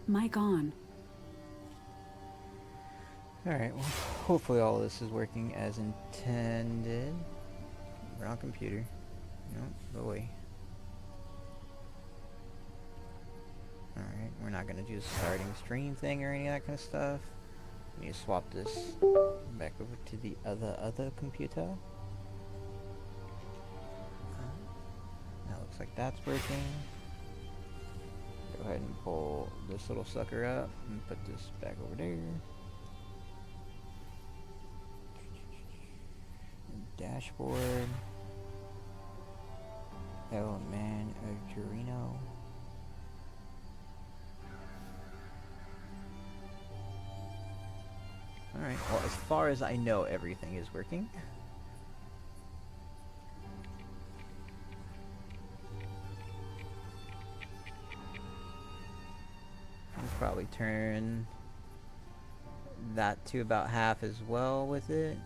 Mic on. Alright, well, hopefully all of this is working as intended. Wrong computer. No, go away. Alright, we're not gonna do the starting stream thing or any of that kind of stuff. We need to swap this back over to the other computer. That looks like that's working. Go ahead and pull this little sucker up and put this back over there. Dashboard. Oh man, Arduino. Alright, well, as far as I know, everything is working. I'll probably turn that to about half as well with it.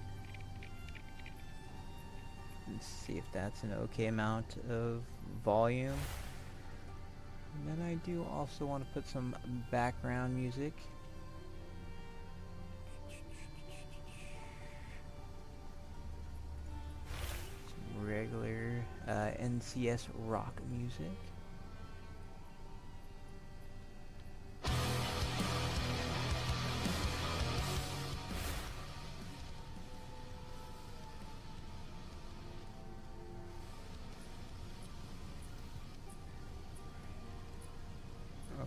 Let's see if that's an okay amount of volume. And then I do also want to put some background music. Some regular NCS rock music.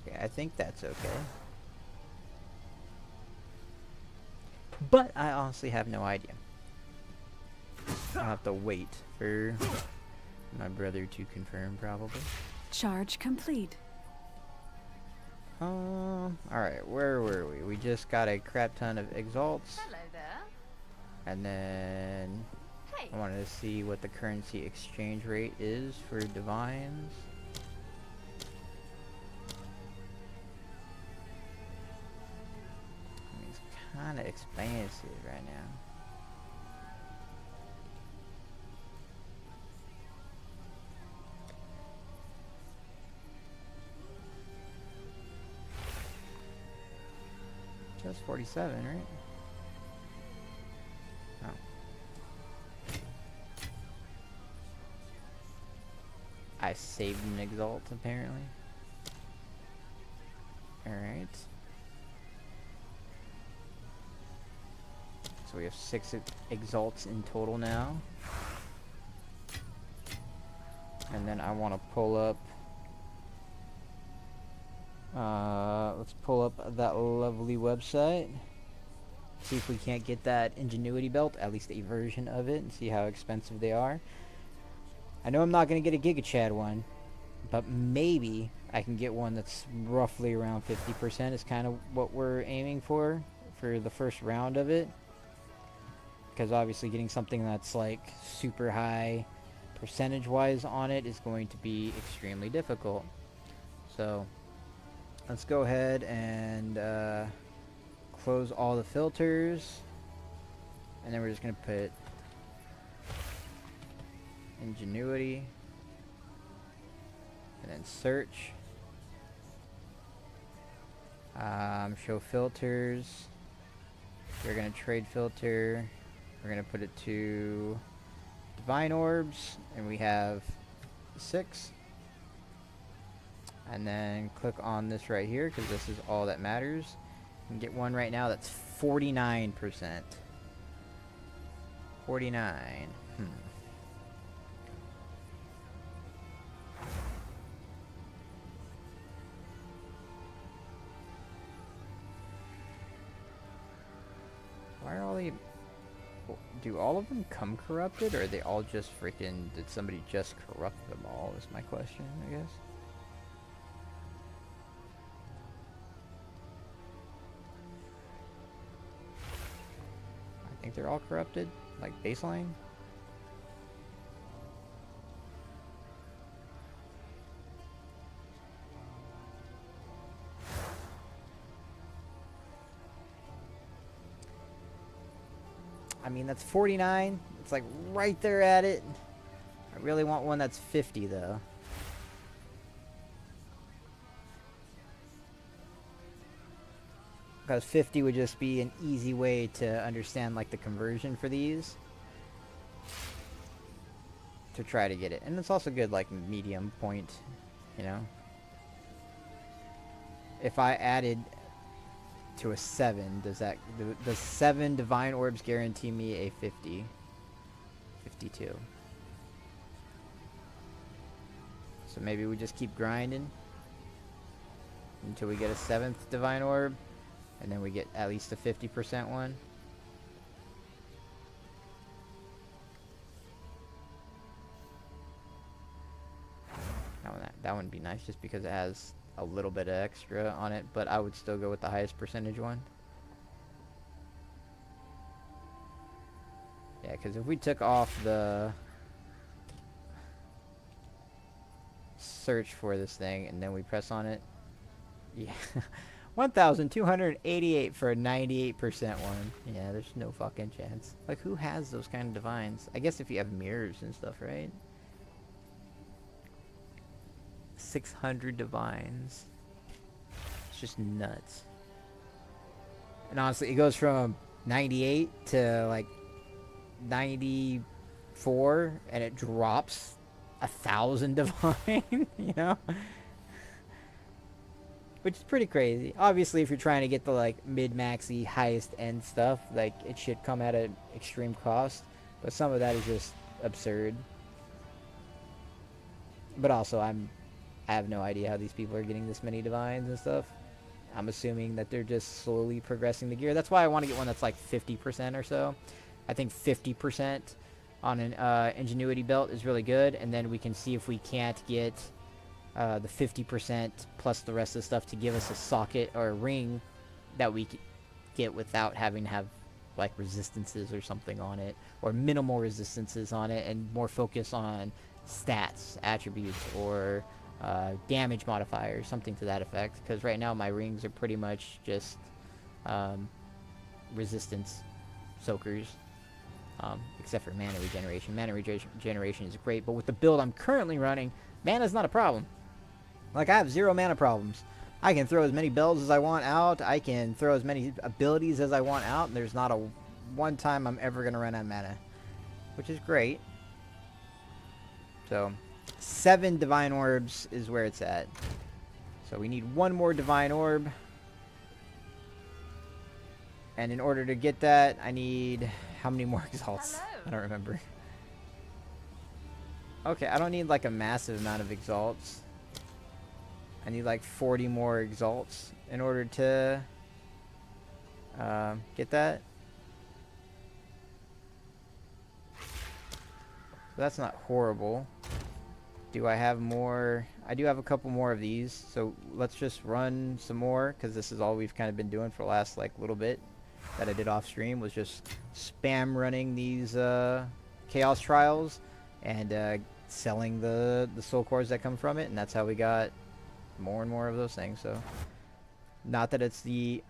Okay, I think that's okay. But I honestly have no idea. I'll have to wait for my brother to confirm, probably. Charge complete. Alright, where were we? We just got a crap ton of exalts. Hello there. And then Hey. I wanted to see what the currency exchange rate is for divines. I mean, it's kind of expensive right now. Just 47, right? Oh. I saved an exalt, apparently. Alright. So we have 6 exalts in total now. And then I want to pull up... let's pull up that lovely website. See if we can't get that Ingenuity belt, at least a version of it, and see how expensive they are. I know I'm not going to get a GigaChad one, but maybe I can get one that's roughly around 50% is kind of what we're aiming for the first round of it. Because obviously getting something that's like super high percentage-wise on it is going to be extremely difficult. So let's go ahead and close all the filters, and then we're just going to put Ingenuity, and then search, show filters. We're going to trade filter, we're going to put it to divine orbs, and we have 6. And then click on this right here, because this is all that matters. You can get one right now that's 49%. 49. Why are all the... Do all of them come corrupted, or are they all just freaking... Did somebody just corrupt them all, is my question, I guess. I think they're all corrupted, like baseline. I mean, that's 49. It's like right there at it. I really want one that's 50 though. because 50 would just be an easy way to understand like the conversion for these to try to get it. And it's also good like medium point, you know. If I added to a 7, does 7 divine orbs guarantee me a 50? 52. So maybe we just keep grinding until we get a 7th divine orb, and then we get at least a 50% one. That one would be nice just because it has a little bit of extra on it, but I would still go with the highest percentage one. Yeah, because if we took off the search for this thing and then we press on it, yeah, 1,288 for a 98% one. Yeah, there's no fucking chance. Like, who has those kind of divines? I guess if you have mirrors and stuff, right? 600 divines. It's just nuts. And honestly, it goes from 98 to like 94, and it drops 1,000 divine, you know? Which is pretty crazy. Obviously, if you're trying to get the like mid-maxy, highest end stuff, like it should come at an extreme cost. But some of that is just absurd. But also, I have no idea how these people are getting this many divines and stuff. I'm assuming that they're just slowly progressing the gear. That's why I want to get one that's like 50% or so. I think 50% on an ingenuity belt is really good, and then we can see if we can't get the 50% plus the rest of the stuff to give us a socket or a ring that we get without having to have like resistances or something on it, or minimal resistances on it, and more focus on stats, attributes, or damage modifiers, something to that effect. Because right now my rings are pretty much just resistance soakers, except for mana regeneration. Mana regeneration is great, but with the build I'm currently running, mana is not a problem. Like, I have 0 mana problems. I can throw as many bells as I want out. I can throw as many abilities as I want out. And there's not a one time I'm ever going to run out of mana, which is great. So 7 divine orbs is where it's at. So we need 1 more divine orb. And in order to get that, I need how many more exalts? Hello. I don't remember. Okay, I don't need like a massive amount of exalts. I need like 40 more exalts in order to get that. So that's not horrible. Do I have more? I do have a couple more of these. So let's just run some more, because this is all we've kind of been doing for the last like little bit that I did off stream, was just spam running these chaos trials and selling the soul cores that come from it, and that's how we got more and more of those things. So not that it's the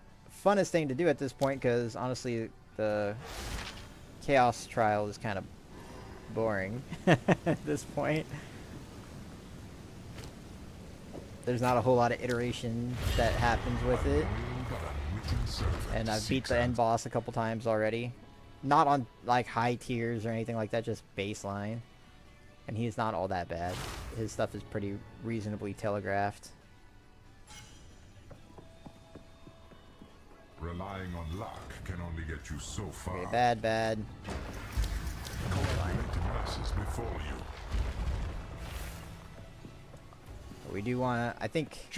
funnest thing to do at this point, because honestly the chaos trial is kind of boring at this point. There's not a whole lot of iteration that happens with it, and I've beat the end boss a couple times already, not on like high tiers or anything like that, just baseline, and he's not all that bad. His stuff is pretty reasonably telegraphed. Relying on luck can only get you so far. Okay, bad. Masses before you. But we do want to. I think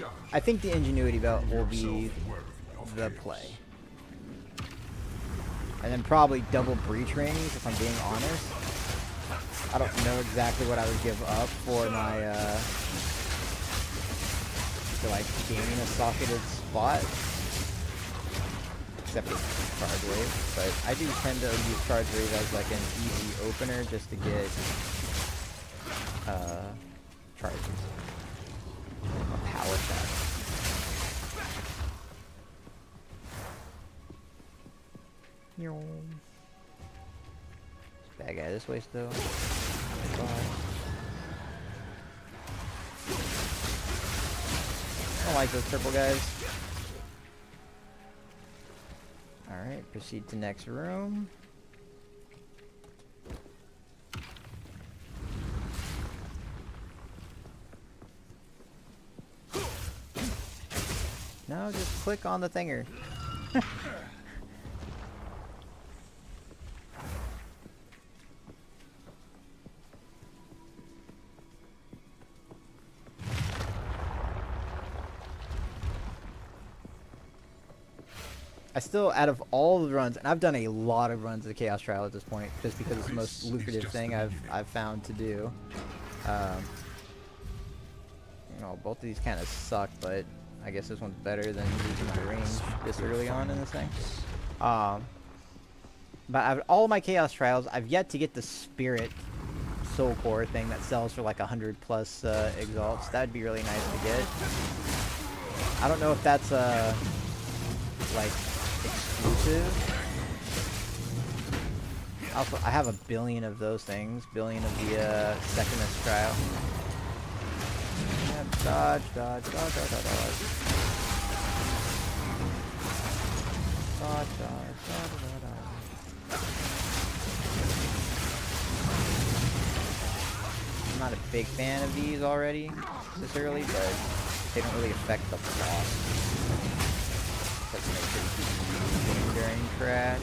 the ingenuity belt will be the play, and then probably double breach rings, if I'm being honest. I don't know exactly what I would give up for my to like gaining a socketed spot. Except for charge wave, but I do tend to use charge wave as like an easy opener just to get charges. A power shot. Bad guy this way still. I don't like those purple guys. Alright, proceed to next room. No, just click on the thinger. I still, out of all the runs, and I've done a lot of runs of the Chaos Trial at this point, just because it's the most lucrative thing I've found to do. You know, both of these kind of suck, but I guess this one's better than using my range this early on in this thing. But out of all my Chaos Trials, I've yet to get the Spirit Soul Core thing that sells for like 100 plus exalts. That'd be really nice to get. I don't know if that's like exclusive. Also, I have a billion of those things. Billion of the Secondus Trial. Yeah, dodge, dodge, dodge, dodge, dodge, dodge. Dodge, dodge, dodge, dodge, dodge. I'm not a big fan of these already this early, but they don't really affect the boss. Let's make sure you keep during crash.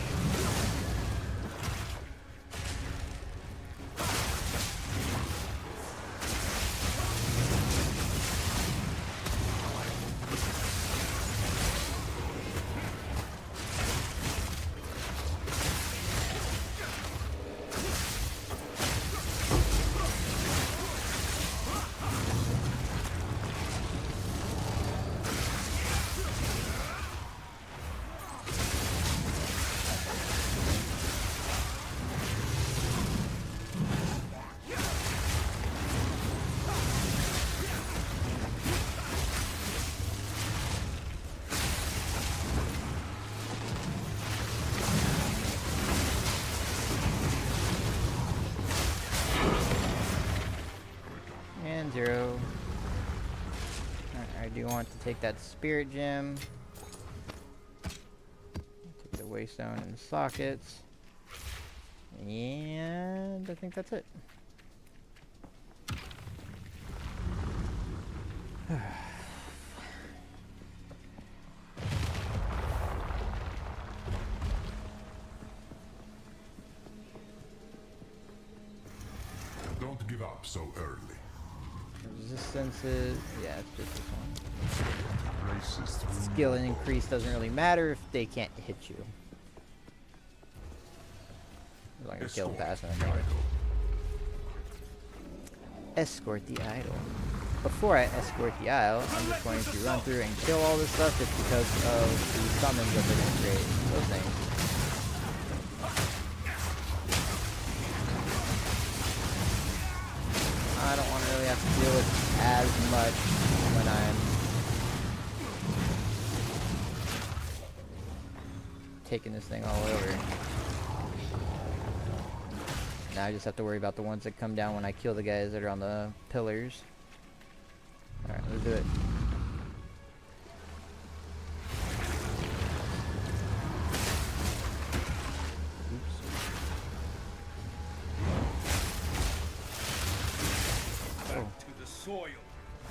Zero. I do want to take that Spirit Gem. Take the Waystone and sockets. And I think that's it. Don't give up so early. Resistances, yeah, it's just this one. Races through Skill increase doesn't really matter if they can't hit you. As long as you kill them fast enough. Anyway. Escort the idol. Before I escort the idol, I'm just going to run through and kill all this stuff just because of the summons that they're going to create. Those things. I don't want to really have to deal with as much when I'm taking this thing all over. Now I just have to worry about the ones that come down when I kill the guys that are on the pillars. Alright, let's do it.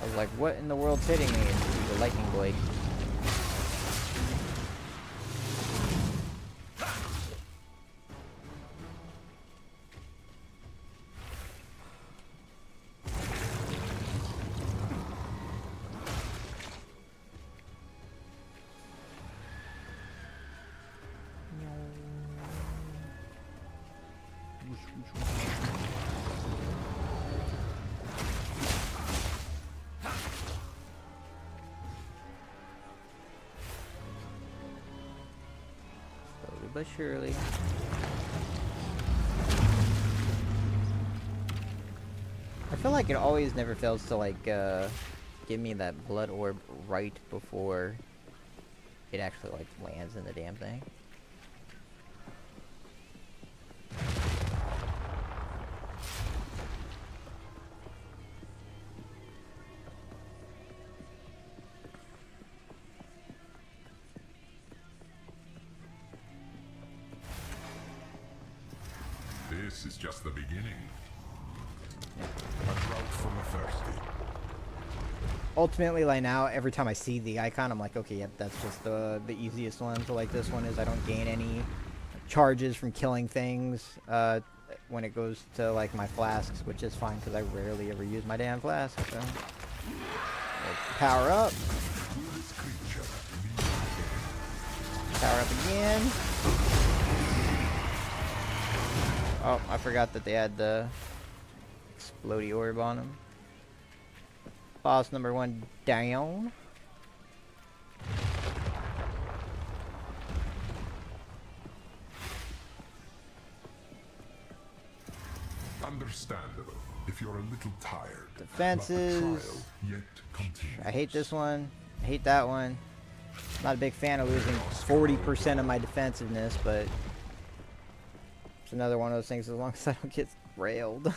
I was like, what in the world's hitting me? And the lightning blade. But surely. I feel like it always never fails to like give me that blood orb right before it actually like lands in the damn thing. This is just the beginning. A drought for the thirsty. Ultimately, like now, every time I see the icon, I'm like, okay, yep, that's just the easiest one. So like this one is I don't gain any charges from killing things when it goes to like my flasks, which is fine because I rarely ever use my damn flask. So power up. Power up again. Oh, I forgot that they had the explodey orb on them. Boss number 1 down. Understandable if you're a little tired. Defenses. But the trial yet continues. I hate this one. I hate that one. Not a big fan of losing 40% of my defensiveness, but it's another one of those things as long as I don't get railed.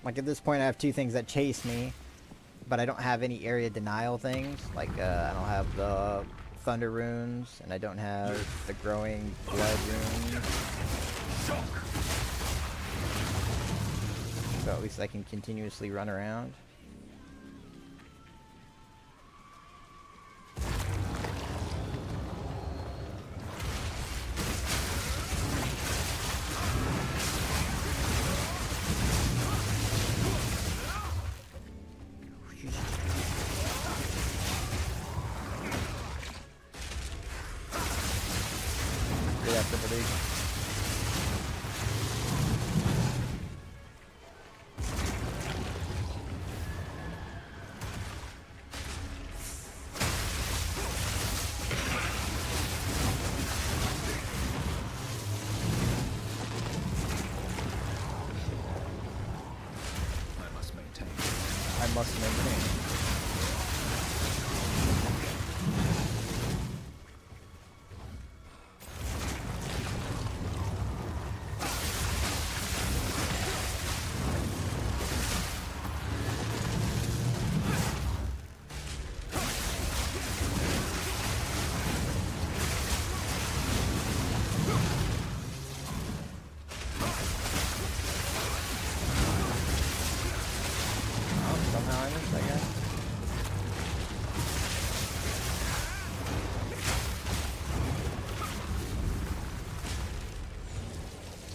Like at this point I have 2 things that chase me, but I don't have any area denial things. Like I don't have the thunder runes, and I don't have the growing blood runes. So at least I can continuously run around. Do that, Triple D. I must maintain. Somehow I missed, I guess.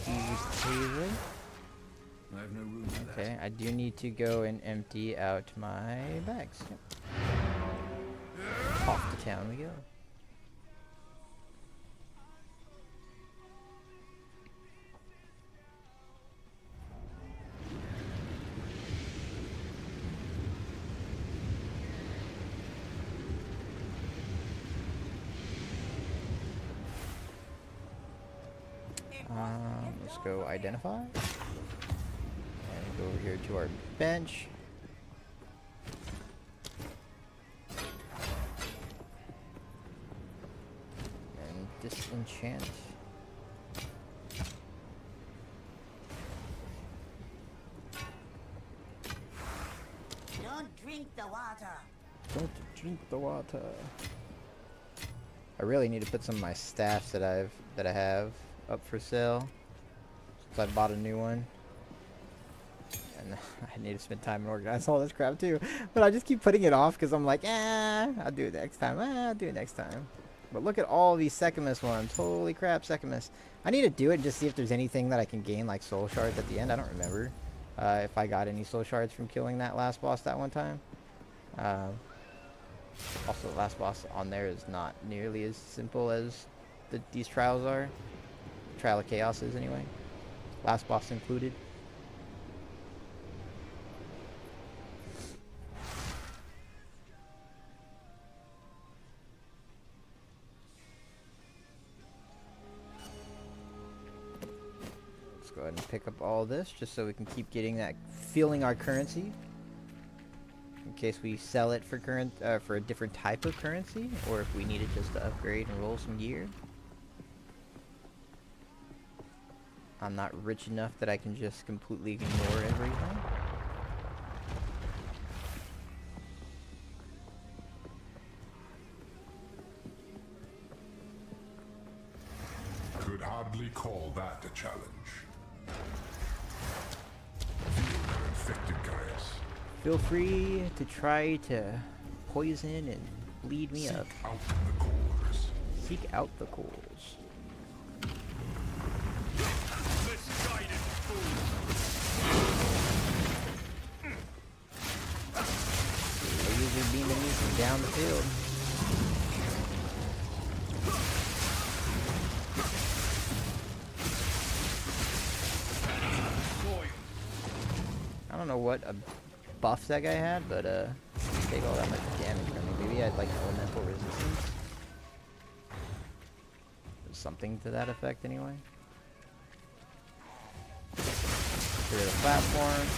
Easy. I have no room for that. Okay, I do need to go and empty out my bags. Yep. Off to town we go. Let's go identify. And go over here to our bench. And disenchant. Don't drink the water. Don't drink the water. I really need to put some of my staffs that I have up for sale. Since I bought a new one. And I need to spend time and organize all this crap too. But I just keep putting it off because I'm like, I'll do it next time. I'll do it next time. But look at all these Secamus ones. Holy crap, Secamus. I need to do it and just see if there's anything that I can gain, like soul shards at the end. I don't remember if I got any soul shards from killing that last boss that one time. Also, the last boss on there is not nearly as simple as these trials are. Trial of Chaos is, anyway. Last boss included. Let's go ahead and pick up all this just so we can keep getting that, feeling our currency. In case we sell it for for a different type of currency, or if we need it just to upgrade and roll some gear. I'm not rich enough that I can just completely ignore everything. Could hardly call that a challenge. Feel their infected grace. Feel free to try to poison and bleed me up. Seek out the cores. Seek out the cores. Laser beaming me from down the field. I don't know what buff that guy had, but take all that much damage from me. Maybe he had like elemental resistance. Something to that effect anyway. Clear the platform.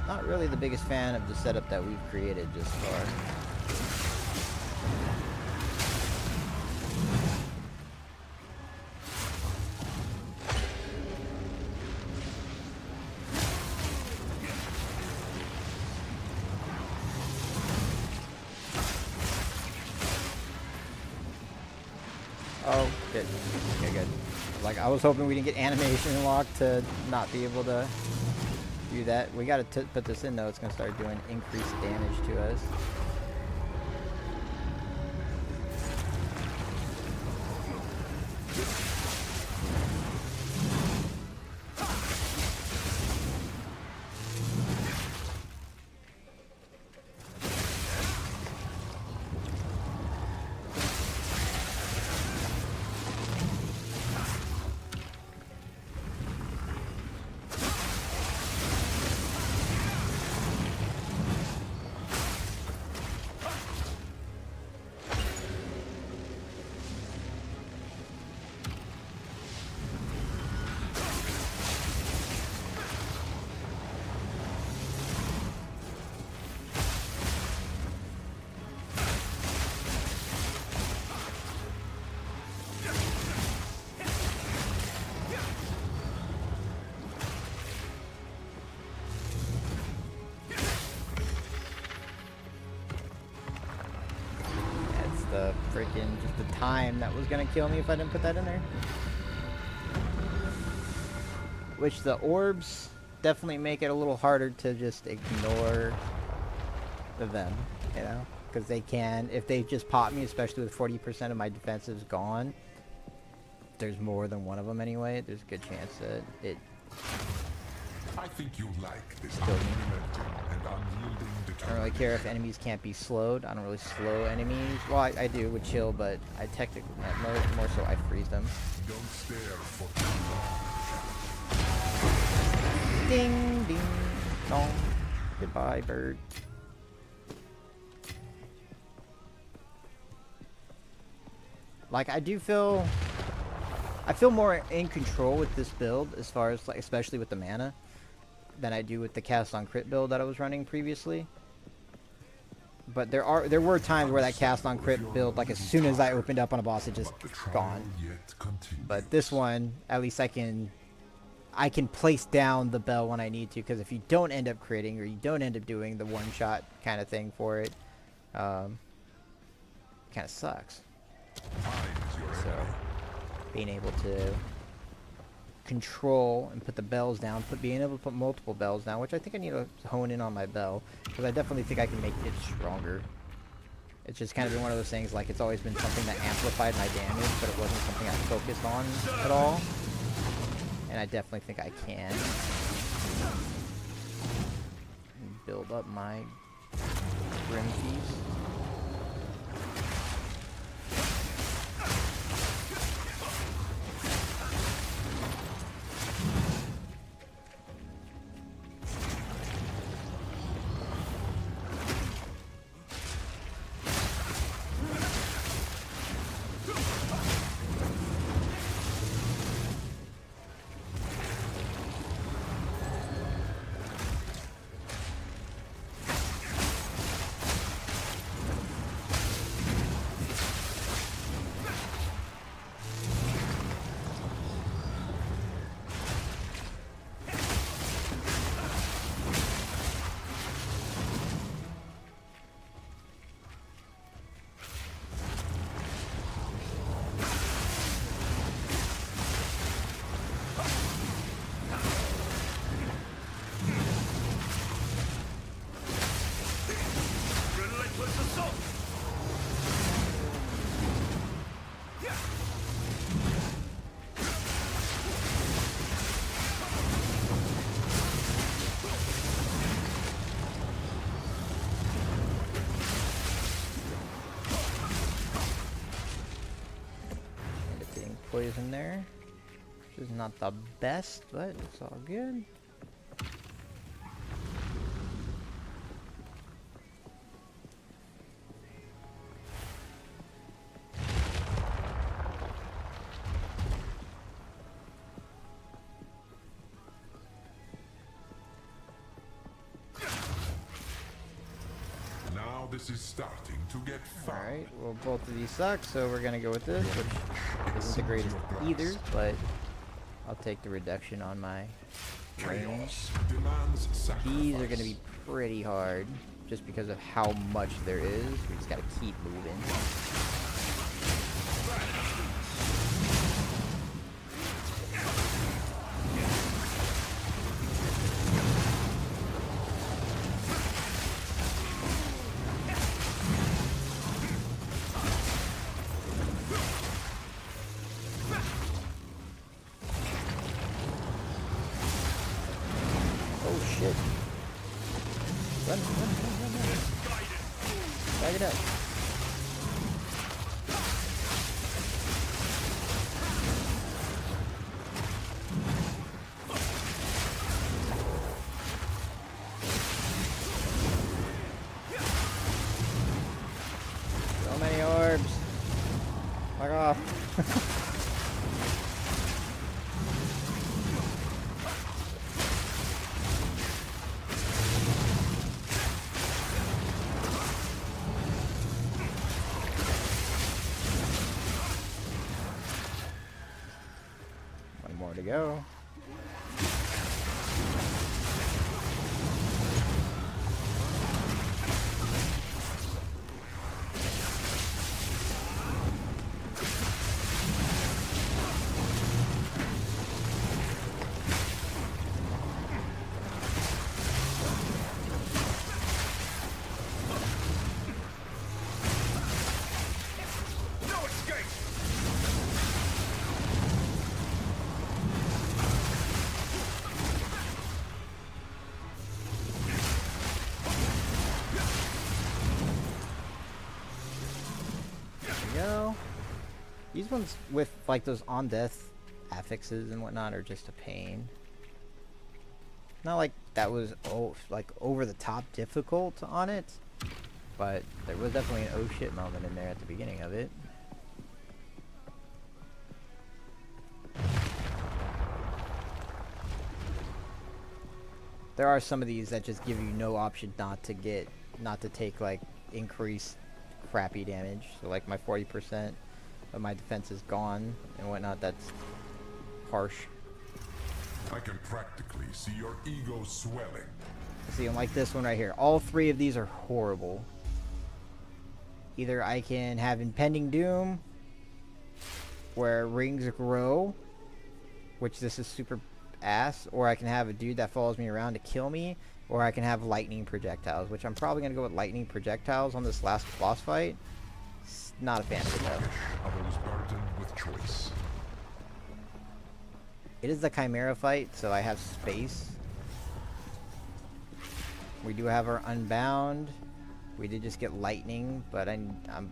Not really the biggest fan of the setup that we've created just far. Oh, good. Okay, good. Like, I was hoping we didn't get animation locked to not be able to do that. We gotta put this in though. It's gonna start doing increased damage to us. The freaking just the time that was gonna kill me if I didn't put that in there. Which the orbs definitely make it a little harder to just ignore them, you know, because they can, if they just pop me, especially with 40% of my defensives gone. There's more than one of them anyway. There's a good chance that it. I think you like this Kill me. unrelenting and unyielding I don't really care if enemies can't be slowed. I don't really slow enemies. Well, I do with chill, but I technically, more so I freeze them. Don't stare for too long. Ding, ding, dong. Goodbye, bird. Like, I feel more in control with this build as far as, like, especially with the mana, than I do with the cast on crit build that I was running previously. But there were times where that cast on crit build, like as soon as I opened up on a boss, it just gone. But this one, at least I can place down the bell when I need to, because if you don't end up critting or you don't end up doing the one shot kind of thing for it, kind of sucks. So being able to control and put the bells down, being able to put multiple bells down, which I think I need to hone in on my bell, because I definitely think I can make it stronger. It's just kind of been one of those things, like it's always been something that amplified my damage, but it wasn't something I focused on at all. And I definitely think I can build up my Grim Feast. poison there. Which is not the best, but it's all good. Now this is starting to get fun. Alright, well both of these suck, so we're gonna go with this, which isn't the greatest either, but I'll take the reduction on my range. Chaos demands sacrifice. These are gonna be pretty hard, just because of how much there is. We just gotta keep moving. Oh shit. Run, run, run, run, run. Bag it up. So many orbs. Fuck off. One more to go. Go. These ones with like those on death affixes and whatnot are just a pain. Not like that was like over the top difficult on it, but there was definitely an oh shit moment in there at the beginning of it. There are some of these that just give you no option not to take like increased crappy damage. So like my 40% of my defense is gone and whatnot. That's harsh. I can practically see your ego swelling. See, and like this one right here, all three of these are horrible. Either I can have impending doom, where rings grow, which this is super ass, or I can have a dude that follows me around to kill me, or I can have lightning projectiles, which I'm probably going to go with lightning projectiles on this last boss fight. Not a fan of it though. Others burdened with choice. It is the Chimera fight, so I have space. We do have our Unbound. We did just get lightning, but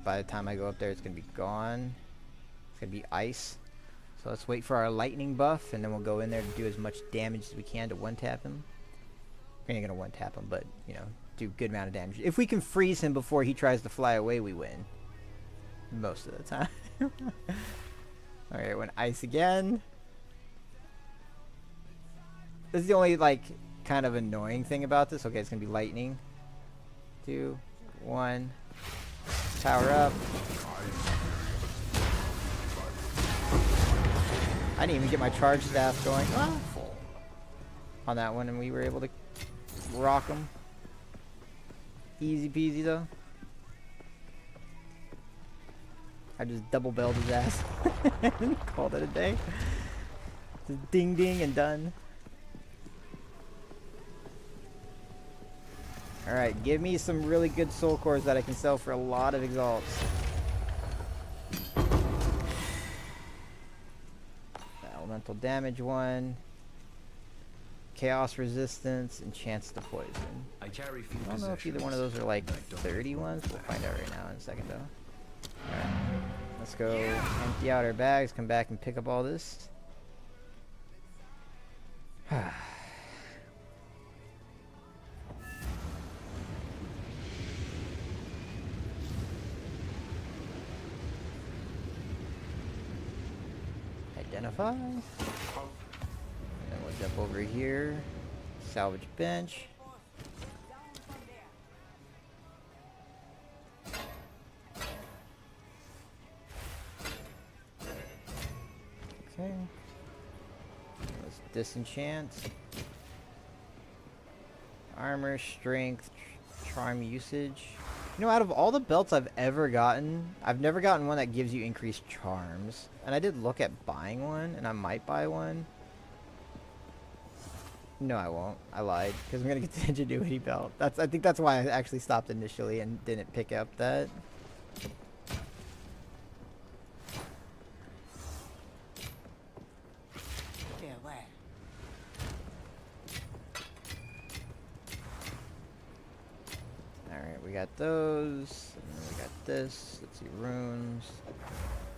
by the time I go up there, it's going to be gone. It's going to be ice. So let's wait for our lightning buff, and then we'll go in there to do as much damage as we can to one-tap him. We ain't going to one-tap him, but, you know, do a good amount of damage. If we can freeze him before he tries to fly away, we win. Most of the time. Alright, went ice again. This is the only, like, kind of annoying thing about this. Okay, it's going to be lightning. 2, 1. Power up. I didn't even get my charge staff going on that one, and we were able to rock him. Easy peasy, though. I just double belled his ass and called it a day. Just ding ding and done. Alright, give me some really good soul cores that I can sell for a lot of exalts. Elemental damage one. Chaos resistance and chance to poison. I carry few I don't know if either one of those are like 30 ones. We'll find out right now in a second though. Alright. Let's go empty out our bags, come back and pick up all this. Identify. And then we'll jump over here. Salvage bench. Okay. Let's disenchant. Armor, strength, charm usage. You know, out of all the belts I've ever gotten, I've never gotten one that gives you increased charms. And I did look at buying one, and I might buy one. No, I won't. I lied, because I'm going to get the Ingenuity belt. I think that's why I actually stopped initially and didn't pick up that. Alright, we got those, and then we got this. Let's see, runes.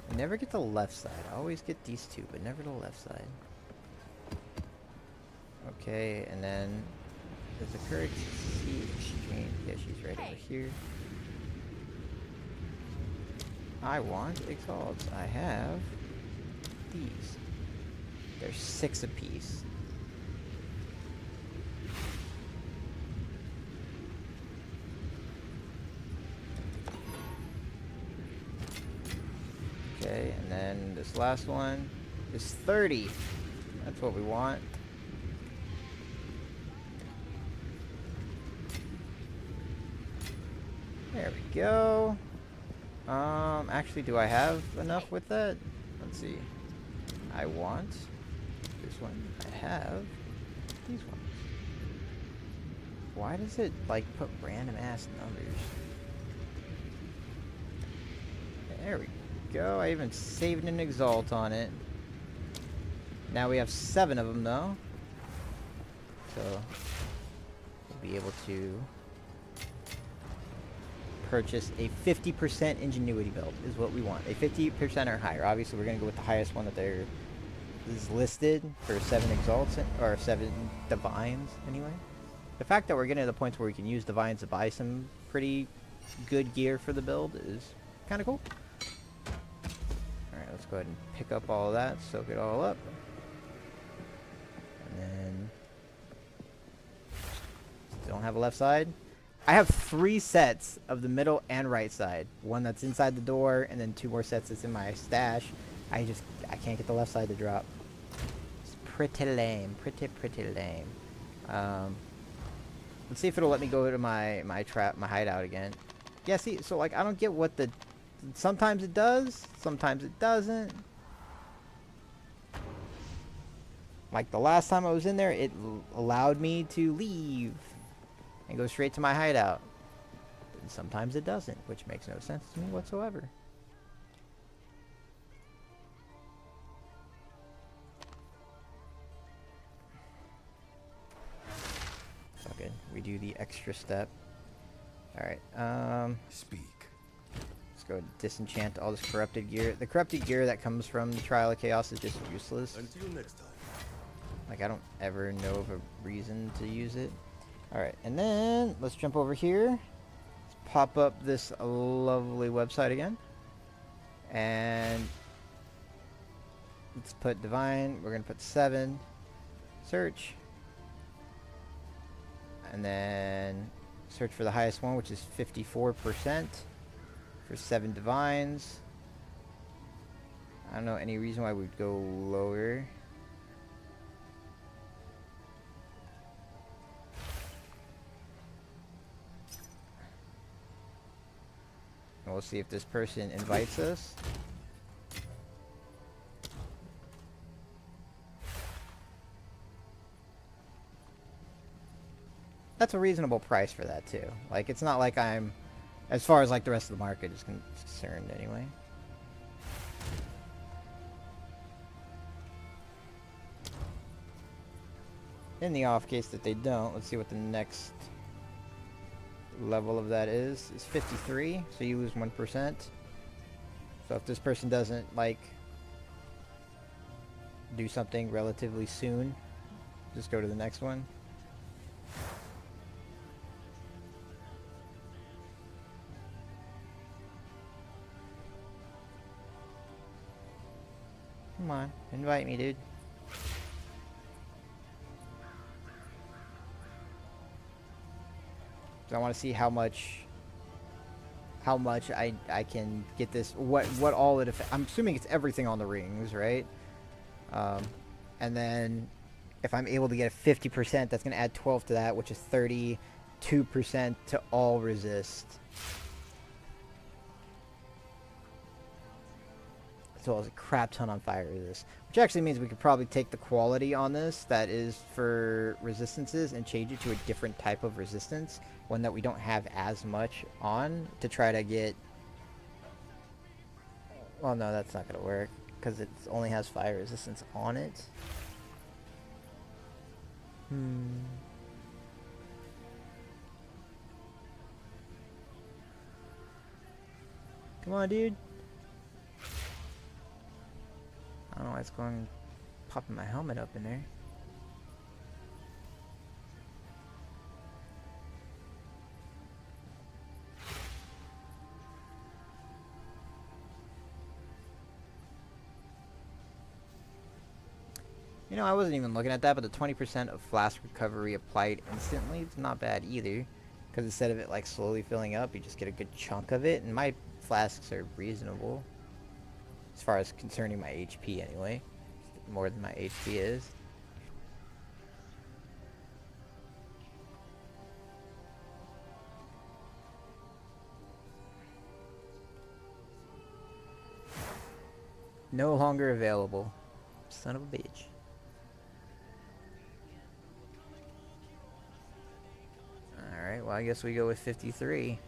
I never get the left side. I always get these two, but never the left side. Okay, and then there's a currency exchange. Yeah, she's right over here. I want exalts. I have these. There's 6 apiece. Okay, and then this last one is 30. That's what we want. There we go. Actually, do I have enough with that? Let's see. I want this one. I have these ones. Why does it, like, put random ass numbers? There we go. I even saved an exalt on it. Now we have 7 of them, though. So, we'll be able to purchase a 50% ingenuity belt is what we want. A 50% or higher. Obviously, we're going to go with the highest one that there is listed for 7 exalts, or 7 divines, anyway. The fact that we're getting to the points where we can use divines to buy some pretty good gear for the build is kind of cool. Alright, let's go ahead and pick up all of that, soak it all up. And then... don't have a left side. I have 3 sets of the middle and right side. One that's inside the door, and then 2 more sets that's in my stash. I can't get the left side to drop. It's pretty lame. Pretty lame. Let's see if it'll let me go to my hideout again. Yeah, see, so like I don't get what the... sometimes it does, sometimes it doesn't. Like the last time I was in there, it allowed me to leave and go straight to my hideout. And sometimes it doesn't, which makes no sense to me whatsoever. So good. We do the extra step. Alright, Speak. let's go disenchant all this corrupted gear. The corrupted gear that comes from the Trial of Chaos is just useless. Until next time. Like, I don't ever know of a reason to use it. Alright, and then let's jump over here. Let's pop up this lovely website again. And let's put divine. We're going to put 7. Search. And then search for the highest one, which is 54% for 7 divines. I don't know any reason why we'd go lower. We'll see if this person invites us. That's a reasonable price for that too. Like, it's not like I'm, as far as like the rest of the market is concerned anyway. In the off case that they don't, let's see what the next level of that is 53, so you lose 1%. So if this person doesn't, like, do something relatively soon, just go to the next one. Come on, invite me, dude. So I want to see how much I can get this, what all it I'm assuming it's everything on the rings, right? And then if I'm able to get a 50%, that's going to add 12 to that, which is 32% to all resist. As well as a crap ton on fire resist, which actually means we could probably take the quality on this that is for resistances and change it to a different type of resistance, one that we don't have as much on, to try to get... Well, no, that's not going to work because it only has fire resistance on it. Come on, dude. I don't know why it's going, popping my helmet up in there. You know, I wasn't even looking at that, but the 20% of flask recovery applied instantly, it's not bad either. Because instead of it like slowly filling up, you just get a good chunk of it. And my flasks are reasonable. As far as concerning my HP anyway. More than my HP is. No longer available. Son of a bitch. Alright, well I guess we go with 53.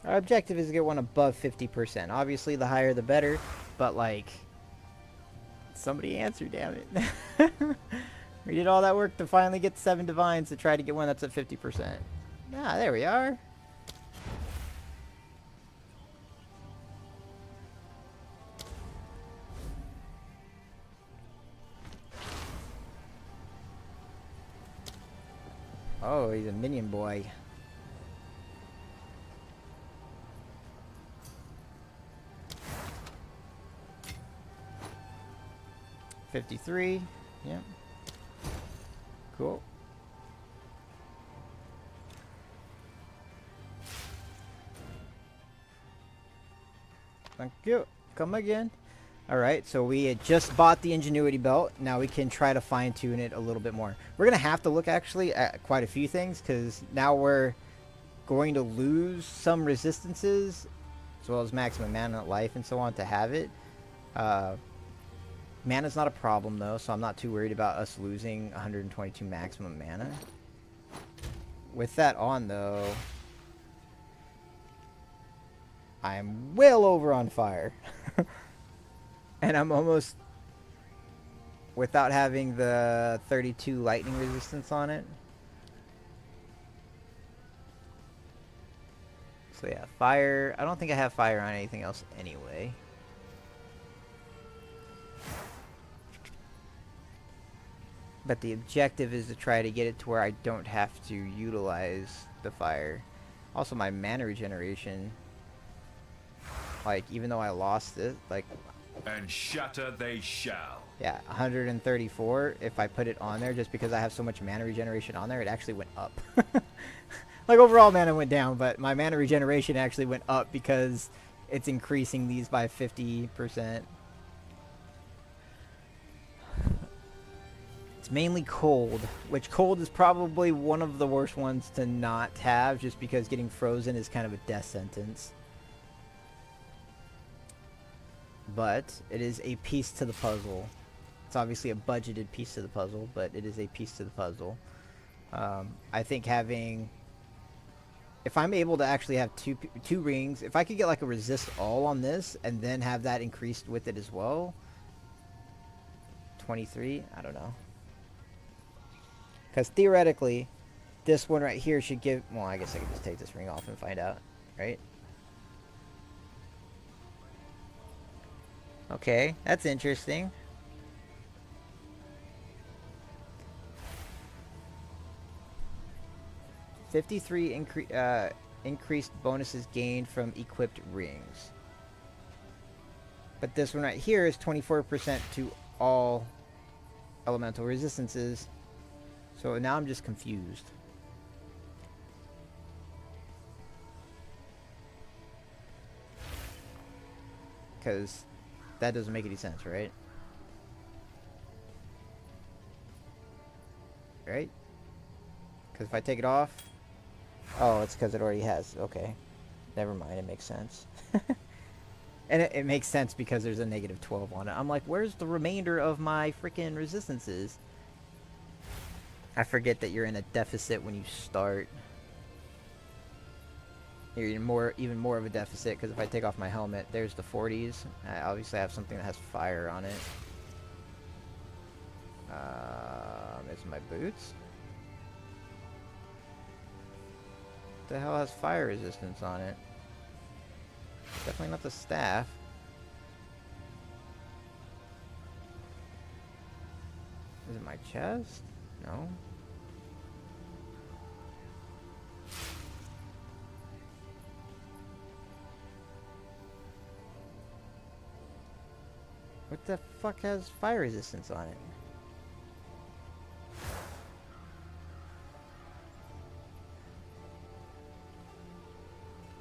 Our objective is to get one above 50%. Obviously, the higher the better, but like... Somebody answer, damn it. We did all that work to finally get 7 divines to try to get one that's at 50%. Ah, there we are. Oh, he's a minion boy. $53. Yep. Cool. Thank you. Come again. Alright, so we had just bought the Ingenuity Belt. Now we can try to fine-tune it a little bit more. We're going to have to look, actually, at quite a few things, because now we're going to lose some resistances, as well as maximum mana life and so on, to have it. Mana's not a problem, though, so I'm not too worried about us losing 122 maximum mana. With that on, though, I'm well over on fire. And I'm almost, without having the 32 lightning resistance on it. So yeah, fire. I don't think I have fire on anything else anyway. But the objective is to try to get it to where I don't have to utilize the fire. Also, my mana regeneration, like, even though I lost it, like... And shatter they shall. Yeah, 134. If I put it on there, just because I have so much mana regeneration on there, it actually went up. Like, overall mana went down, but my mana regeneration actually went up because it's increasing these by 50%. It's mainly cold, which cold is probably one of the worst ones to not have, just because getting frozen is kind of a death sentence. But it is a piece to the puzzle. It's obviously a budgeted piece to the puzzle, but it is a piece to the puzzle. I think having if I'm able to actually have two rings, if I could get like a resist all on this and then have that increased with it as well. 23, I don't know. Because theoretically, this one right here should give, well, I guess I could just take this ring off and find out, right? Okay, that's interesting. Increased bonuses gained from equipped rings. But this one right here is 24% to all elemental resistances. So now I'm just confused. Because that doesn't make any sense, right? Right? Because if I take it off... Oh, it's because it already has. Okay. Never mind, it makes sense. And it makes sense because there's a negative 12 on it. I'm like, where's the remainder of my freaking resistances? I forget that you're in a deficit when you start. You're in even more of a deficit because if I take off my helmet, there's the 40s. I obviously have something that has fire on it. Is my boots? What the hell has fire resistance on it? Definitely not the staff. Is it my chest? No. What the fuck has fire resistance on it?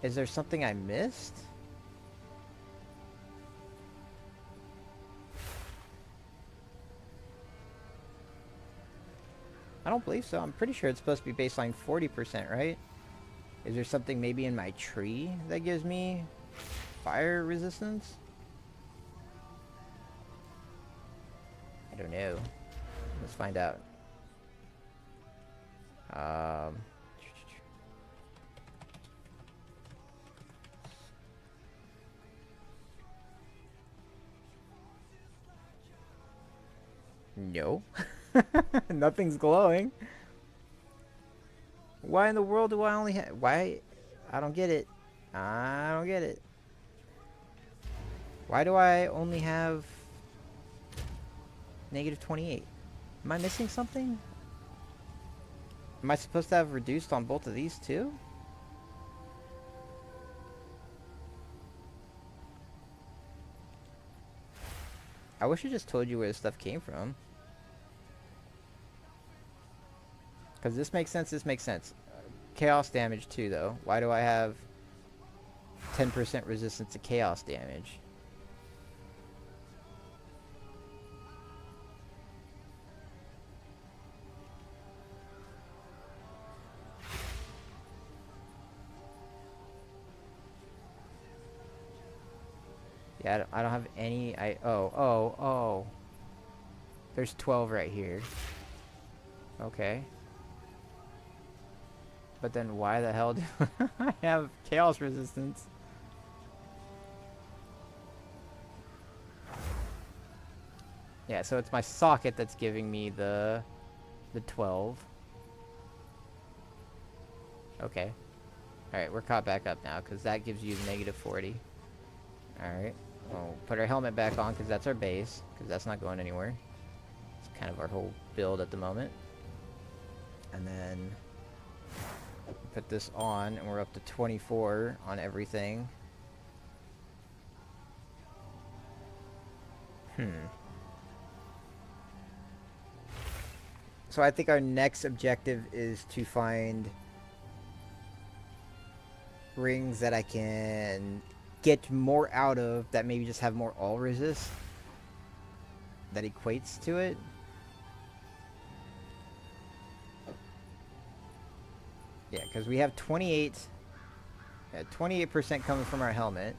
Is there something I missed? I don't believe so. I'm pretty sure it's supposed to be baseline 40%, right? Is there something maybe in my tree that gives me fire resistance? I don't know. Let's find out. No. Nothing's glowing. Why in the world do I only have... Why? I don't get it. I don't get it. Why do I only have... negative 28? Am I missing something? Am I supposed to have reduced on both of these too? I wish I just told you where this stuff came from. Because this makes sense, this makes sense. Chaos damage too, though. Why do I have 10% resistance to chaos damage? Yeah, I don't have any... Oh. There's 12 right here. Okay. But then why the hell do I have chaos resistance? Yeah, so it's my socket that's giving me the 12. Okay. Alright, we're caught back up now, because that gives you the negative 40. Alright. We'll put our helmet back on, because that's our base, because that's not going anywhere. It's kind of our whole build at the moment. And then... put this on, and we're up to 24 on everything. So I think our next objective is to find rings that I can get more out of that maybe just have more all resist that equates to it. Yeah, because we have 28, 28% coming from our helmet.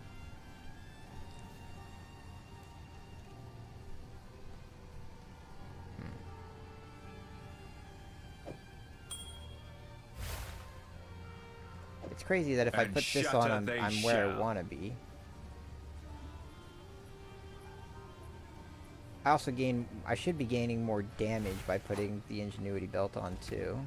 It's crazy that if I And put this shatter on, they I'm where I shall. want to be. I also I should be gaining more damage by putting the Ingenuity belt on too.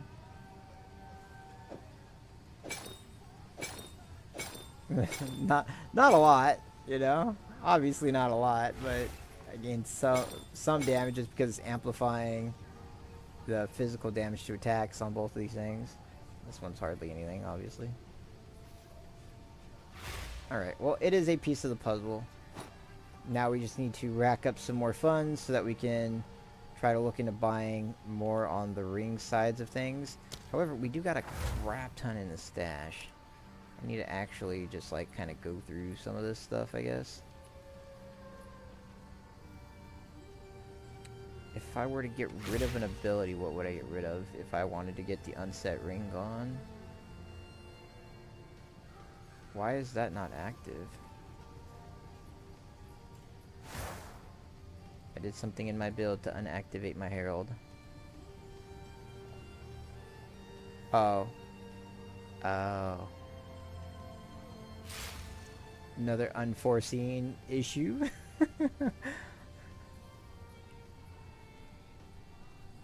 not a lot, you know? Obviously not a lot, but I gained some damage just because it's amplifying the physical damage to attacks on both of these things. This one's hardly anything, obviously. Alright, well, it is a piece of the puzzle. Now we just need to rack up some more funds so that we can try to look into buying more on the ring sides of things. However, we do got a crap ton in the stash. I need to actually just, like, kind of go through some of this stuff, I guess. If I were to get rid of an ability, what would I get rid of if I wanted to get the unset ring gone? Why is that not active? I did something in my build to unactivate my Herald. Oh. Oh. Another unforeseen issue.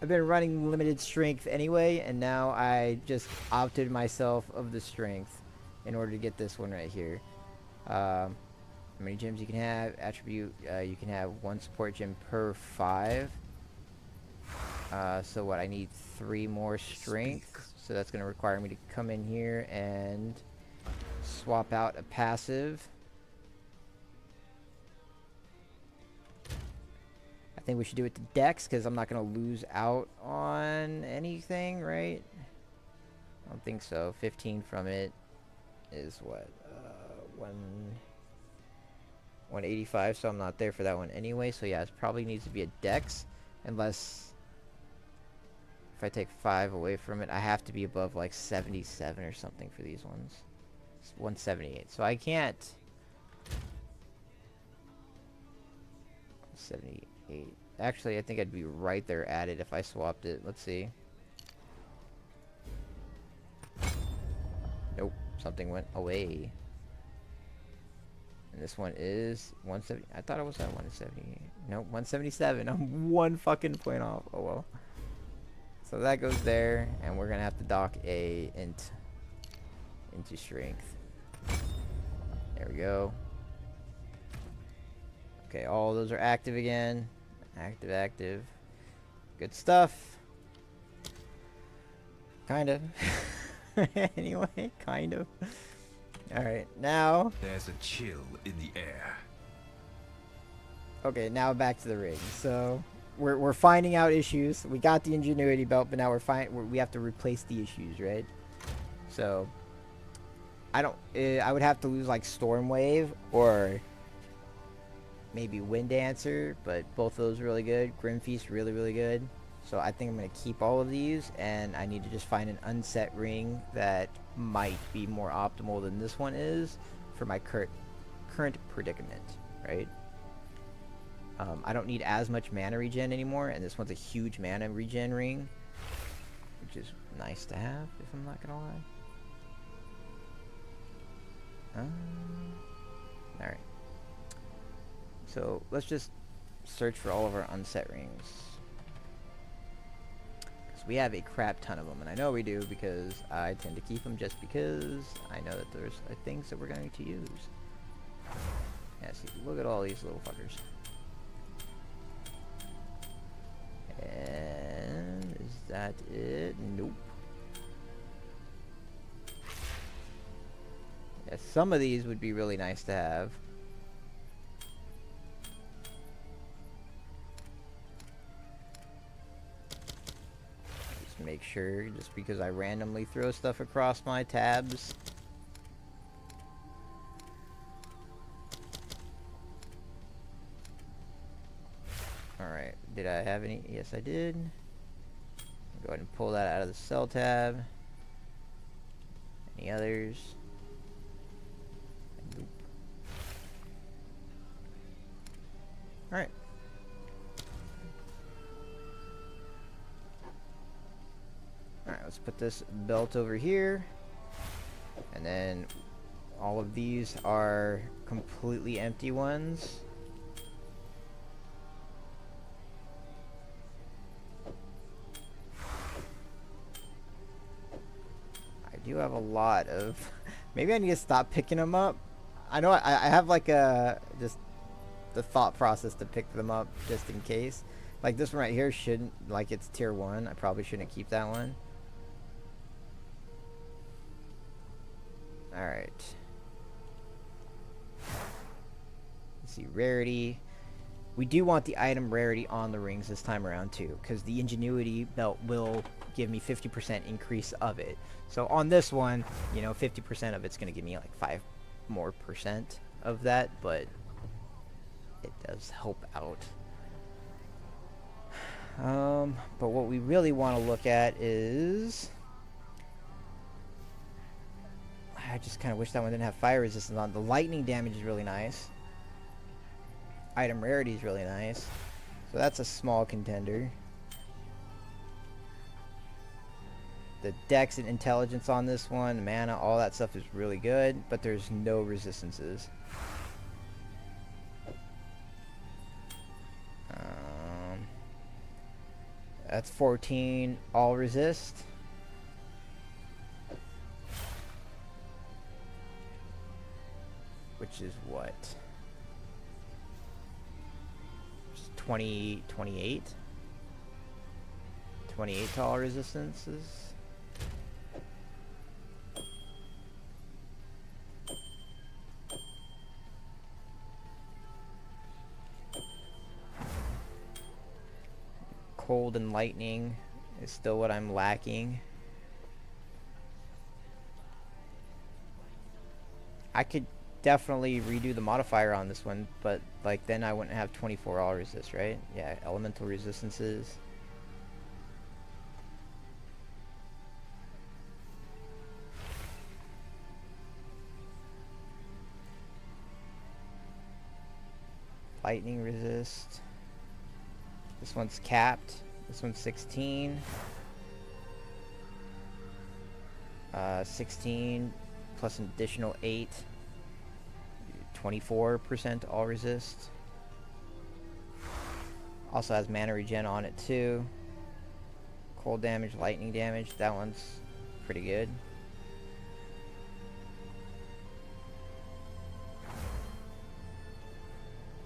I've been running limited strength anyway, and now I just opted myself of the strength in order to get this one right here. How many gems you can have? Attribute, you can have 1 support gem per 5. So what, I need 3 more strength. So that's going to require me to come in here and swap out a passive. I think we should do it to Dex, because I'm not going to lose out on anything, right? I don't think so. 15 from it is what? 185, so I'm not there for that one anyway. So yeah, it probably needs to be a Dex, unless if I take 5 away from it, I have to be above like 77 or something for these ones. It's 178, so I can't. 78. Actually, I think I'd be right there at it if I swapped it. Let's see. Nope, something went away. And this one is 170. I thought it was at 170. Nope, 177. I'm 1 fucking point off. Oh well. So that goes there, and we're gonna have to dock a into strength. There we go. Okay, all those are active again. Active. Good stuff. Kind of. Anyway, kind of. Alright, now. There's a chill in the air. Okay, now back to the ring. So, we're finding out issues. We got the Ingenuity belt, but now we have to replace the issues, right? So, I would have to lose like Storm Wave or maybe Wind Dancer, but both of those are really good. Grim Feast really, really good. So I think I'm going to keep all of these, and I need to just find an unset ring that might be more optimal than this one is for my current predicament, right? I don't need as much mana regen anymore, and this one's a huge mana regen ring, which is nice to have, if I'm not going to lie. Alright. So let's just search for all of our unset rings. Because we have a crap ton of them, and I know we do because I tend to keep them just because I know that there's things that we're going to use. Yeah, see, look at all these little fuckers. And is that it? Nope. Yeah, some of these would be really nice to have. Just make sure, just because I randomly throw stuff across my tabs. Alright, did I have any? Yes, I did. Go ahead and pull that out of the cell tab. Any others? Nope. Alright. Alright, let's put this belt over here. And then all of these are completely empty ones. I do have a lot of... Maybe I need to stop picking them up. I know I have like a... just the thought process to pick them up just in case. Like this one right here shouldn't... Like it's tier 1. I probably shouldn't keep that one. Alright. Let's see, rarity. We do want the item rarity on the rings this time around too, because the ingenuity belt will give me 50% increase of it. So on this one, you know, 50% of it's going to give me like 5% more of that, but it does help out. But what we really want to look at is... I just kind of wish that one didn't have fire resistance on. The lightning damage is really nice. Item rarity is really nice. So that's a small contender. The dex and intelligence on this one, mana, all that stuff is really good, but there's no resistances. That's 14 all resist. Which is what? 28? 28 to all resistances. Cold and lightning is still what I'm lacking. I could definitely redo the modifier on this one, but like then I wouldn't have 24 all resist, right? Yeah, elemental resistances. Lightning resist. This one's capped. This one's 16. 16 plus an additional 8. 24% all resist. Also has mana regen on it too. Cold damage, lightning damage. That one's pretty good.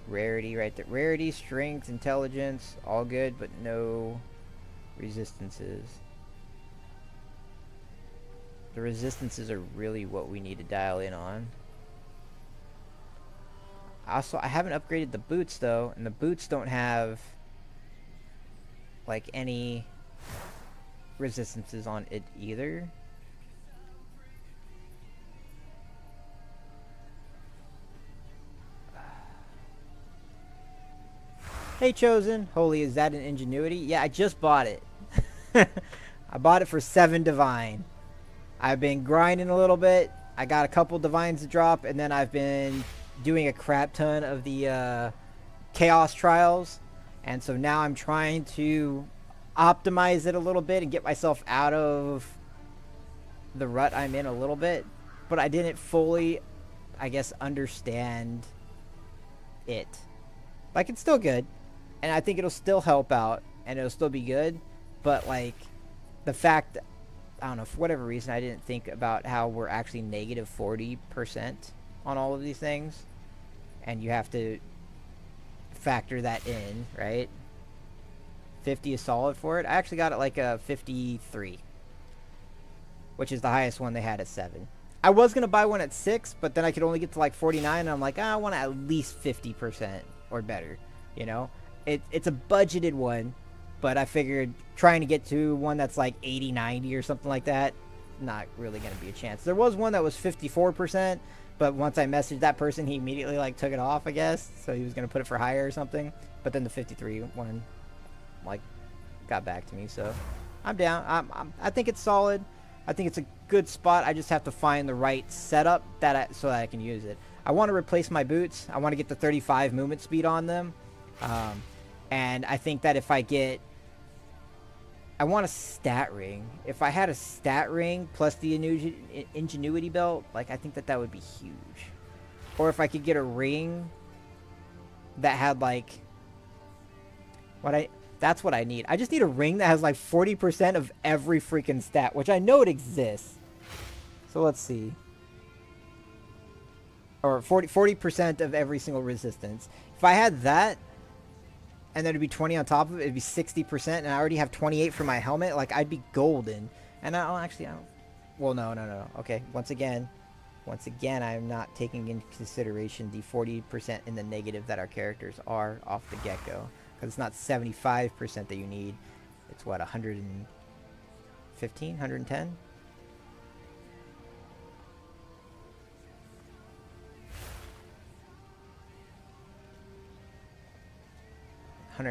Rarity right there. Rarity, strength, intelligence, all good, but no resistances. The resistances are really what we need to dial in on. Also, I haven't upgraded the boots though, and the boots don't have like any resistances on it either. Hey Chosen, holy, is that an ingenuity? Yeah, I just bought it. I bought it for 7 divine. I've been grinding a little bit. I got a couple divines to drop, and then I've been doing a crap ton of the chaos trials, and so now I'm trying to optimize it a little bit and get myself out of the rut I'm in a little bit, but I didn't fully, I guess, understand it. Like, it's still good, and I think it'll still help out, and it'll still be good, but like the fact, I don't know, for whatever reason I didn't think about how we're actually negative 40% on all of these things, and you have to factor that in, right? 50 is solid for it. I actually got it like a 53, which is the highest one they had at 7. I was gonna buy one at 6, but then I could only get to like 49, and I'm like, I want at least 50% or better, you know? It's a budgeted one, but I figured trying to get to one that's like 80, 90 or something like that, not really gonna be a chance. There was one that was 54%, but once I messaged that person, he immediately like took it off, I guess, so he was gonna put it for higher or something. But then the 53 one like got back to me, so I'm down. I think it's solid. I think it's a good spot. I just have to find the right setup so that I can use it. I want to replace my boots. I want to get the 35 movement speed on them, and I think that if I get I want a stat ring. If I had a stat ring plus the ingenuity belt, like, I think that would be huge. Or if I could get a ring that had, like, that's what I need. I just need a ring that has, like, 40% of every freaking stat, which I know it exists. So let's see. Or 40% of every single resistance. If I had that, and then it'd be 20 on top of it, it'd be 60%, and I already have 28 for my helmet, like, I'd be golden. And I don't... Well, no. Okay, once again, I'm not taking into consideration the 40% in the negative that our characters are off the get-go. Because it's not 75% that you need. It's what, 115? 110? So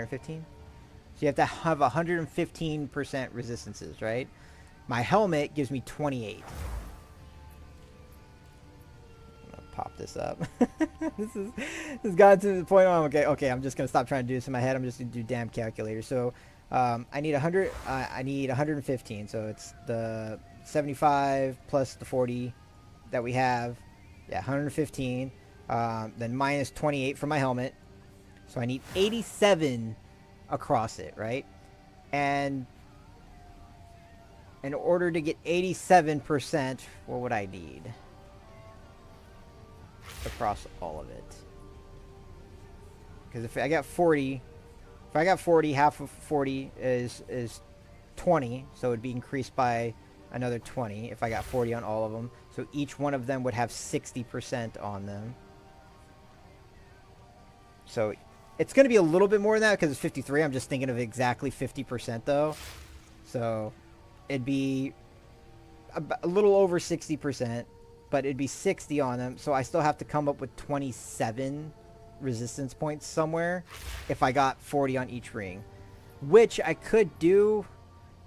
you have to have 115% resistances, right? My helmet gives me 28. I'm gonna pop this up. This has gotten to the point where I'm okay, I'm just gonna stop trying to do this in my head. I'm just gonna do damn calculator. So I need 100. I need 115. So it's the 75 plus the 40 that we have. Yeah, 115. Then minus 28 for my helmet. So I need 87 across it, right? And in order to get 87%, what would I need across all of it? Because if I got 40, half of 40 is 20, so it would be increased by another 20 if I got 40 on all of them. So each one of them would have 60% on them. So it's going to be a little bit more than that because it's 53. I'm just thinking of exactly 50% though. So it'd be a little over 60%, but it'd be 60 on them. So I still have to come up with 27 resistance points somewhere if I got 40 on each ring, which I could do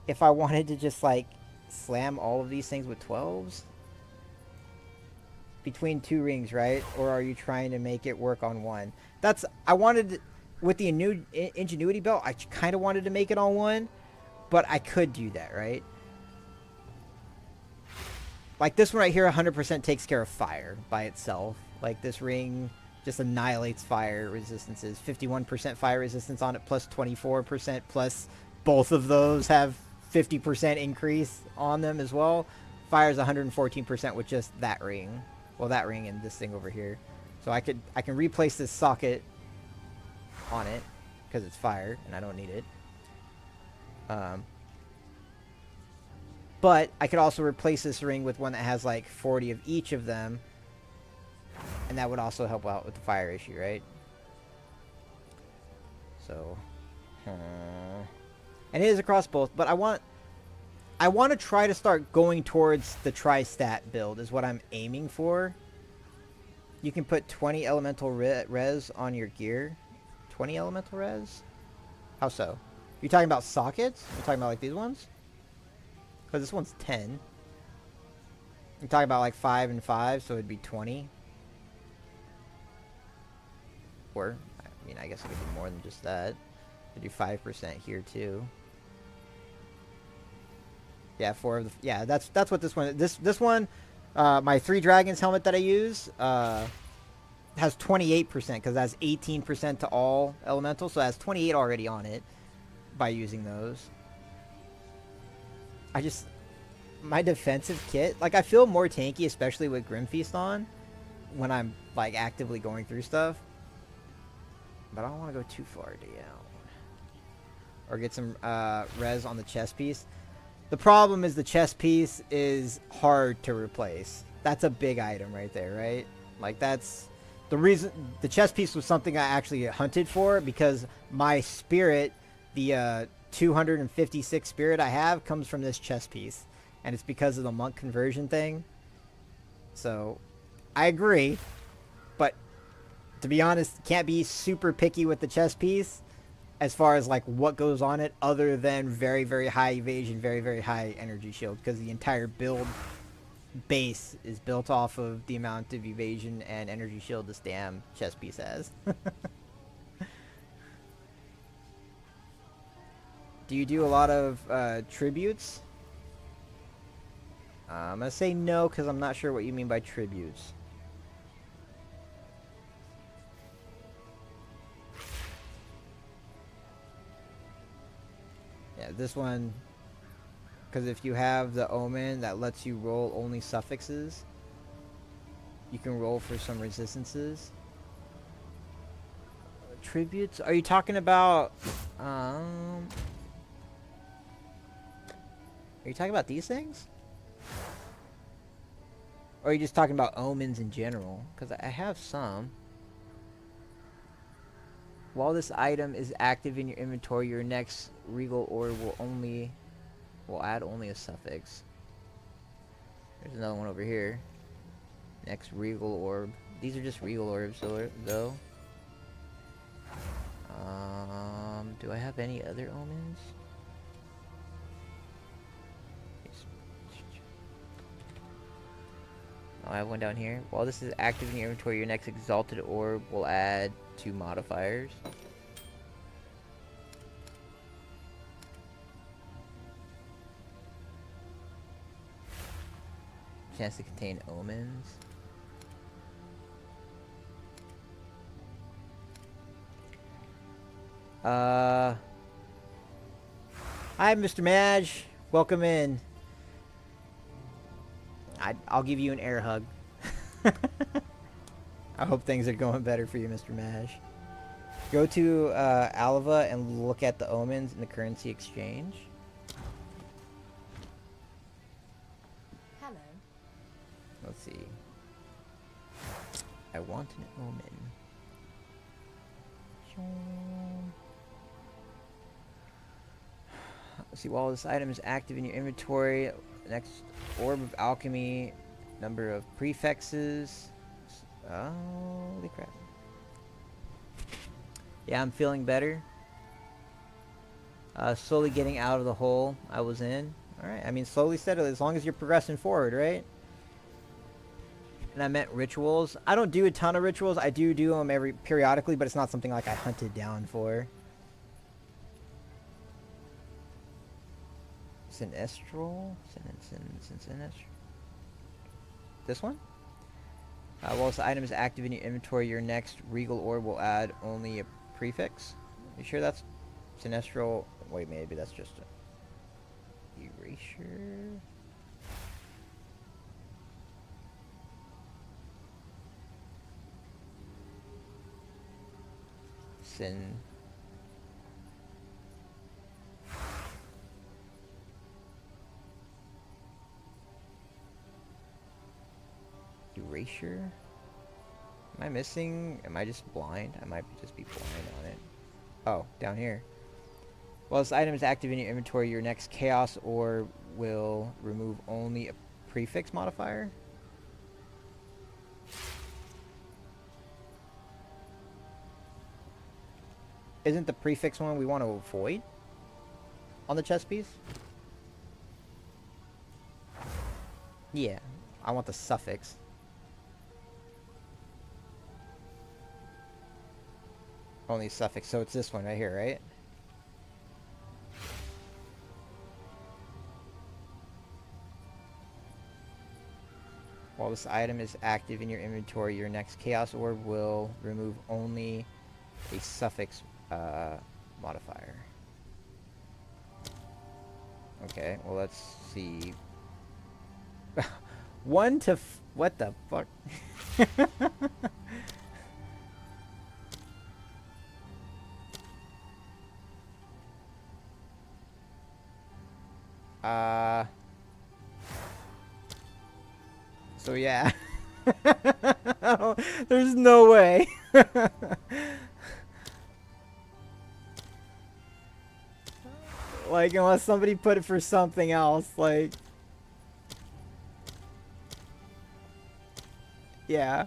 if I wanted to just like slam all of these things with 12s between two rings, right? Or are you trying to make it work on one? I wanted, with the new ingenuity belt, I kind of wanted to make it on one, but I could do that, right? Like this one right here, 100% takes care of fire by itself. Like this ring just annihilates fire resistances. 51% fire resistance on it, plus 24%, plus both of those have 50% increase on them as well. Fire's 114% with just that ring. Well, that ring and this thing over here. So I can replace this socket on it because it's fire and I don't need it. But I could also replace this ring with one that has like 40 of each of them, and that would also help out with the fire issue, right? So, and it is across both, but I want to try to start going towards the tri-stat build is what I'm aiming for. You can put 20 elemental res on your gear. 20 elemental res? How so? You're talking about sockets? You're talking about like these ones? Because this one's 10. You're talking about like 5 and 5, so it'd be 20. Or, I mean, I guess it could be more than just that. Could do 5% here too. Yeah, 4 of the... Yeah, that's what this one... This one, my 3 Dragons helmet that I use, has 28% because it has 18% to all elementals, so it has 28 already on it by using those. My defensive kit, like I feel more tanky, especially with Grim Feast on, when I'm like actively going through stuff. But I don't want to go too far down. Or get some res on the chest piece. The problem is the chest piece is hard to replace. That's a big item right there, right? Like that's the reason the chest piece was something I actually hunted for, because my spirit, the 256 spirit I have, comes from this chest piece, and it's because of the monk conversion thing. So I agree, but to be honest, can't be super picky with the chest piece as far as like what goes on it, other than very, very high evasion, very, very high energy shield, because the entire build base is built off of the amount of evasion and energy shield this damn chest piece has. Do you do a lot of tributes? I'm gonna say no because I'm not sure what you mean by tributes. Yeah, this one, because if you have the omen that lets you roll only suffixes, you can roll for some resistances. Tributes? Are you talking about are you talking about these things? Or are you just talking about omens in general? Because I have some. While this item is active in your inventory, your next regal orb will add only a suffix. There's another one over here. Next regal orb. These are just regal orbs though. Do I have any other omens? Oh, I have one down here. While this is active in your inventory, your next exalted orb will add 2 modifiers. Chance to contain omens. Hi, Mr. Madge. Welcome in. I'll give you an air hug. I hope things are going better for you, Mr. Madge. Go to Alva and look at the omens in the currency exchange. Hello. Let's see. I want an omen. Let's see, while this item is active in your inventory, next orb of alchemy, number of prefixes. Holy crap. Yeah, I'm feeling better. Slowly getting out of the hole I was in. Alright, I mean slowly, steadily, as long as you're progressing forward, right? And I meant rituals. I don't do a ton of rituals. I do them periodically, but it's not something like I hunted down for. Sinestral? Sinestral? This one? While this item is active in your inventory, your next regal orb will add only a prefix. You sure that's Sinestral? Wait, maybe that's just a erasure? Sin. Erasure? Am I missing? Am I just blind? I might just be blind on it. Oh, down here. While this item is active in your inventory, your next chaos orb will remove only a prefix modifier. Isn't the prefix one we want to avoid on the chess piece? Yeah, I want the suffix. Only suffix, so it's this one right here, right? While this item is active in your inventory, your next chaos orb will remove only a suffix modifier. Okay, well let's see. What the fuck? So yeah. There's no way. Like, unless somebody put it for something else, like... Yeah.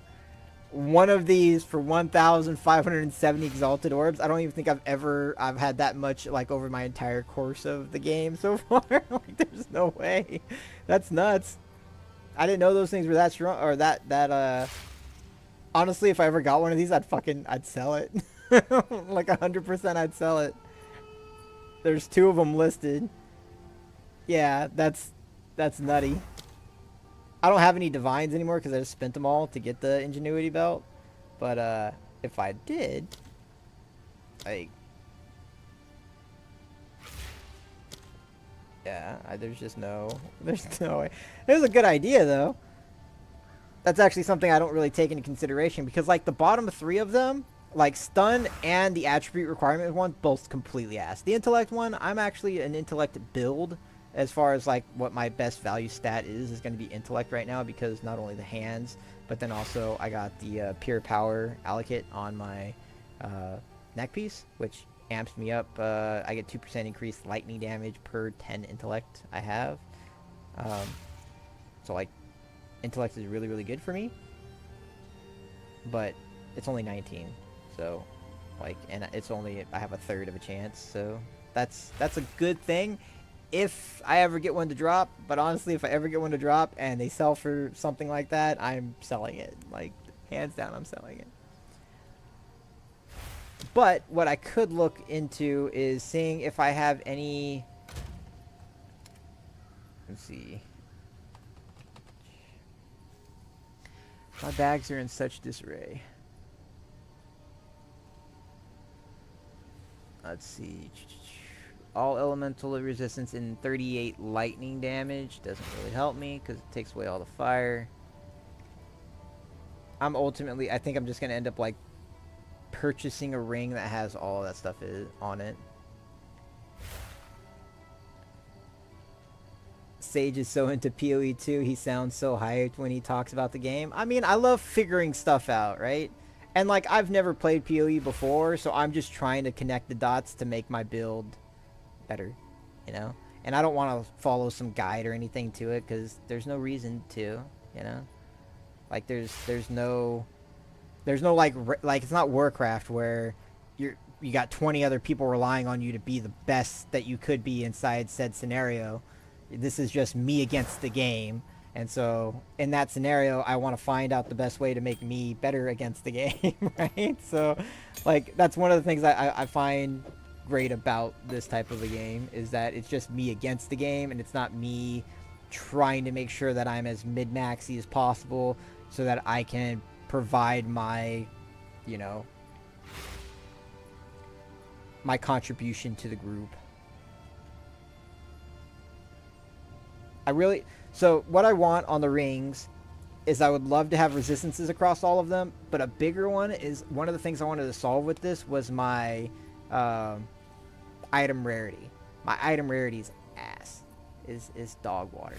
One of these for 1,570 exalted orbs. I don't even think I've had that much, like, over my entire course of the game so far. Like, there's no way. That's nuts. I didn't know those things were that strong, or that, honestly, if I ever got one of these, I'd sell it. Like, 100% I'd sell it. There's 2 of them listed. Yeah, that's nutty. I don't have any divines anymore because I just spent them all to get the ingenuity belt. But if I did, like, yeah, there's just there's no way. It was a good idea though. That's actually something I don't really take into consideration because like the bottom 3 of them, like stun and the attribute requirement one, both completely ass. The intellect one, I'm actually an intellect build as far as like what my best value stat is going to be intellect right now because not only the hands, but then also I got the pure power allocate on my neck piece, which amps me up. I get 2% increased lightning damage per 10 intellect I have. So like intellect is really, really good for me, but it's only 19, so like, and it's only, I have a third of a chance, so that's a good thing if I ever get one to drop. But honestly, if I ever get one to drop and they sell for something like that, I'm selling it, like hands down, I'm selling it. But what I could look into is seeing if I have any, let's see. My bags are in such disarray. Let's see. All elemental resistance in 38 lightning damage. Doesn't really help me because it takes away all the fire. I think I'm just going to end up like purchasing a ring that has all of that stuff on it. Sage is so into POE 2, he sounds so hyped when he talks about the game. I mean, I love figuring stuff out, right? And like, I've never played POE before, so I'm just trying to connect the dots to make my build better, you know? And I don't want to follow some guide or anything to it, because there's no reason to, you know? Like, there's no like it's not Warcraft where you got 20 other people relying on you to be the best that you could be inside said scenario. This is just me against the game. And so in that scenario, I want to find out the best way to make me better against the game, right? So like, that's one of the things I find great about this type of a game, is that it's just me against the game, and it's not me trying to make sure that I'm as mid-maxy as possible so that I can provide my, you know, my contribution to the group. So what I want on the rings is I would love to have resistances across all of them, but a bigger one is, one of the things I wanted to solve with this was my item rarity. My item rarity is ass, is dog water.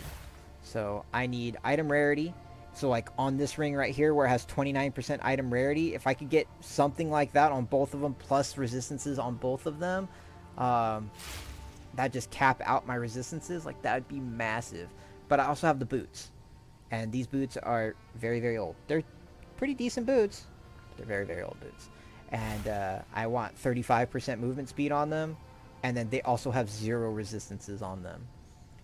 So I need item rarity. So like on this ring right here where it has 29% item rarity, if I could get something like that on both of them plus resistances on both of them, that just cap out my resistances, like that would be massive. But I also have the boots, and these boots are very, very old. They're pretty decent boots, but they're very, very old boots. And I want 35% movement speed on them, and then they also have 0 resistances on them.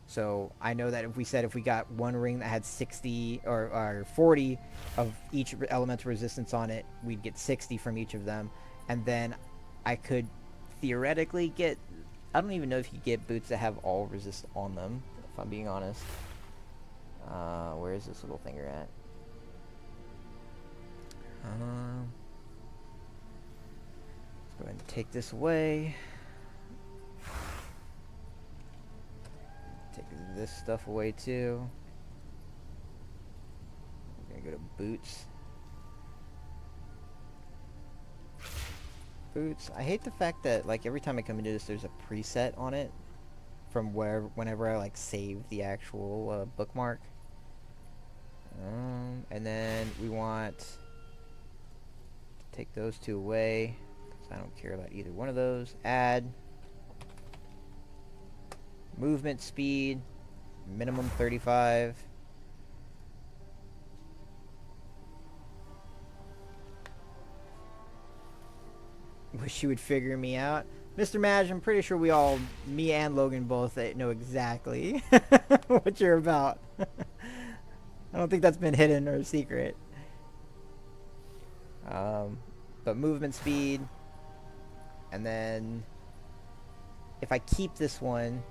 So I know that if we got one ring that had 60 or 40 of each elemental resistance on it, we'd get 60 from each of them. And then I could theoretically get, I don't even know if you get boots that have all resist on them, if I'm being honest. Where is this little finger at? Let's go ahead and take this away. Take this stuff away too. We're gonna go to boots. Boots. I hate the fact that like every time I come into this, there's a preset on it from whenever I like save the actual bookmark. And then we want to take those 2 away, because I don't care about either one of those. Add movement speed, minimum 35. Wish you would figure me out. Mr. Madge, I'm pretty sure me and Logan both know exactly what you're about. I don't think that's been hidden or a secret. But movement speed, and then if I keep this one,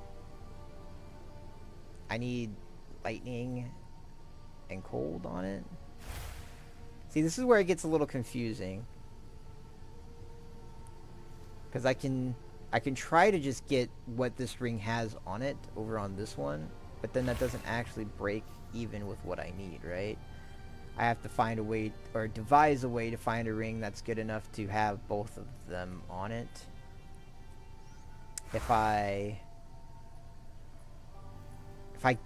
I need lightning and cold on it. See, this is where it gets a little confusing. Because I can try to just get what this ring has on it over on this one, but then that doesn't actually break even with what I need, right? I have to find a way, or devise a way to find a ring that's good enough to have both of them on it. If I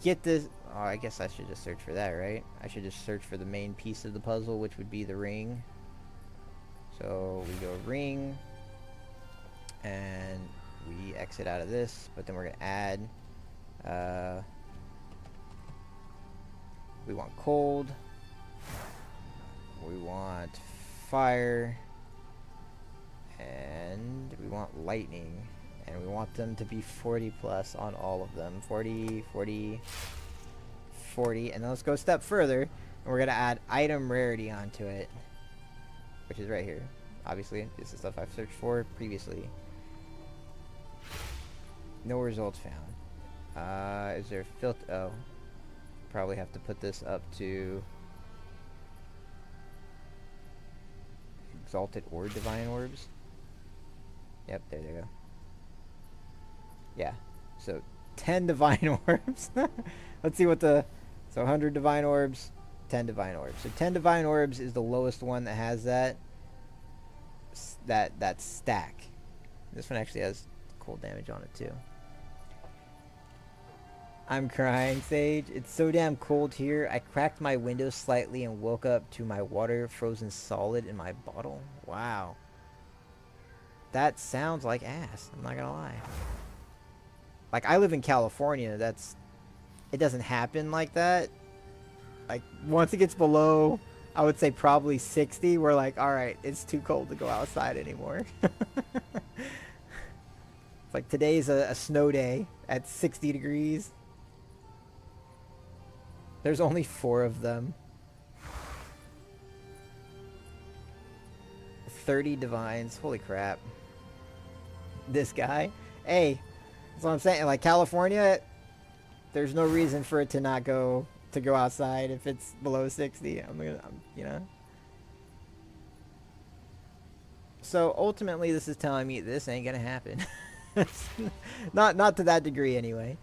get this, oh, I guess I should just search for that, right? I should just search for the main piece of the puzzle, which would be the ring. So we go ring, and we exit out of this, but then we're gonna add, we want cold, we want fire, and we want lightning, and we want them to be 40 plus on all of them. 40, 40, 40, and then let's go a step further, and we're gonna add item rarity onto it, which is right here. Obviously, this is stuff I've searched for previously. No results found. Is there filter? Oh, probably have to put this up to exalted or divine orbs. Yep, there they go. Yeah, so 10 divine orbs. Let's see what the, so 100 divine orbs, 10 divine orbs. So 10 divine orbs is the lowest one that has that stack. This one actually has cold damage on it too. I'm crying, Sage. It's so damn cold here. I cracked my window slightly and woke up to my water frozen solid in my bottle. Wow. That sounds like ass. I'm not gonna lie. Like, I live in California. It doesn't happen like that. Like, once it gets below, I would say probably 60, we're like, alright, it's too cold to go outside anymore. It's like today's a snow day at 60 degrees. There's only 4 of them. 30 divines. Holy crap. This guy. Hey, that's what I'm saying. Like, California, there's no reason for it to not go outside if it's below 60. You know. So ultimately, this is telling me this ain't gonna happen. not to that degree, anyway.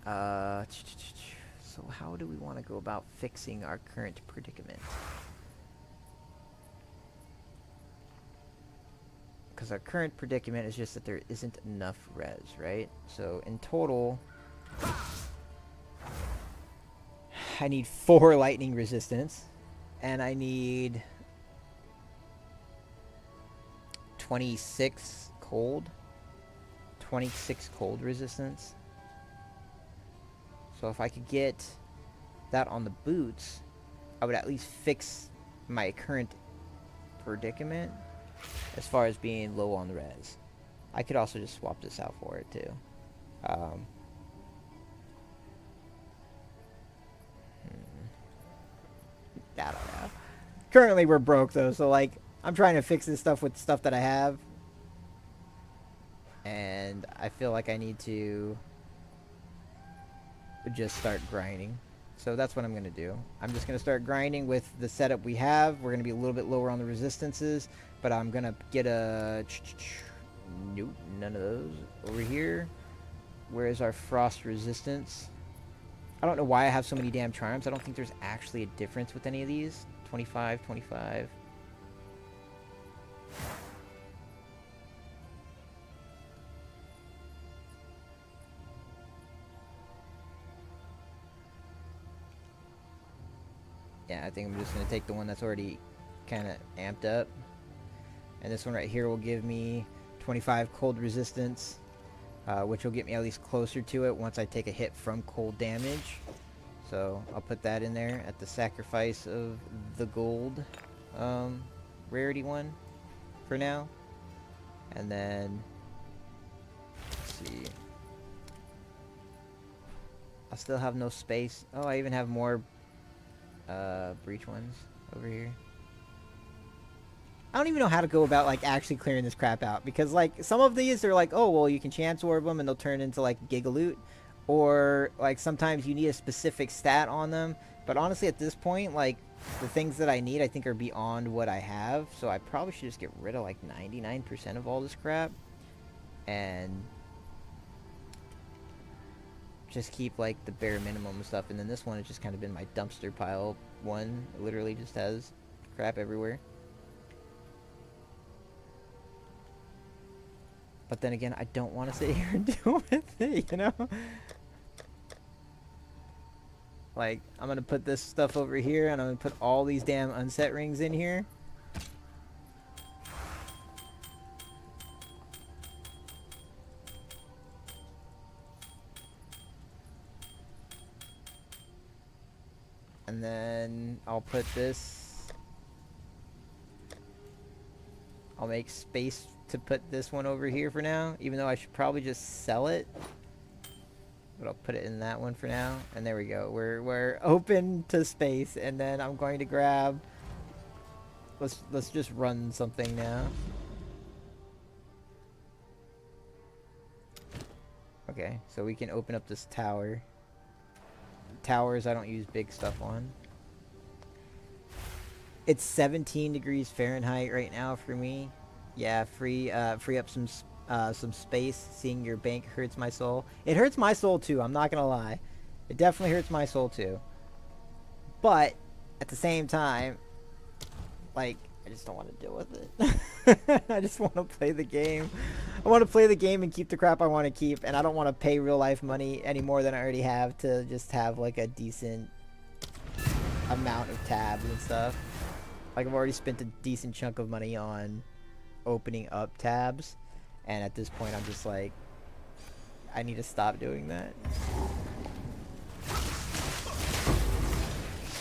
So how do we want to go about fixing our current predicament? Because our current predicament is just that there isn't enough res, right? So in total, I need 4 lightning resistance, and I need 26 cold resistance. So if I could get that on the boots, I would at least fix my current predicament as far as being low on the res. I could also just swap this out for it too. I don't know. Currently we're broke though, so like I'm trying to fix this stuff with stuff that I have. And I feel like I need to just start grinding. So that's what I'm going to do. I'm just going to start grinding with the setup we have. We're going to be a little bit lower on the resistances, but I'm going to get a... Nope, none of those. Over here. Where is our frost resistance? I don't know why I have so many damn charms. I don't think there's actually a difference with any of these. 25, 25. Yeah, I think I'm just going to take the one that's already kind of amped up. And this one right here will give me 25 cold resistance, which will get me at least closer to it once I take a hit from cold damage. So I'll put that in there at the sacrifice of the gold rarity one for now. And then, let's see. I still have no space. Oh, I even have more breach ones over here. I don't even know how to go about like actually clearing this crap out, because like some of these are like, oh well, you can chance orb them and they'll turn into like gigaloot, or like sometimes you need a specific stat on them. But honestly, at this point, like the things that I need, I think are beyond what I have. So I probably should just get rid of like 99% of all this crap, and just keep like the bare minimum stuff. And then this one has just kind of been my dumpster pile one. It literally just has crap everywhere. But then again, I don't want to sit here and deal with it, you know? Like, I'm going to put this stuff over here, and I'm going to put all these damn unset rings in here. And then I'll put this... I'll make space to put this one over here for now, even though I should probably just sell it. But I'll put it in that one for now. And there we go. We're open to space. And then I'm going to grab... Let's just run something now. Okay, so we can open up this tower. Towers I don't use big stuff on. It's 17 degrees Fahrenheit right now for me. Yeah, free up some space. Seeing your bank hurts my soul. It hurts my soul too, I'm not gonna lie. It definitely hurts my soul too. But at the same time, like, I just don't want to deal with it. I just want to play the game. I want to play the game and keep the crap I want to keep, and I don't want to pay real life money any more than I already have to just have like a decent amount of tabs and stuff. Like, I've already spent a decent chunk of money on opening up tabs, and at this point I'm just like, I need to stop doing that.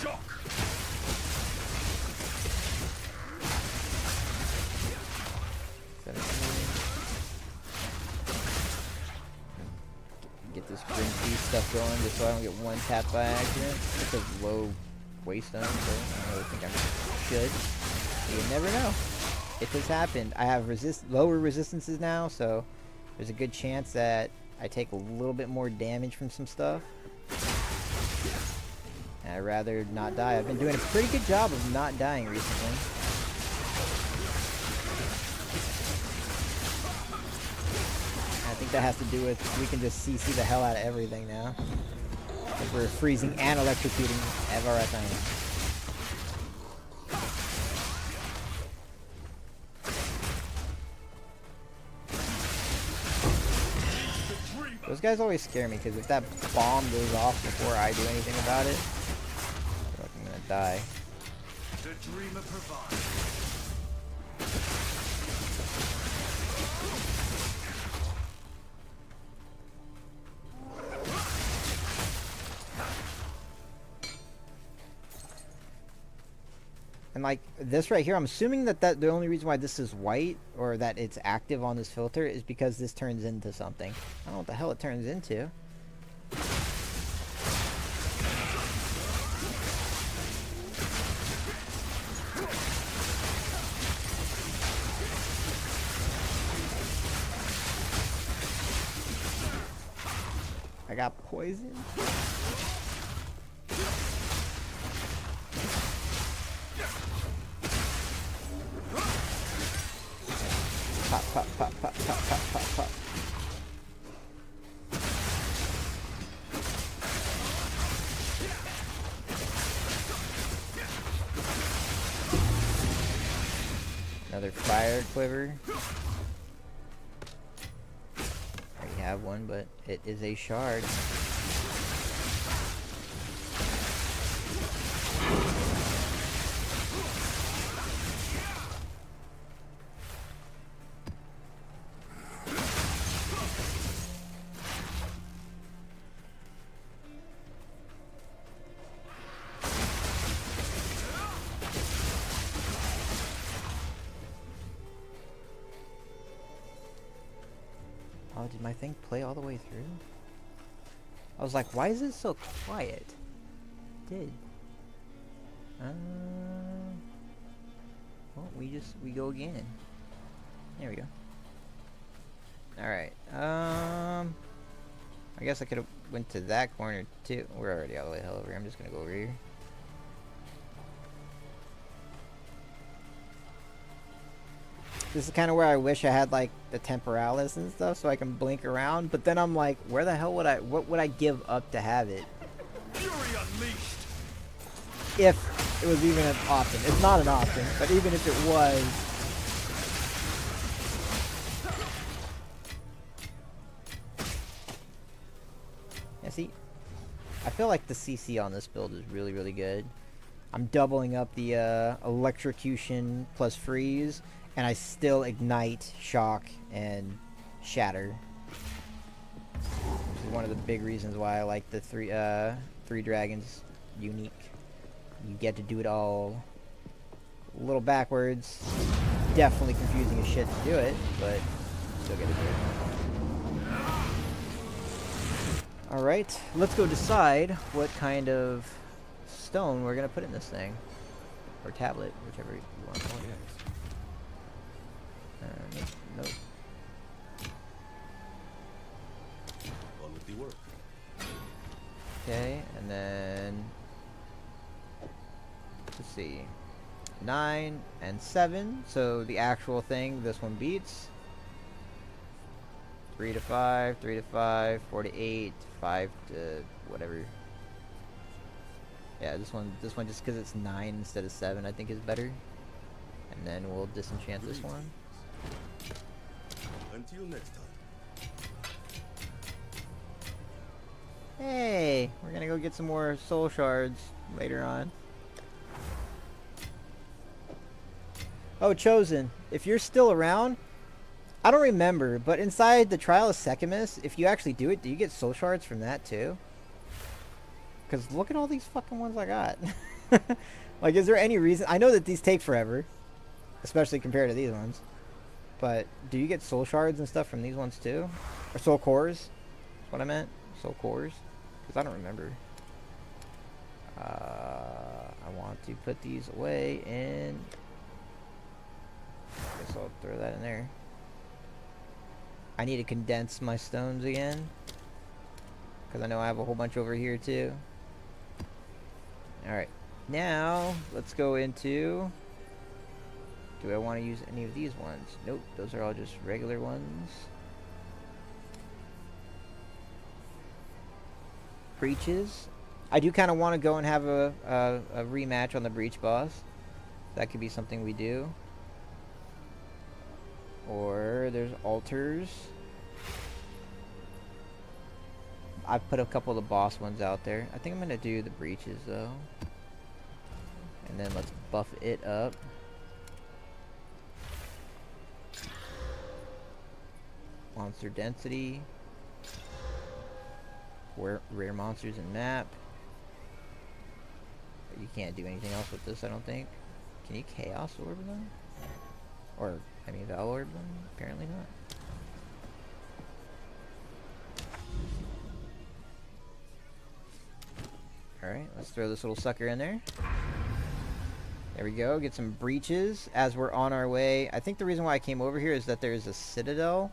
Shock. Get this green tea stuff going just so I don't get one tap by accident. It's a low waystone, so I don't really think I should. But you never know. It has happened. I have lower resistances now, so there's a good chance that I take a little bit more damage from some stuff. And I'd rather not die. I've been doing a pretty good job of not dying recently. I think that has to do with we can just CC the hell out of everything now. Like we're freezing and electrocuting everything. Those guys always scare me, because if that bomb goes off before I do anything about it, I feel like I'm gonna die. The dreamer provides. And like this right here, I'm assuming that the only reason why this is white, or that it's active on this filter, is because this turns into something. I don't know what the hell it turns into. I got poisoned. Pop, pop, pop, pop, pop, pop, pop, pop. Another fire quiver. I already have one, but it is a shard. Oh, did my thing play all the way through? I was like, why is it so quiet? It did. Well, we we go again. There we go. Alright, I guess I could've went to that corner too. We're already all the way hell over here. I'm just gonna go over here. This is kind of where I wish I had like the temporalis and stuff so I can blink around, but then I'm like, where the hell would what would I give up to have it? Fury unleashed. If it was even an option. It's not an option, but even if it was. Yeah, see, I feel like the CC on this build is really, really good. I'm doubling up the electrocution plus freeze, and I still ignite, shock, and shatter. Which is one of the big reasons why I like the three dragons unique. You get to do it all a little backwards. Definitely confusing as shit to do it, but still get to do it. Alright, let's go decide what kind of stone we're gonna put in this thing. Or tablet, whichever you want to call it. Nope. Quality work. Okay, and then let's see. 9 and 7. So the actual thing, this one beats. 3 to 5, 3 to 5, 4 to 8, 5 to whatever. Yeah, this one just because it's 9 instead of 7 I think is better. And then we'll disenchant this one. Until next time. Hey, we're gonna go get some more soul shards later on. Oh, Chosen, if you're still around, I don't remember, but inside the Trial of Sechemus, if you actually do it, do you get soul shards from that too? Because look at all these fucking ones I got. Like, is there any reason? I know that these take forever, especially compared to these ones. But do you get soul shards and stuff from these ones too? Or soul cores? That's what I meant. Soul cores? Because I don't remember. I want to put these away in... I guess I'll throw that in there. I need to condense my stones again. Because I know I have a whole bunch over here too. Alright. Now, let's go into... Do I want to use any of these ones? Nope, those are all just regular ones. Breaches. I do kind of want to go and have a rematch on the breach boss. That could be something we do. Or there's altars. I've put a couple of the boss ones out there. I think I'm going to do the breaches though. And then let's buff it up. Monster density. Rare monsters and map. You can't do anything else with this, I don't think. Can you chaos orb them? Or, I mean, Val orb them? Apparently not. Alright, let's throw this little sucker in there. There we go, get some breaches as we're on our way. I think the reason why I came over here is that there's a citadel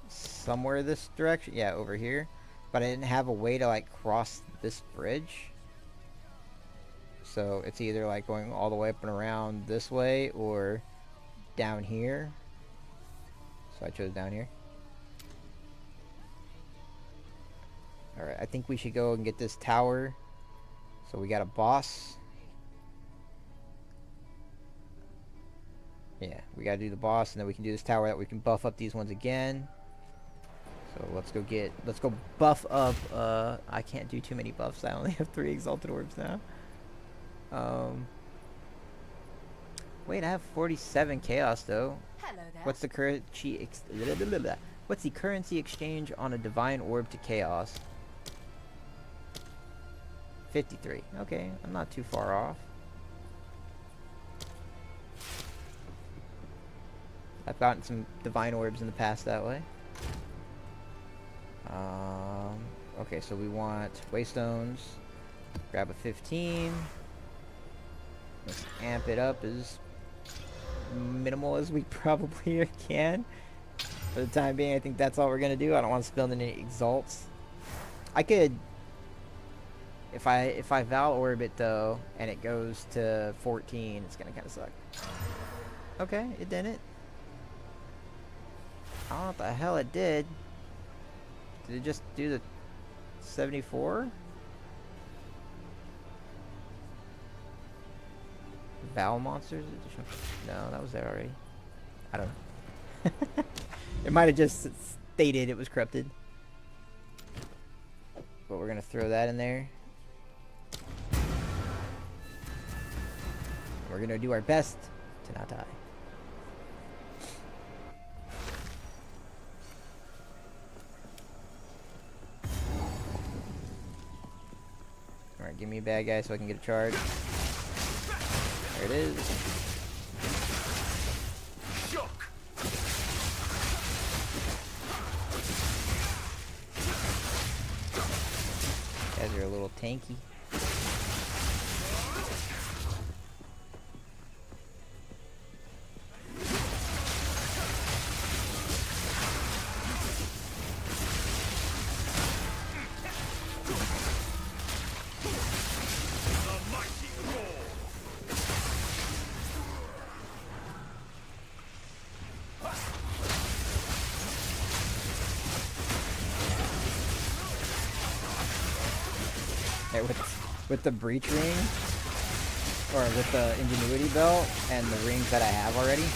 somewhere this direction. Yeah, over here. But I didn't have a way to, like, cross this bridge. So it's either, like, going all the way up and around this way or down here. So I chose down here. Alright, I think we should go and get this tower. So we got a boss. Yeah, we gotta do the boss and then we can do this tower that we can buff up these ones again. So let's go buff up, I can't do too many buffs. I only have 3 exalted orbs now. Wait, I have 47 chaos though. Hello there. What's the currency exchange on a divine orb to chaos? 53. Okay, I'm not too far off. I've gotten some divine orbs in the past that way. Okay, so we want waystones. Grab a 15. Let's amp it up as minimal as we probably can. For the time being, I think that's all we're gonna do. I don't want to spend any exalts. I could, if I Val Orbit though, and it goes to 14, it's gonna kind of suck. Okay, it didn't. I don't know what the hell it did. Did it just do the 74? Val monsters additional? No, that was there already. I don't know. It might have just stated it was corrupted. But we're gonna throw that in there. We're gonna do our best to not die. Alright, give me a bad guy so I can get a charge. There it is. Shock. Guys are a little tanky. With the breach ring, or with the ingenuity belt and the rings that I have already,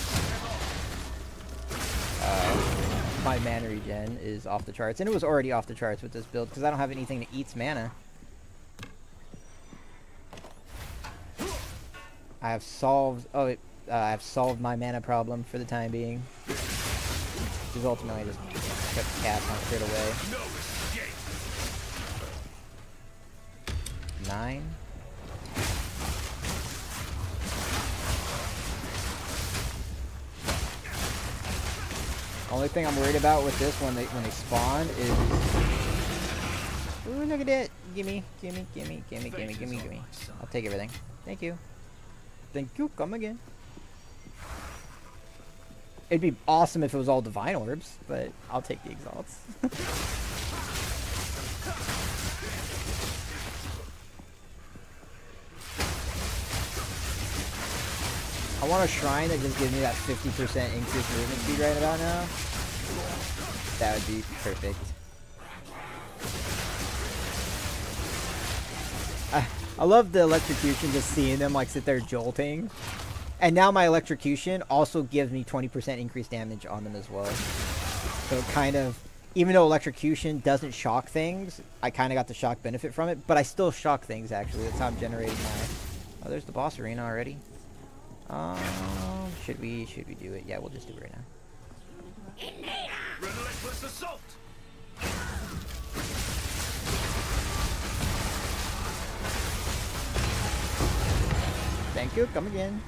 my mana regen is off the charts, and it was already off the charts with this build because I don't have anything that eats mana. I have solved. I have solved my mana problem for the time being. Because ultimately, I just kept cast on straight away. 9. Only thing I'm worried about with this when they spawn is, ooh, look at it! Gimme. I'll take everything. Thank you. Thank you. Come again. It'd be awesome if it was all divine orbs, but I'll take the exalts. I want a shrine that just gives me that 50% increased movement speed right about now. That would be perfect. I love the electrocution, just seeing them like sit there jolting. And now my electrocution also gives me 20% increased damage on them as well. So kind of, even though electrocution doesn't shock things, I kind of got the shock benefit from it. But I still shock things actually. That's how I'm generating my... Oh, there's the boss arena already. Should we do it? Yeah, we'll just do it right now. Relentless assault. Thank you. Come again.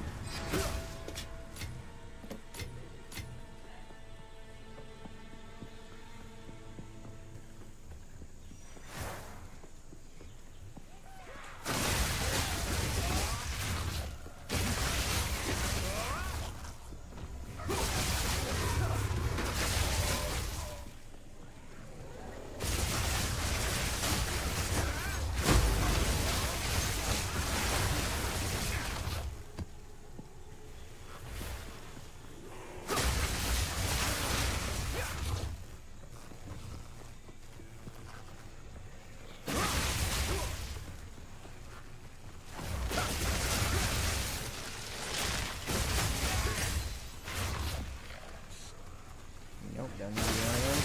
Nope, don't need one of those.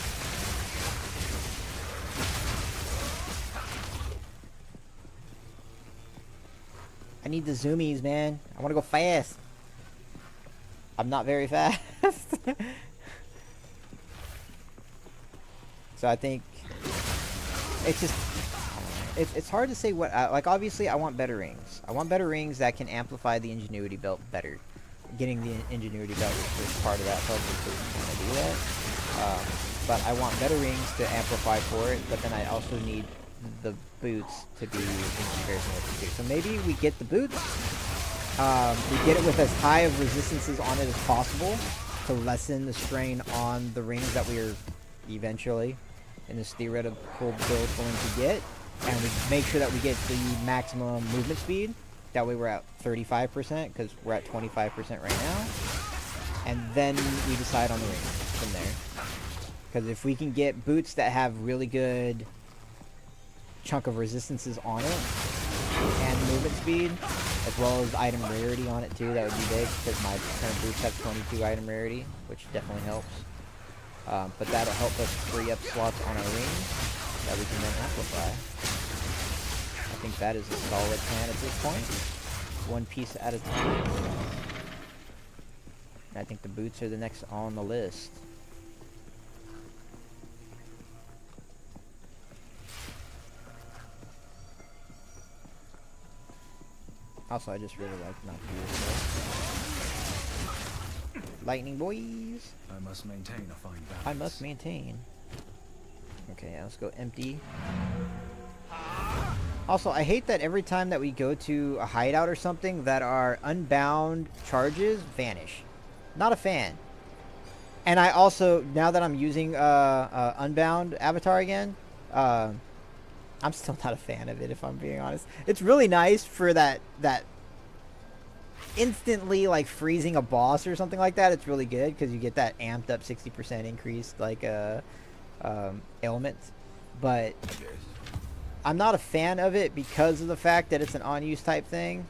I need the zoomies, man. I want to go fast. I'm not very fast. So I think it's just, it's hard to say what, like obviously I want better rings. I want better rings that can amplify the ingenuity belt better. Getting the ingenuity belt is just part of that puzzle to kind of do that. But I want better rings to amplify for it, but then I also need the boots to be in comparison with the two. So maybe we get the boots, We get it with as high of resistances on it as possible to lessen the strain on the rings that we are eventually, in this theoretical build, going to get. And we make sure that we get the maximum movement speed. That way we're at 35%, because we're at 25% right now. And then we decide on the rings from there. Because if we can get boots that have really good chunk of resistances on it, and movement speed, as well as item rarity on it too, that would be big, because my current boots have 22 item rarity, which definitely helps. But that'll help us free up slots on our rings that we can then amplify. I think that is a solid plan at this point. One piece at a time. And I think the boots are the next on the list. Also, I just really like not to use it. Lightning boys! I must maintain a fine balance. I must maintain. Okay, let's go empty. Also, I hate that every time that we go to a hideout or something, that our unbound charges vanish. Not a fan. And I also, now that I'm using unbound avatar again, I'm still not a fan of it, if I'm being honest. It's really nice for that instantly, like, freezing a boss or something like that. It's really good, because you get that amped up 60% increase, like, ailment. But I'm not a fan of it because of the fact that it's an on-use type thing.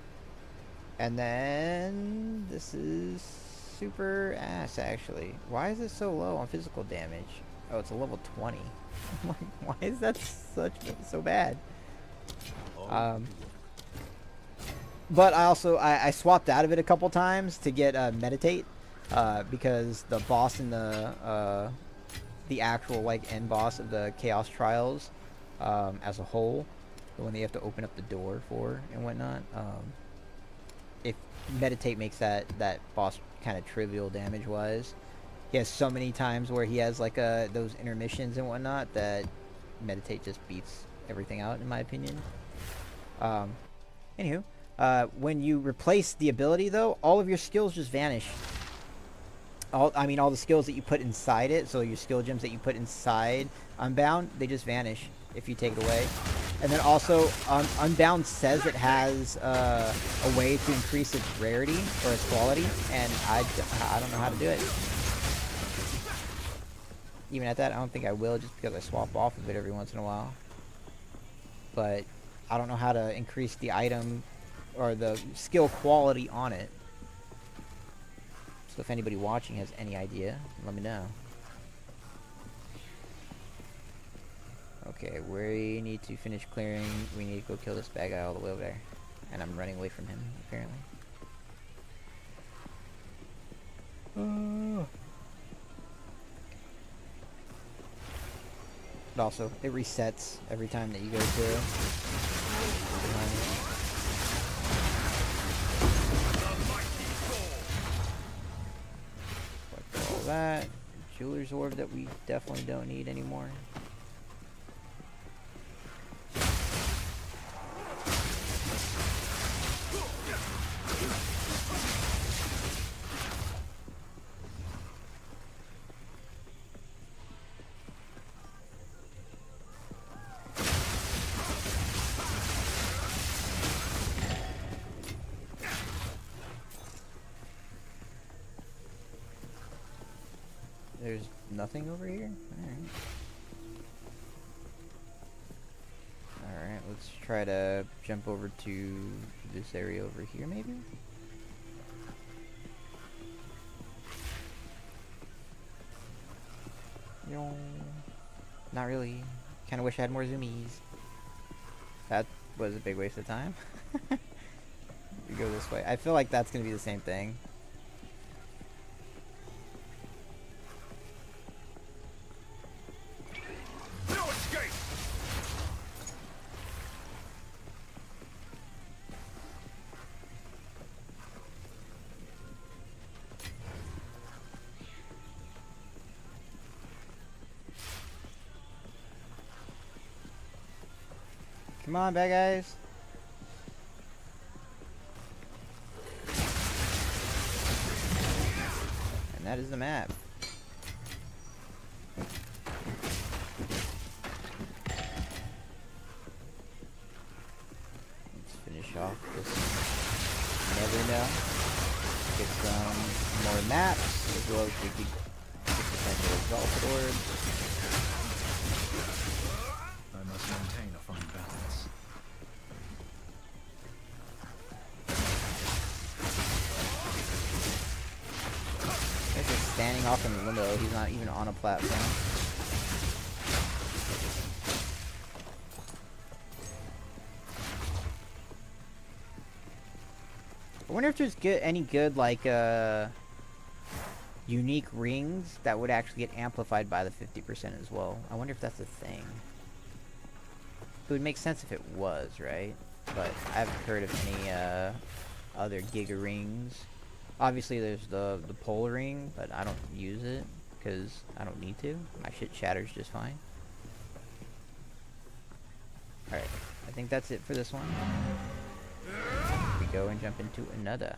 And then this is super ass, actually. Why is it so low on physical damage? Oh, it's a level 20. Why is that so bad? But I also I swapped out of it a couple times to get meditate, because the boss in the actual, like, end boss of the Chaos Trials, as a whole, the one that you have to open up the door for and whatnot, if meditate makes that boss kind of trivial damage wise. He has so many times where he has, like, those intermissions and whatnot, that meditate just beats everything out, in my opinion. Anywho, when you replace the ability, though, all of your skills just vanish. All the skills that you put inside it, so your skill gems that you put inside Unbound, they just vanish if you take it away. And then also, Unbound says it has a way to increase its rarity or its quality, and I don't know how to do it. Even at that, I don't think I will, just because I swap off of it every once in a while. But I don't know how to increase the item or the skill quality on it. So if anybody watching has any idea, let me know. Okay, we need to finish clearing. We need to go kill this bad guy all the way over there. And I'm running away from him, apparently. But also, it resets every time that you go through. Collect all that. Jeweler's orb that we definitely don't need anymore. There's nothing over here? Alright, let's try to jump over to this area over here, maybe? Not really. Kinda wish I had more zoomies. That was a big waste of time. We go this way. I feel like that's gonna be the same thing. Come on, bad guys. And that is the map. Let's finish off this. Never know. Get some more maps, as well as we could get potential exalted orbs. I must maintain a fine balance. He's just standing off in the window. He's not even on a platform. I wonder if there's any good, like, unique rings that would actually get amplified by the 50% as well. I wonder if that's a thing. It would make sense if it was, right? But I haven't heard of any, other Giga rings. Obviously, there's the pole ring, but I don't use it because I don't need to. My shit shatters just fine. Alright, I think that's it for this one. We go and jump into another.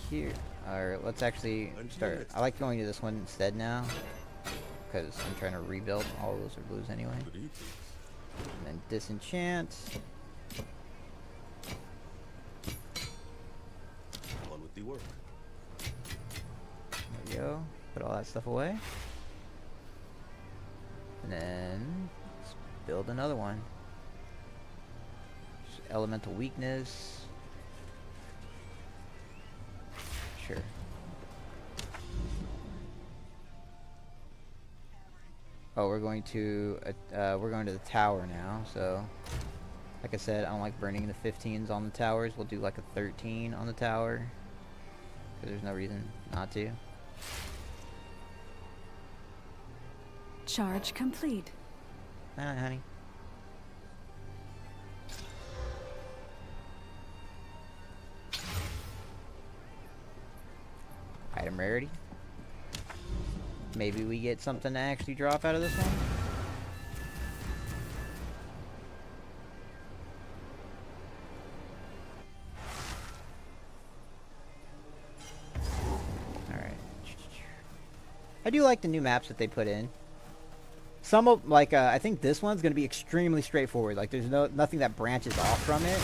Here. Alright, let's actually start. I like going to this one instead now, because I'm trying to rebuild. All of those are blues anyway. And then disenchant. On with the work. There we go. Put all that stuff away. And then let's build another one. Just elemental weakness. Sure. Oh, we're going to the tower now. So, like I said, I don't like burning the 15s on the towers. We'll do like a 13 on the tower, because there's no reason not to. Charge complete. Night, honey. Item rarity. Maybe we get something to actually drop out of this one. Alright. I do like the new maps that they put in. Some of, like, I think this one's gonna be extremely straightforward. Like, there's nothing that branches off from it.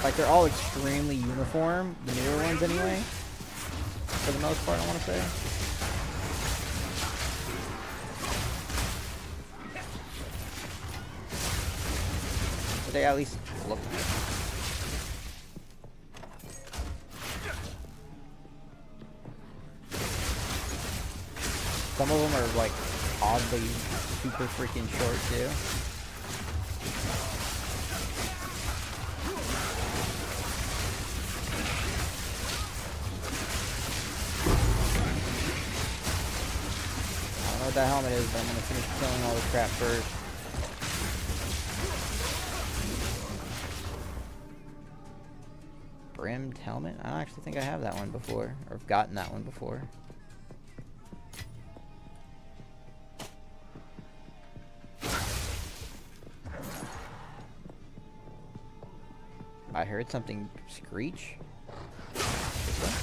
Like, they're all extremely uniform. The newer ones, anyway. For the most part, I want to say. But they at least look good. Some of them are, like, oddly super freaking short, too. I don't know what that helmet is, but I'm gonna finish killing all this crap first. Brimmed helmet? I don't actually think I have that one before, or I've gotten that one before. I heard something screech. This one?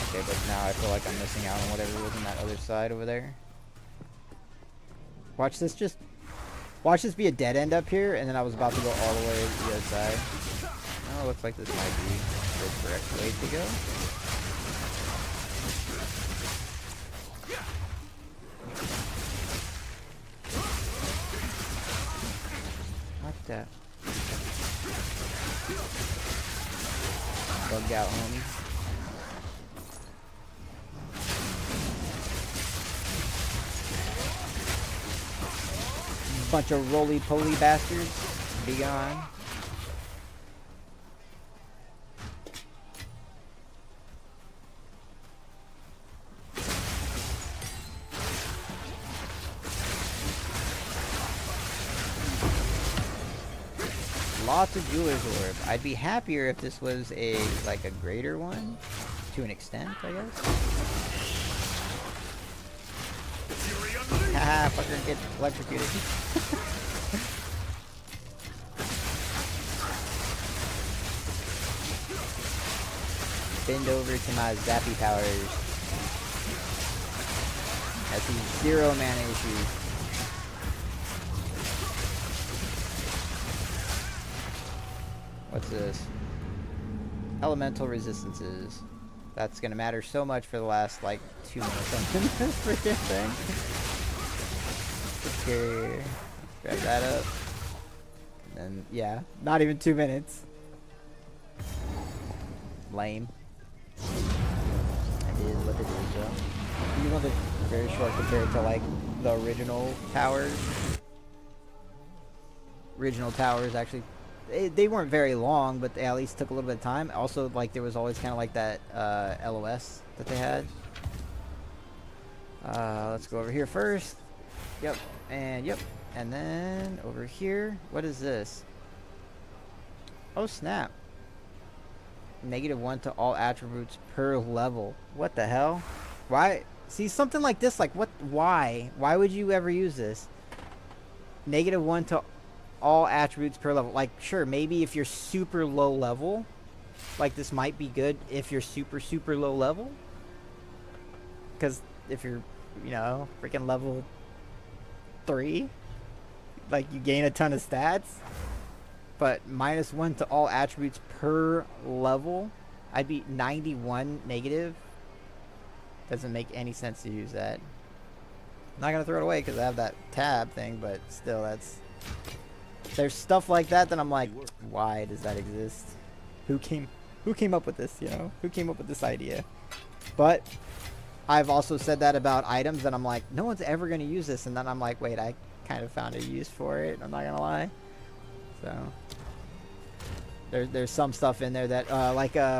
Okay, but now I feel like I'm missing out on whatever was on that other side over there. Watch this be a dead end up here, and then I was about to go all the way to the other side. Oh, looks like this might be the correct way to go. That. Bugged out, homie. Bunch of roly-poly bastards. Be gone. Lots of Jeweler's Orb. I'd be happier if this was a greater one, to an extent, I guess. fucker get electrocuted. Bend over to my zappy powers. I see 0 mana issues. What's this? Elemental resistances. That's gonna matter so much for the last like 2 minutes on this freaking thing. Okay, grab that up. And then yeah, not even 2 minutes. Lame. It is what it is, though. These ones are very short compared to like the original towers. Original towers actually. They weren't very long, but they at least took a little bit of time. Also, like, there was always kind of like that LOS that they had. Let's go over here first. Yep, and then over here. What is this? Oh, snap. -1 to all attributes per level. What the hell? Why? See, something like this, like, what? Why? Why would you ever use this? -1 to all attributes per level. Like, sure, maybe if you're super low level, like, this might be good if you're super low level. Because if you're, you know, freaking level 3, like, you gain a ton of stats. But -1 to all attributes per level, I'd be 91 negative. Doesn't make any sense to use that. I'm not going to throw it away because I have that tab thing, but still, that's... There's stuff like that that I'm like, why does that exist? Who came up with this, you know? Who came up with this idea? But I've also said that about items that I'm like, no one's ever going to use this. And then I'm like, wait, I kind of found a use for it. I'm not going to lie. So there's some stuff in there that,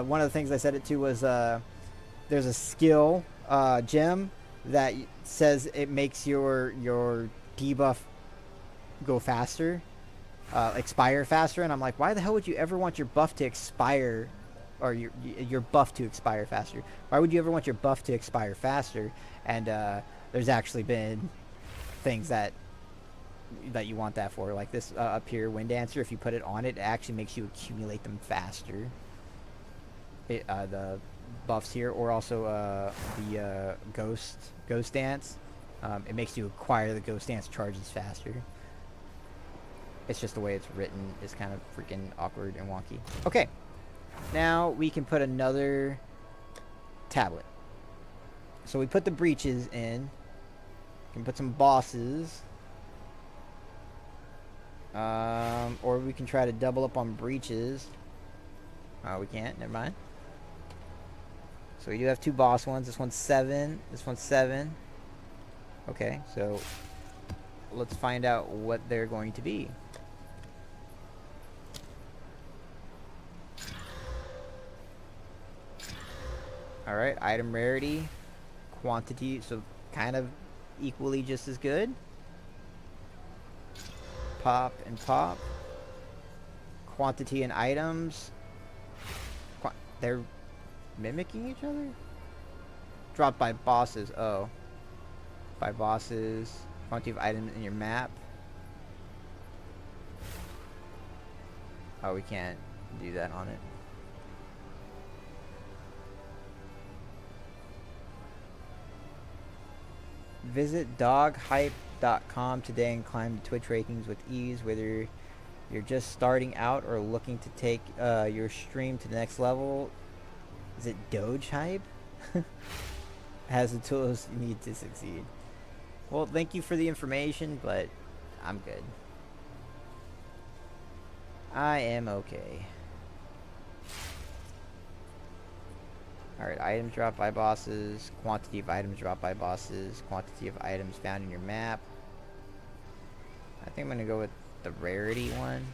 one of the things I said it to was, there's a skill gem that says it makes your debuff go faster. Expire faster, and I'm like, why the hell would you ever want your buff to expire, or your buff to expire faster? Why would you ever want your buff to expire faster? And there's actually been things that you want that for, like this up here, Wind Dancer. If you put it on it, it actually makes you accumulate them faster. The buffs here, or also the Ghost Dance. It makes you acquire the Ghost Dance charges faster. It's just the way it's written is kind of freaking awkward and wonky. Okay. Now we can put another tablet. So we put the breaches in. We can put some bosses. Or we can try to double up on breaches. We can't. Never mind. So we do have 2 boss ones. This one's 7. This one's 7. Okay, so let's find out what they're going to be. Alright, item rarity, quantity, so kind of equally just as good. Pop and pop. Quantity and items. They're mimicking each other? Dropped by bosses, oh. By bosses. Quantity of items in your map. Oh, we can't do that on it. Visit doghype.com today and climb the Twitch rankings with ease, whether you're just starting out or looking to take your stream to the next level. Is it Doge Hype? Has the tools you need to succeed. Well, thank you for the information, but I'm good. I am okay. Alright, items dropped by bosses, quantity of items dropped by bosses, quantity of items found in your map. I think I'm going to go with the rarity one.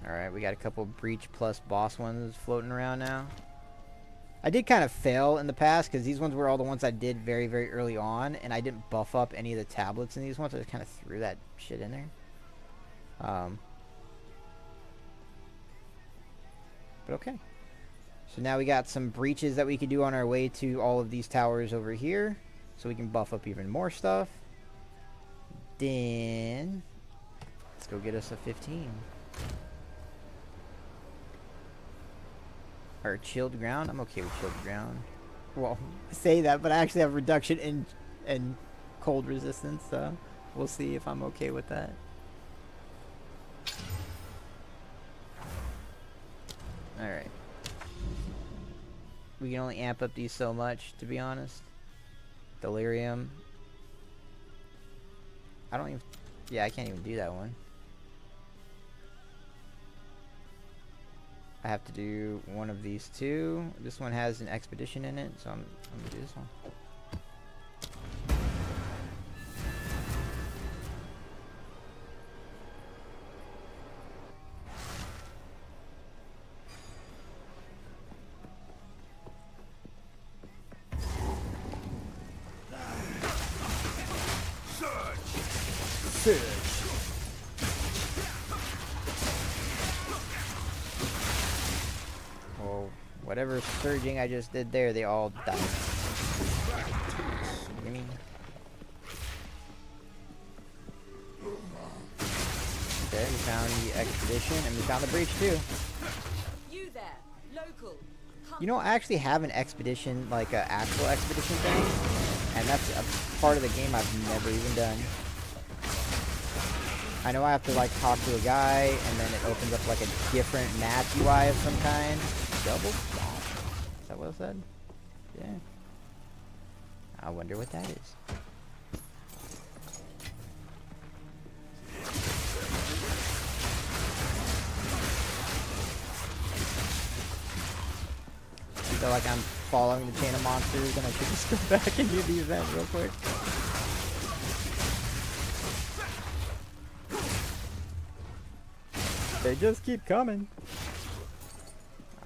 Alright, we got a couple breach plus boss ones floating around now. I did kind of fail in the past because these ones were all the ones I did very, very early on, and I didn't buff up any of the tablets in these ones. I just kind of threw that shit in there. But okay. So now we got some breaches that we could do on our way to all of these towers over here. So we can buff up even more stuff. Then let's go get us a 15. Or chilled ground. I'm okay with chilled ground. Well, I say that, but I actually have reduction in cold resistance, so we'll see if I'm okay with that. Alright. We can only amp up these so much, to be honest. Delirium. I don't even... Yeah, I can't even do that one. I have to do one of these two. This one has an expedition in it, so I'm gonna do this one. Well, whatever surging I just did there, they all died. You mean? Okay, we found the expedition and we found the breach too. You there, local. You know, I actually have an expedition, like an actual expedition thing, and that's a part of the game I've never even done. I know I have to like talk to a guy, and then it opens up like a different map UI of some kind. Double bomb. Is that what it said? Yeah. I wonder what that is. I feel like I'm following the chain of monsters, and I should just go back and do the event real quick. They just keep coming.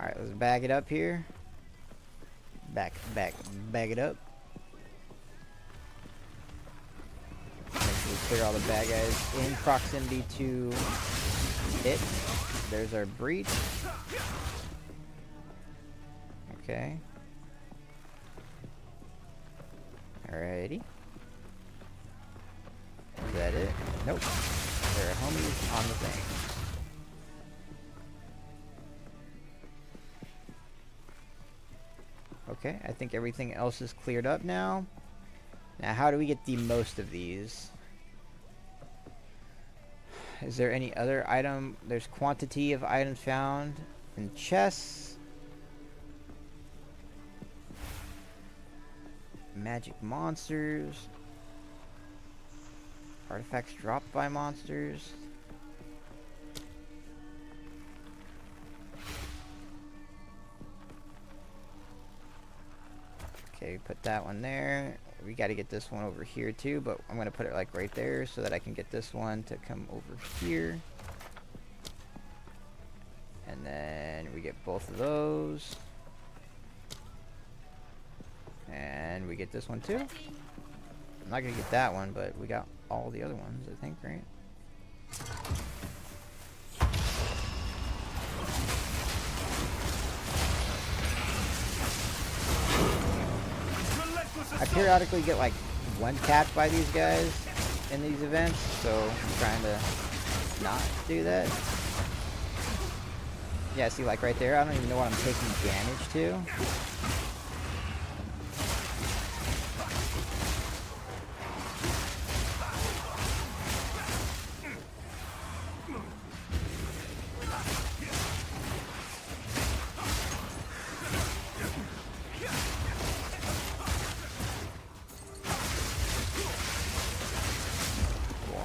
Alright, let's bag it up here. Bag it up. Make sure we clear all the bad guys in proximity to it. There's our breach. Okay. Alrighty. Is that it? Nope. There are homies on the thing. Okay, I think everything else is cleared up now. Now, how do we get the most of these? Is there any other item? There's quantity of items found in chests. Magic monsters. Artifacts dropped by monsters. Okay, put that one there. We got to get this one over here too, but I'm going to put it like right there so that I can get this one to come over here. And then we get both of those. And we get this one too. I'm not going to get that one, but we got all the other ones, I think, right? I periodically get like one tapped by these guys in these events, so I'm trying to not do that. Yeah, see, like right there, I don't even know what I'm taking damage to.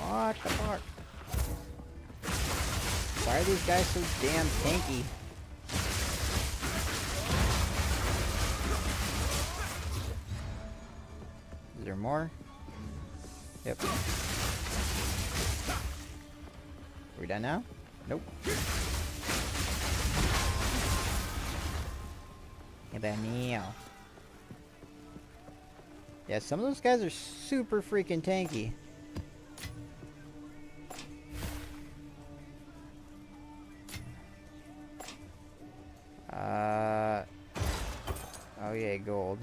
What the fuck? Why are these guys so damn tanky? Is there more? Yep. Are we done now? Nope. Yeah, some of those guys are super freaking tanky. gold.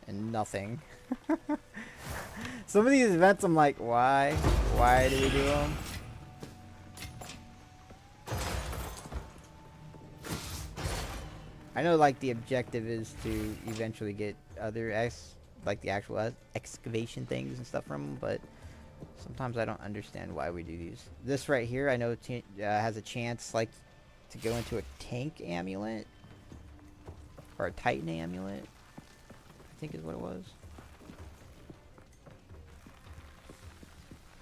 And nothing. Some of these events I'm like, why? Why do we do them? I know like the objective is to eventually get other like the actual excavation things and stuff from them, but sometimes I don't understand why we do these. This right here I know has a chance like to go into a tank amulet. Or a Titan amulet, I think is what it was.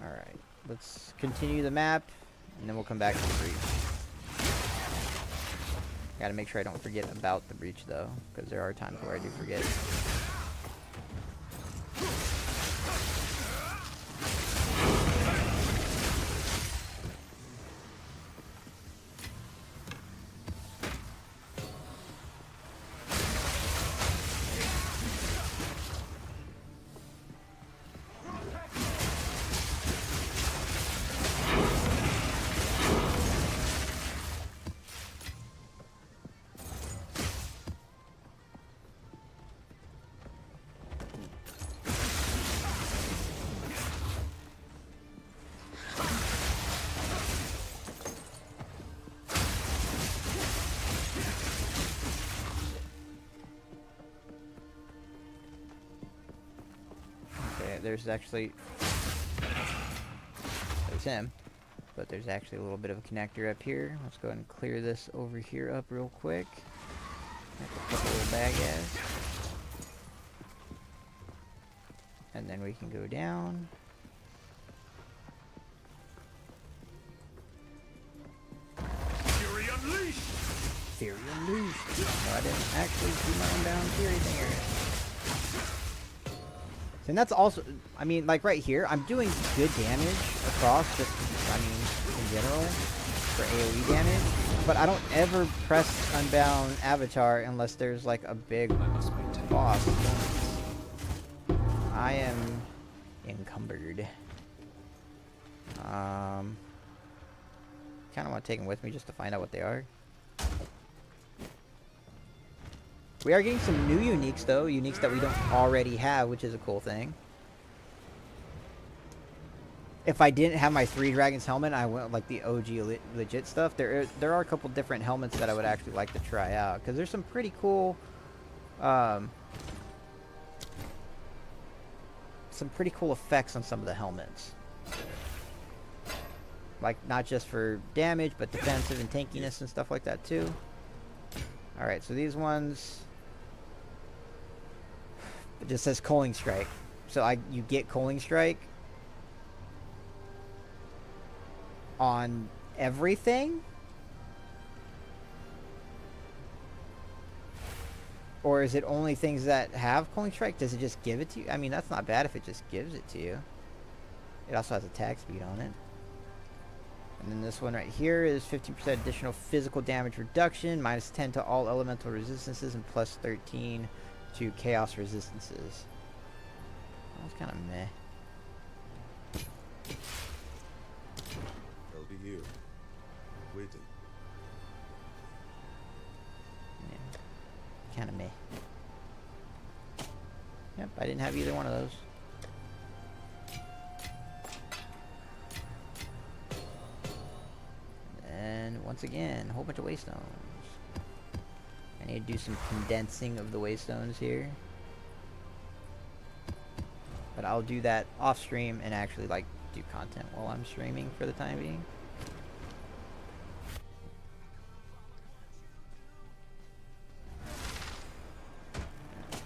Alright, let's continue the map, and then we'll come back to the breach. Gotta make sure I don't forget about the breach, though, because there are times where I do forget. There's actually, there's him, but there's actually a little bit of a connector up here. Let's go ahead and clear this over here up real quick. A couple little bag guys. And then we can go down. Fury unleashed! Fury unleashed! No, I didn't actually do my own down Fury thing here. And that's also, I mean, like right here, I'm doing good damage across, just, I mean, in general, for AoE damage, but I don't ever press Unbound Avatar unless there's like a big boss. I am encumbered. Kind of want to take them with me just to find out what they are. We are getting some new uniques, though. Uniques that we don't already have, which is a cool thing. If I didn't have my 3 Dragons helmet, I went like the OG legit stuff. There are a couple different helmets that I would actually like to try out. Because there's some pretty cool... some pretty cool effects on some of the helmets. Like, not just for damage, but defensive and tankiness and stuff like that, too. Alright, so these ones... It just says Coaling Strike. So you get Coaling Strike on everything? Or is it only things that have Coaling Strike? Does it just give it to you? I mean, that's not bad if it just gives it to you. It also has attack speed on it. And then this one right here is 15% additional physical damage reduction, minus 10 to all elemental resistances, and plus 13 to chaos resistances. That's kind of meh. They'll be here, waiting. Yeah, kind of meh. Yep, I didn't have either one of those. And once again, a whole bunch of waystones. I need to do some condensing of the waystones here. But I'll do that off stream and actually like do content while I'm streaming for the time being.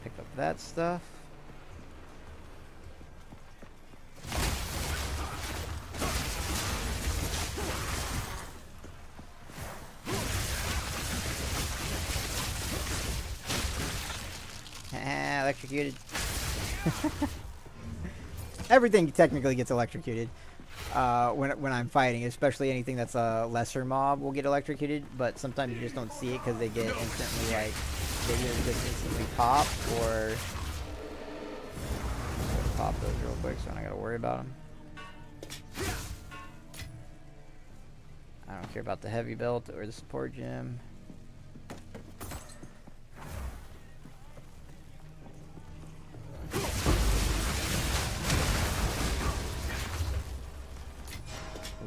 Pick up that stuff. Electrocuted. Everything technically gets electrocuted when I'm fighting, especially anything that's a lesser mob will get electrocuted, but sometimes you just don't see it because they get instantly, like, they either just instantly pop or pop those real quick so I don't gotta worry about them. I don't care about the heavy belt or the support gem.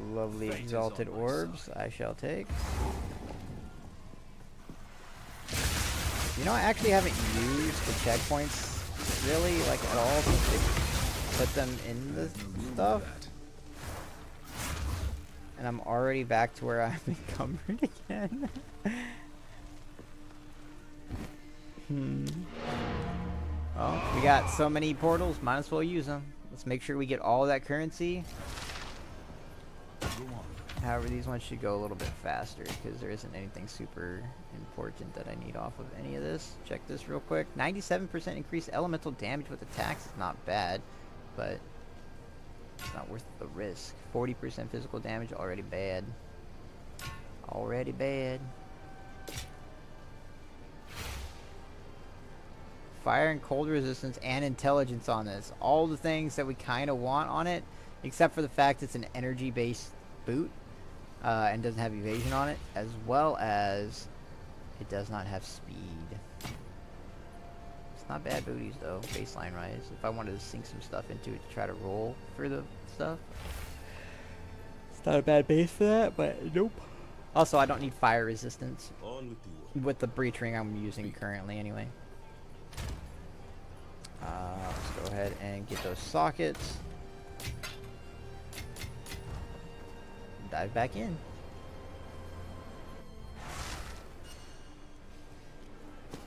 lovely Fate is exalted on my orbs side. I shall take. You know, I actually haven't used the checkpoints really, like, at all since they put them in the There's no room for stuff. that. And I'm already back to where I'm encumbered again. Well, we got so many portals, might as well use them. Let's make sure we get all of that currency. Go on. However, these ones should go a little bit faster because there isn't anything super important that I need off of any of this. Check this real quick. 97% increased elemental damage with attacks is not bad, but it's not worth the risk. 40% physical damage, already bad. Already bad. Fire and cold resistance and intelligence on this. All the things that we kind of want on it, except for the fact it's an energy-based boot and doesn't have evasion on it, as well as it does not have speed. It's not bad booties though, baseline-wise. If I wanted to sink some stuff into it to try to roll for the stuff, it's not a bad base for that, but nope. Also, I don't need fire resistance On with the work. with the breach ring I'm using currently anyway. Let's go ahead and get those sockets. Dive back in.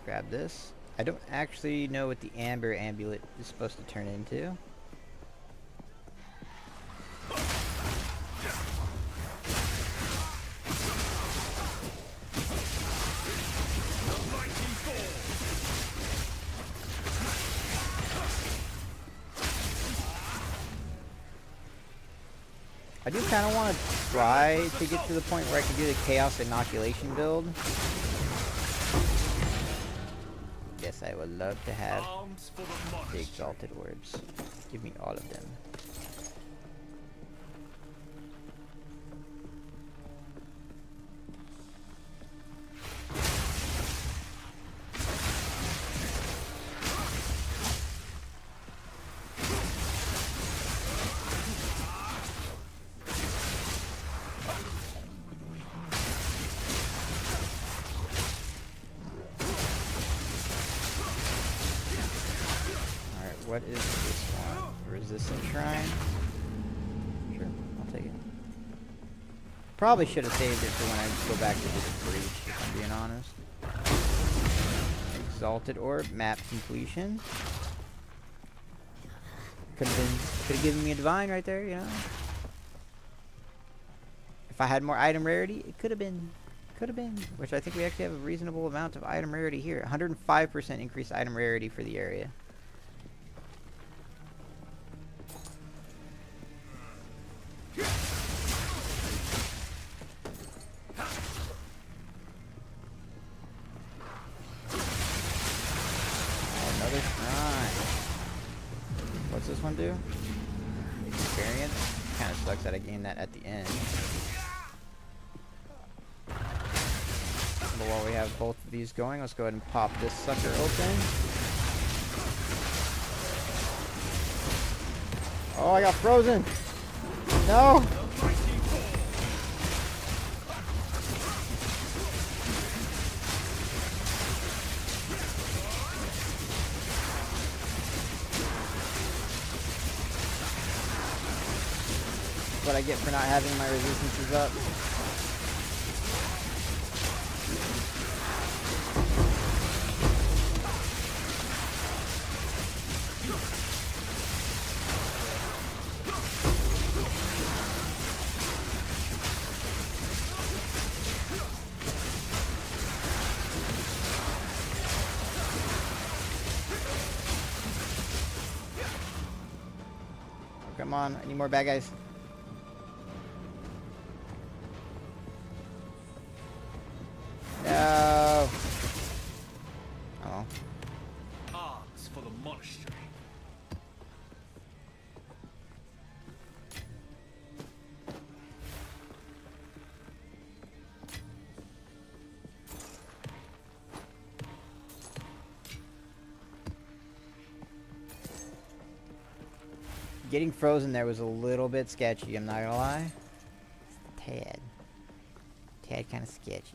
Grab this. I don't actually know what the amber amulet is supposed to turn into. I do kind of want to try to get to the point where I can do the Chaos Inoculation build. Yes, I would love to have Arms for the the monastery. Exalted Orbs. Give me all of them. What is this one? Resistance Shrine? Sure, I'll take it. Probably should have saved it for when I go back to this breach, if I'm being honest. Exalted Orb, map completion. Could have given me a divine right there, you know? If I had more item rarity, it could have been. Could have been. Which I think we actually have a reasonable amount of item rarity here. 105% increased item rarity for the area. Another shrine. What's this one do? Experience? Kind of sucks that I gained that at the end. But while we have both of these going, let's go ahead and pop this sucker open. Oh, I got frozen! No! What I get for not having my resistances up. Come on, I need more bad guys. No. Oh. Arms for the monastery. Getting frozen there was a little bit sketchy, I'm not gonna lie. tad. Tad kind of sketchy.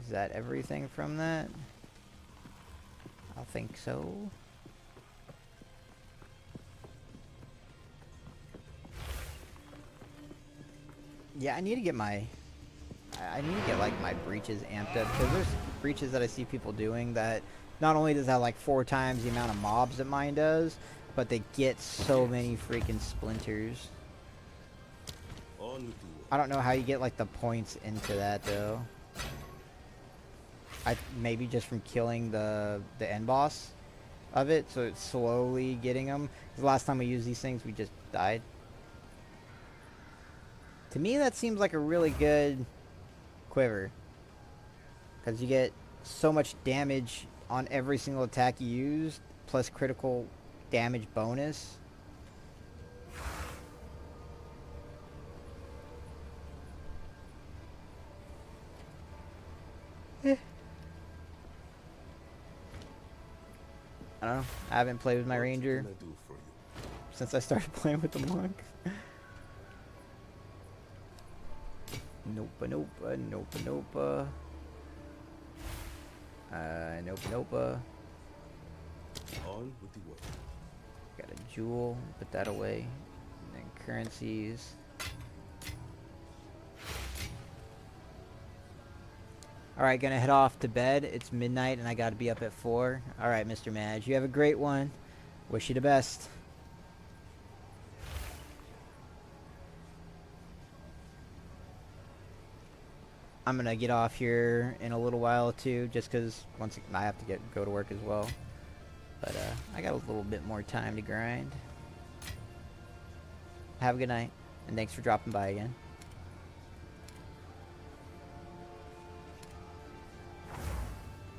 Is that everything from that? I think so. Yeah, I need to get my... I need to get, like, my breaches amped up, because there's breaches that I see people doing that not only does that, like, 4 times the amount of mobs that mine does, but they get so many freaking splinters. On with the I don't know how you get, like, the points into that, though. Maybe just from killing the end boss of it, so it's slowly getting them. The last time we used these things, we just died. To me, that seems like a really good quiver, because you get so much damage on every single attack you use, plus critical damage bonus. I don't know. I haven't played with my ranger What can I do for you? since I started playing with the monk. Nope, nope, nope, nope. Nope, nope. On with the work. Got a jewel, put that away. And then currencies. Alright, gonna head off to bed. It's midnight and I gotta be up at 4. Alright, Mr. Madge, you have a great one. Wish you the best. I'm gonna get off here in a little while too, just because once I have to go to work as well. But I got a little bit more time to grind. Have a good night, and thanks for dropping by again.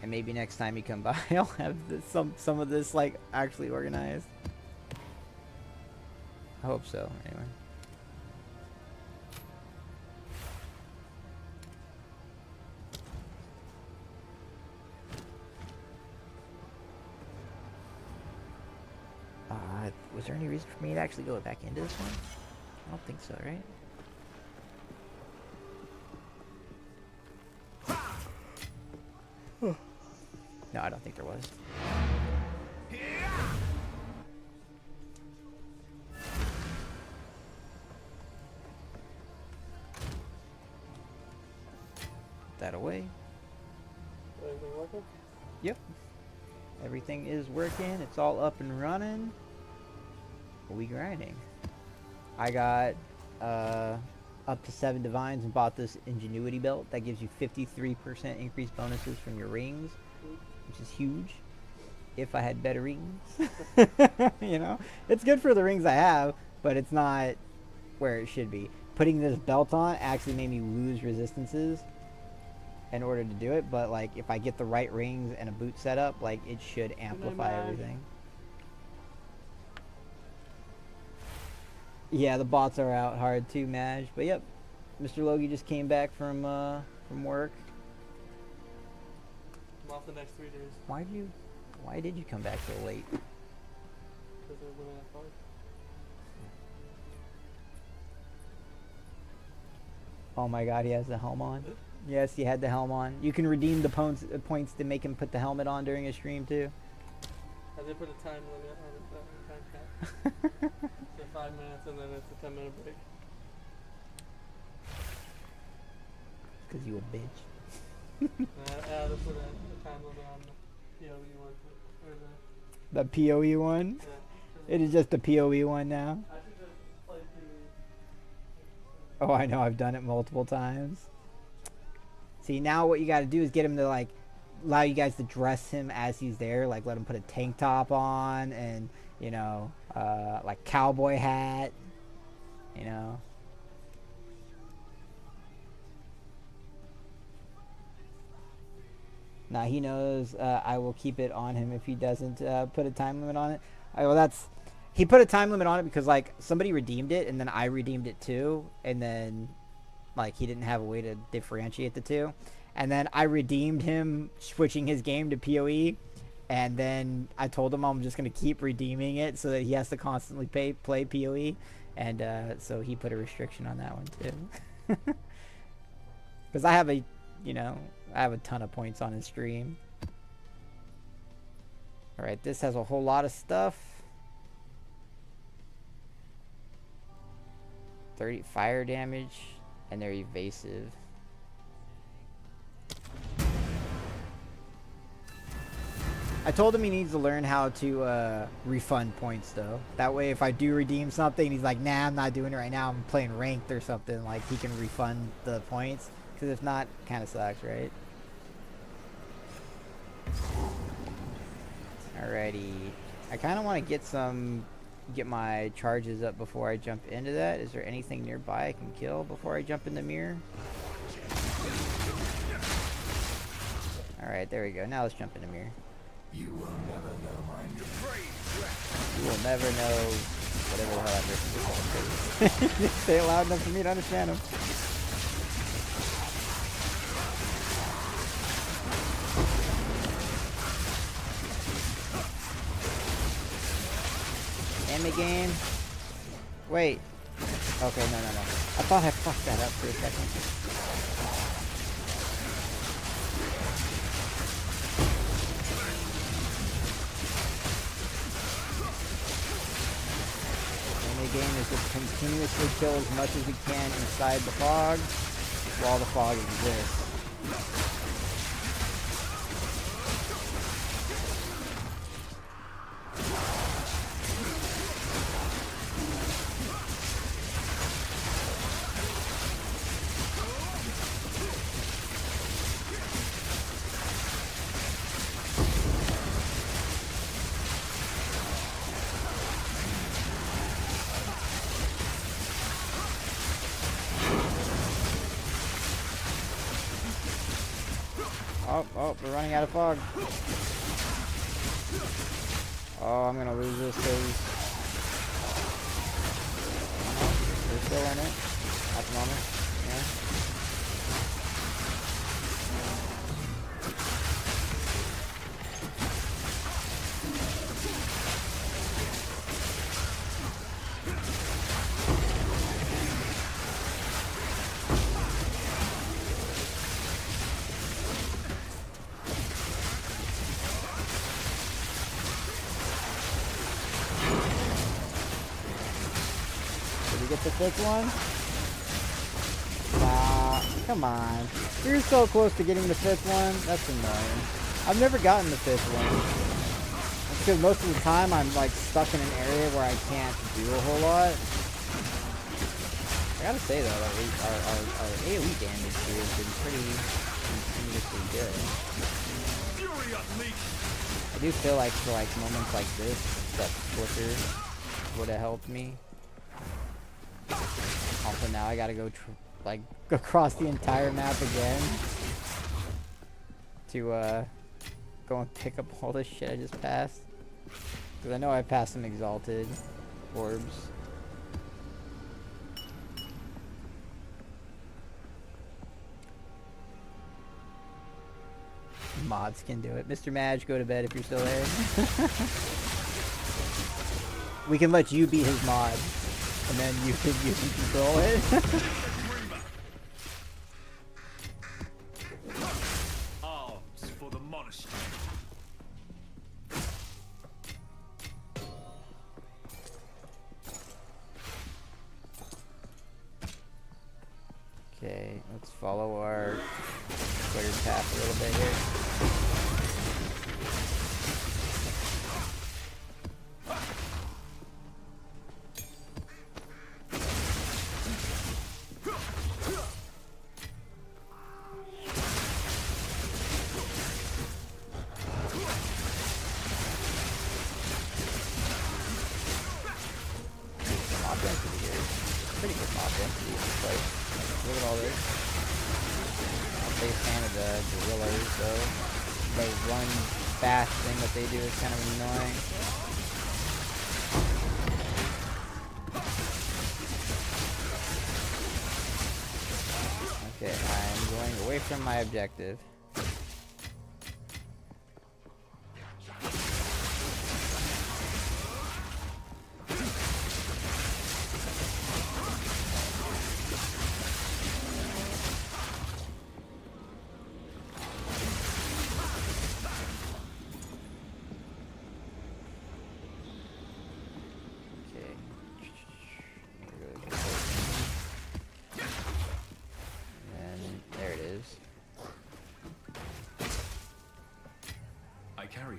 And maybe next time you come by, I'll have some of this like actually organized. I hope so. Anyway. Was there any reason for me to actually go back into this one? I don't think so, right? No, I don't think there was. Put that away. Everything working? Yep. Everything is working. It's all up and running. We grinding. I got up to 7 divines and bought this ingenuity belt that gives you 53% increased bonuses from your rings, which is huge. If I had better rings, you know, it's good for the rings I have, but it's not where it should be. Putting this belt on actually made me lose resistances in order to do it, but like if I get the right rings and a boot setup, like it should amplify everything. Yeah, the bots are out hard too, Madge. But yep, Mr. Logie just came back from work. I'm off the next 3 days. Why did you come back so late? Because I went that far. Oh my god, he has the helm on. Yes, he had the helm on. You can redeem the points to make him put the helmet on during a stream too. I did put a time limit on it, time cap. So 5 minutes and then it's a 10-minute break. Because you a bitch. I had to put a time limit on the POE one. Or The POE one? yeah. It is just the POE one now. I should just play POE. Oh, I know. I've done it multiple times. See, now what you got to do is get him to, like, allow you guys to dress him as he's there. Like, let him put a tank top on and, you know, like, cowboy hat. You know. Now, he knows I will keep it on him if he doesn't put a time limit on it. Well, that's... He put a time limit on it because, like, somebody redeemed it, and then I redeemed it too, and then, like, he didn't have a way to differentiate the two. And then I redeemed him switching his game to PoE, And then I told him I'm just gonna keep redeeming it so that he has to constantly play POE, and so he put a restriction on that one too. Because I have a ton of points on his stream. All right, this has a whole lot of stuff. 30 fire damage, and they're evasive. I told him he needs to learn how to refund points though. That way if I do redeem something, he's like, nah, I'm not doing it right now, I'm playing ranked or something, like he can refund the points. Because if not, kind of sucks, right? Alrighty. I kind of want to get my charges up before I jump into that. Is there anything nearby I can kill before I jump in the mirror? Alright, there we go. Now let's jump in the mirror. You will never know my You will never know whatever the hell that person is. Say it loud enough for me to understand him. Anime game. Wait. Okay, no. I thought I fucked that up for a second. Game is just continuously kill as much as we can inside the fog while the fog exists. Oh, we're running out of fog. Oh, I'm gonna lose this because we're still in it at the moment. Yeah. The fifth one? Come on. You're so close to getting the fifth one. That's annoying. I've never gotten the fifth one. That's because most of the time I'm like stuck in an area where I can't do a whole lot. I gotta say though, our AoE damage here has been pretty continuously good. I do feel like for like moments like this, that flicker would have helped me. Also now I gotta go across the entire map again to go and pick up all this shit I just passed. Because I know I passed some exalted orbs. Mods can do it. Mr. Madge, go to bed if you're still there. We can let you be his mod. And then you can control it. arms for the monastery. Okay, let's follow our cleared path a little bit here. Pretty good mob density in this place. Look at all this. I'm a big fan of the gorillas, though. The run fast thing that they do is kind of annoying. Okay, I'm going away from my objective.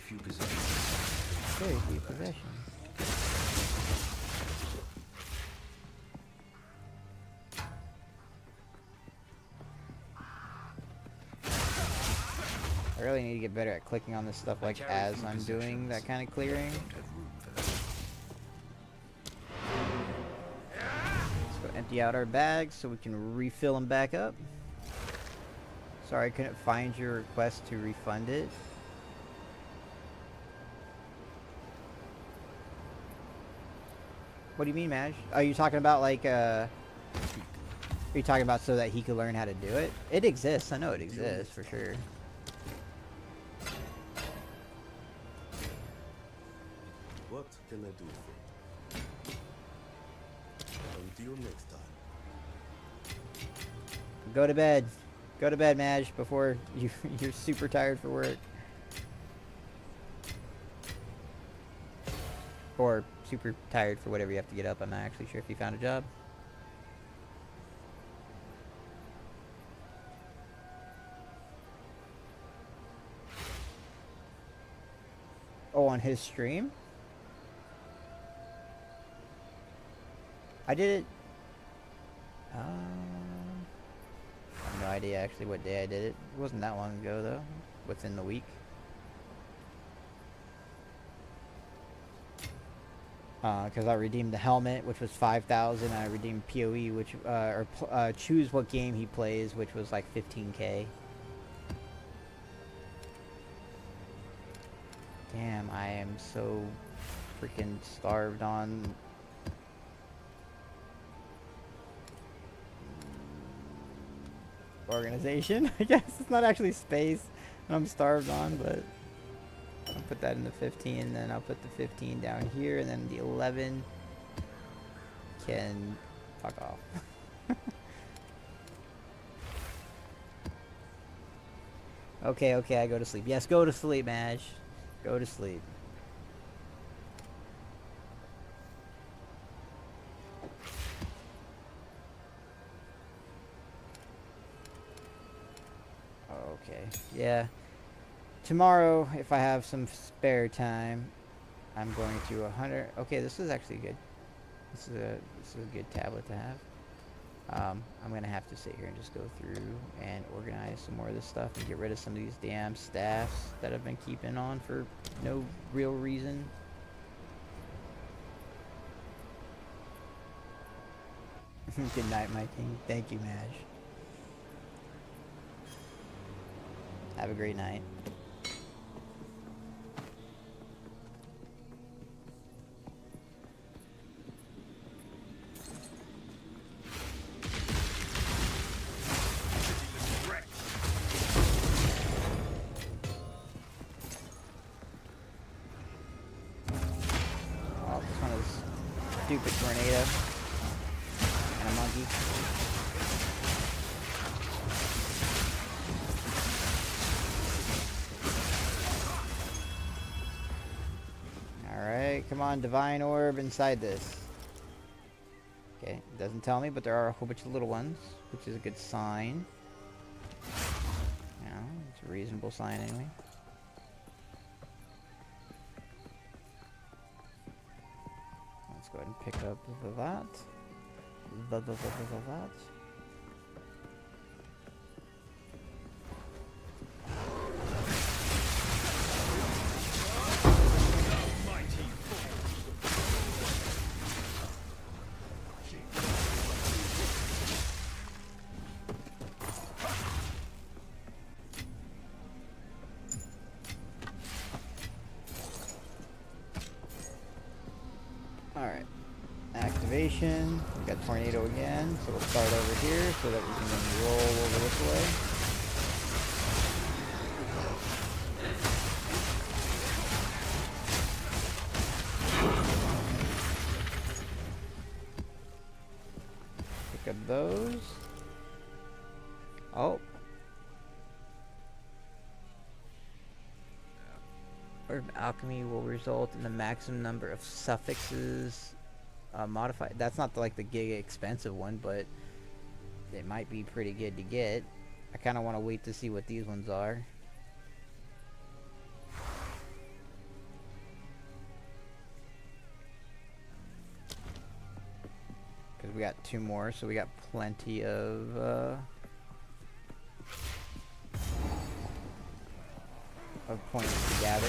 few possessions. Very few possessions. I really need to get better at clicking on this stuff like as I'm doing that kind of clearing. Don't have room for that. Let's go empty out our bags so we can refill them back up. Sorry I couldn't find your request to refund it. What do you mean, Madge? Are you talking about like are you talking about so that he could learn how to do it? It exists. I know it exists for sure. What can I do for you? Until next time. Go to bed. Go to bed, Madge, before you're super tired for work. Or super tired for whatever you have to get up. I'm not actually sure if you found a job. Oh, on his stream? I did it. I have no idea actually what day I did it. It wasn't that long ago though. Within the week. Because I redeemed the helmet, which was 5,000. I redeemed POE, which choose what game he plays, which was like 15K. Damn, I am so freaking starved on organization. I guess it's not actually space I'm starved on, but I'll put that in the 15, and then I'll put the 15 down here, and then the 11 can fuck off. Okay, okay, I go to sleep. Yes, go to sleep, Madge. Go to sleep. Okay, yeah. Tomorrow, if I have some spare time, I'm going to 100. Okay, this is actually good. This is a good tablet to have. I'm gonna have to sit here and just go through and organize some more of this stuff and get rid of some of these damn staffs that I've been keeping on for no real reason. Good night, my king. Thank you, Madge. Have a great night. Stupid tornado and a monkey. Alright, come on, divine orb inside this. Okay, it doesn't tell me, but there are a whole bunch of little ones, which is a good sign. You know, it's a reasonable sign anyway. Go ahead and pick up that. Alright. Activation. We got tornado again, so we'll start over here so that we can then roll over this way. Pick up those. Oh. Orb alchemy will result in the maximum number of suffixes modified. That's not like the giga expensive one, but it might be pretty good to get. I kind of want to wait to see what these ones are. we got 2 more, so we got plenty of points to gather.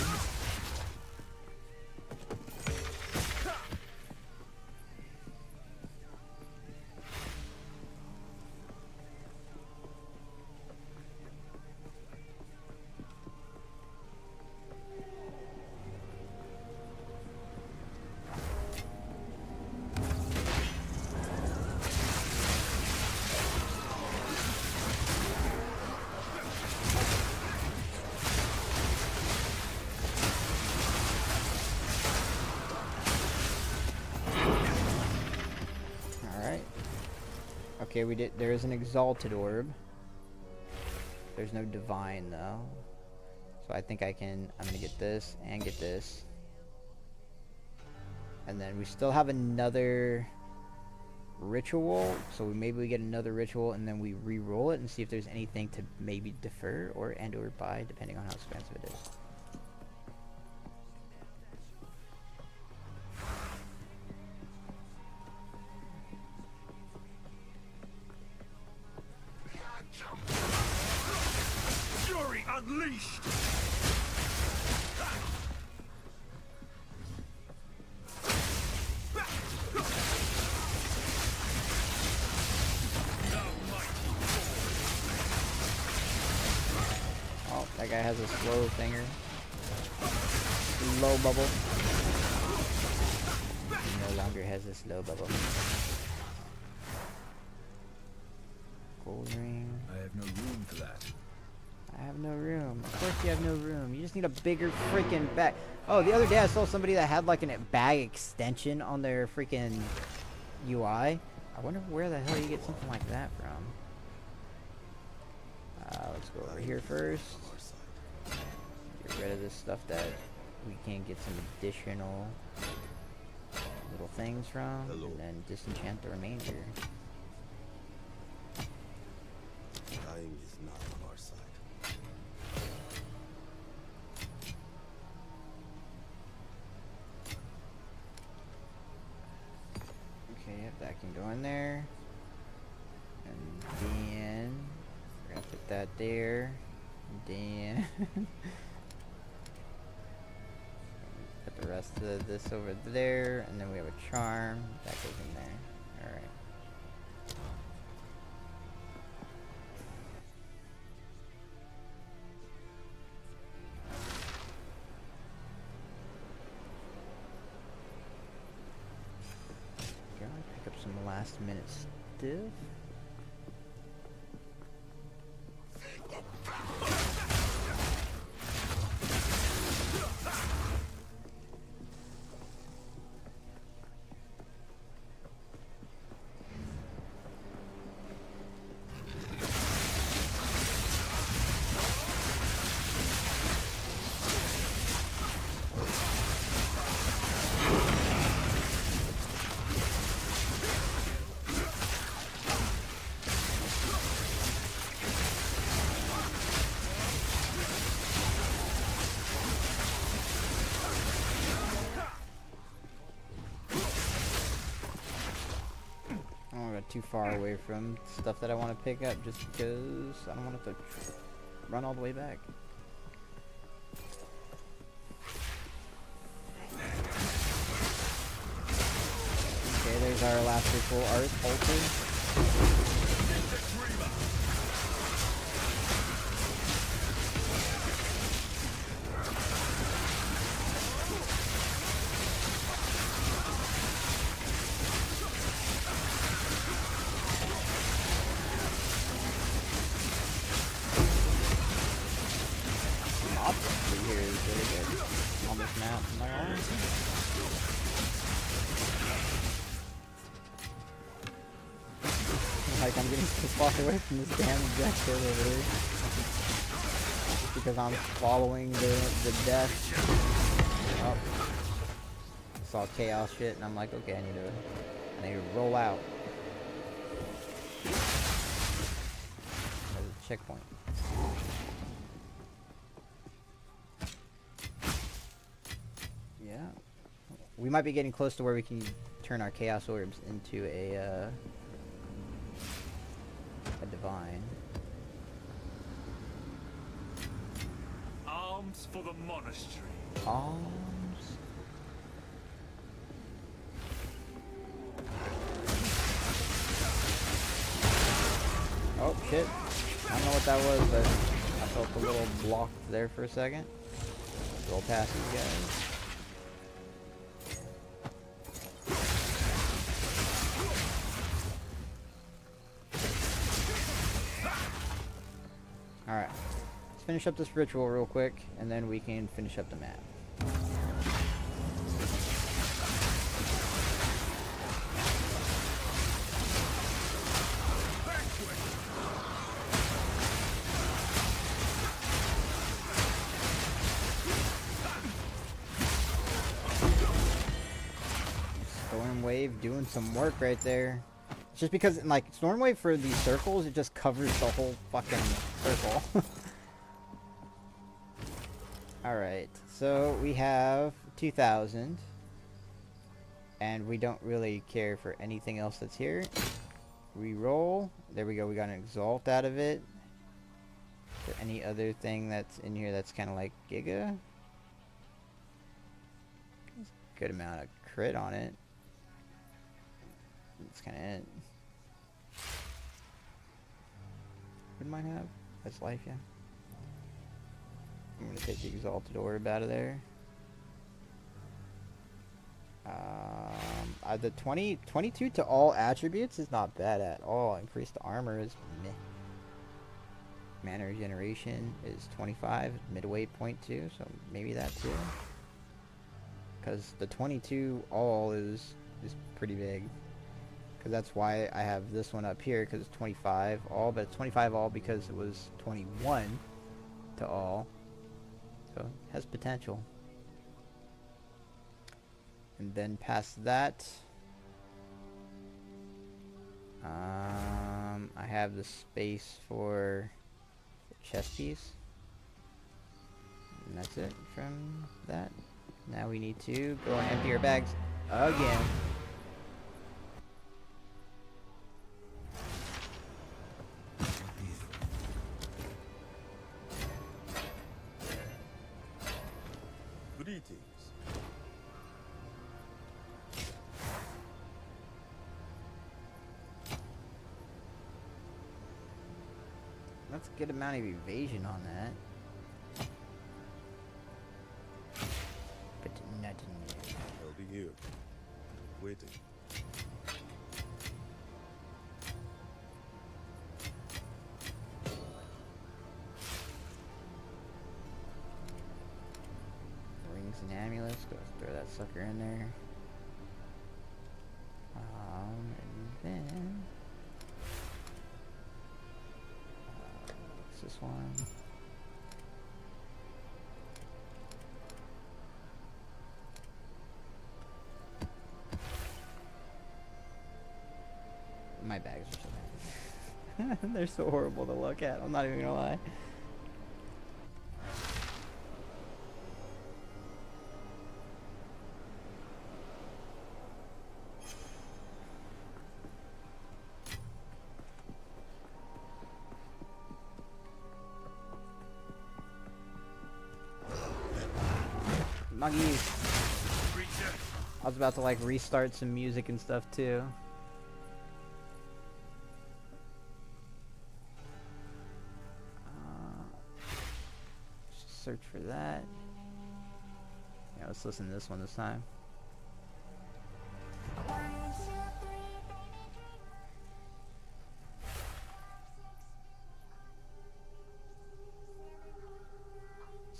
Okay, we did. There is an exalted orb. There's no divine though, so I think I'm gonna get this and get this, and then we still have another ritual. So maybe we get another ritual and then we re-roll it and see if there's anything to maybe defer or buy, depending on how expensive it is. Fury unleashed! Oh, that guy has a slow finger. Low bubble. He no longer has a slow bubble. Gold ring. I have no room for that. I have no room. Of course you have no room. You just need a bigger freaking bag. Oh, the other day I saw somebody that had like a bag extension on their freaking UI. I wonder where the hell you get something like that from. Let's go over here first. Get rid of this stuff that we can get some additional little things from. Hello. And then disenchant the remainder. Dying is not on our side. Okay, yep, that can go in there. And then we're gonna put that there. And then put the rest of this over there, and then we have a charm that goes in there. Alright. Pick up some last minute stuff. Too far away from stuff that I want to pick up just because I don't want to have to run all the way back. Okay, there's our last ritual altar. Here is really good on this map. Am I wrong? Like I'm getting so far away from this damn objective over here. Just because I'm following the death. Oh. I saw chaos shit and I'm like, okay, I need to roll out. There's a checkpoint. we might be getting close to where we can turn our chaos orbs into a divine. Arms for the monastery. Arms. Oh shit. I don't know what that was, but I felt a little blocked there for a second. Roll past these guys. Alright. Let's finish up this ritual real quick, and then we can finish up the map. Storm Wave doing some work right there. It's just because, like, Storm Wave for these circles, it just covers the whole fucking circle. Alright, so we have 2,000. And we don't really care for anything else that's here. Reroll. There we go, we got an Exalt out of it. Is there any other thing that's in here that's kind of like Giga? Good amount of crit on it. That's kind of it. What might have? That's life, yeah. I'm gonna take the Exalted Orb out of there. The 22 to all attributes is not bad at all. Increased armor is meh. Mana regeneration is 25, midway 0.2, so maybe that too. Because the 22 all is pretty big. Because that's why I have this one up here, because it's 25 all, but it's 25 all because it was 21 to all. So it has potential. And then past that, I have the space for the chest piece. And that's it from that. Now we need to go and empty our bags again. Greetings. That's a good amount of evasion on that. But nothing new. I'll be here. Waiting. Rings and amulets. Go throw that sucker in there. And then what's this one? My bags are so bad. They're so horrible to look at. I'm not even gonna lie. Muggies. I was about to like restart some music and stuff too. Search for that. Yeah, let's listen to this one this time.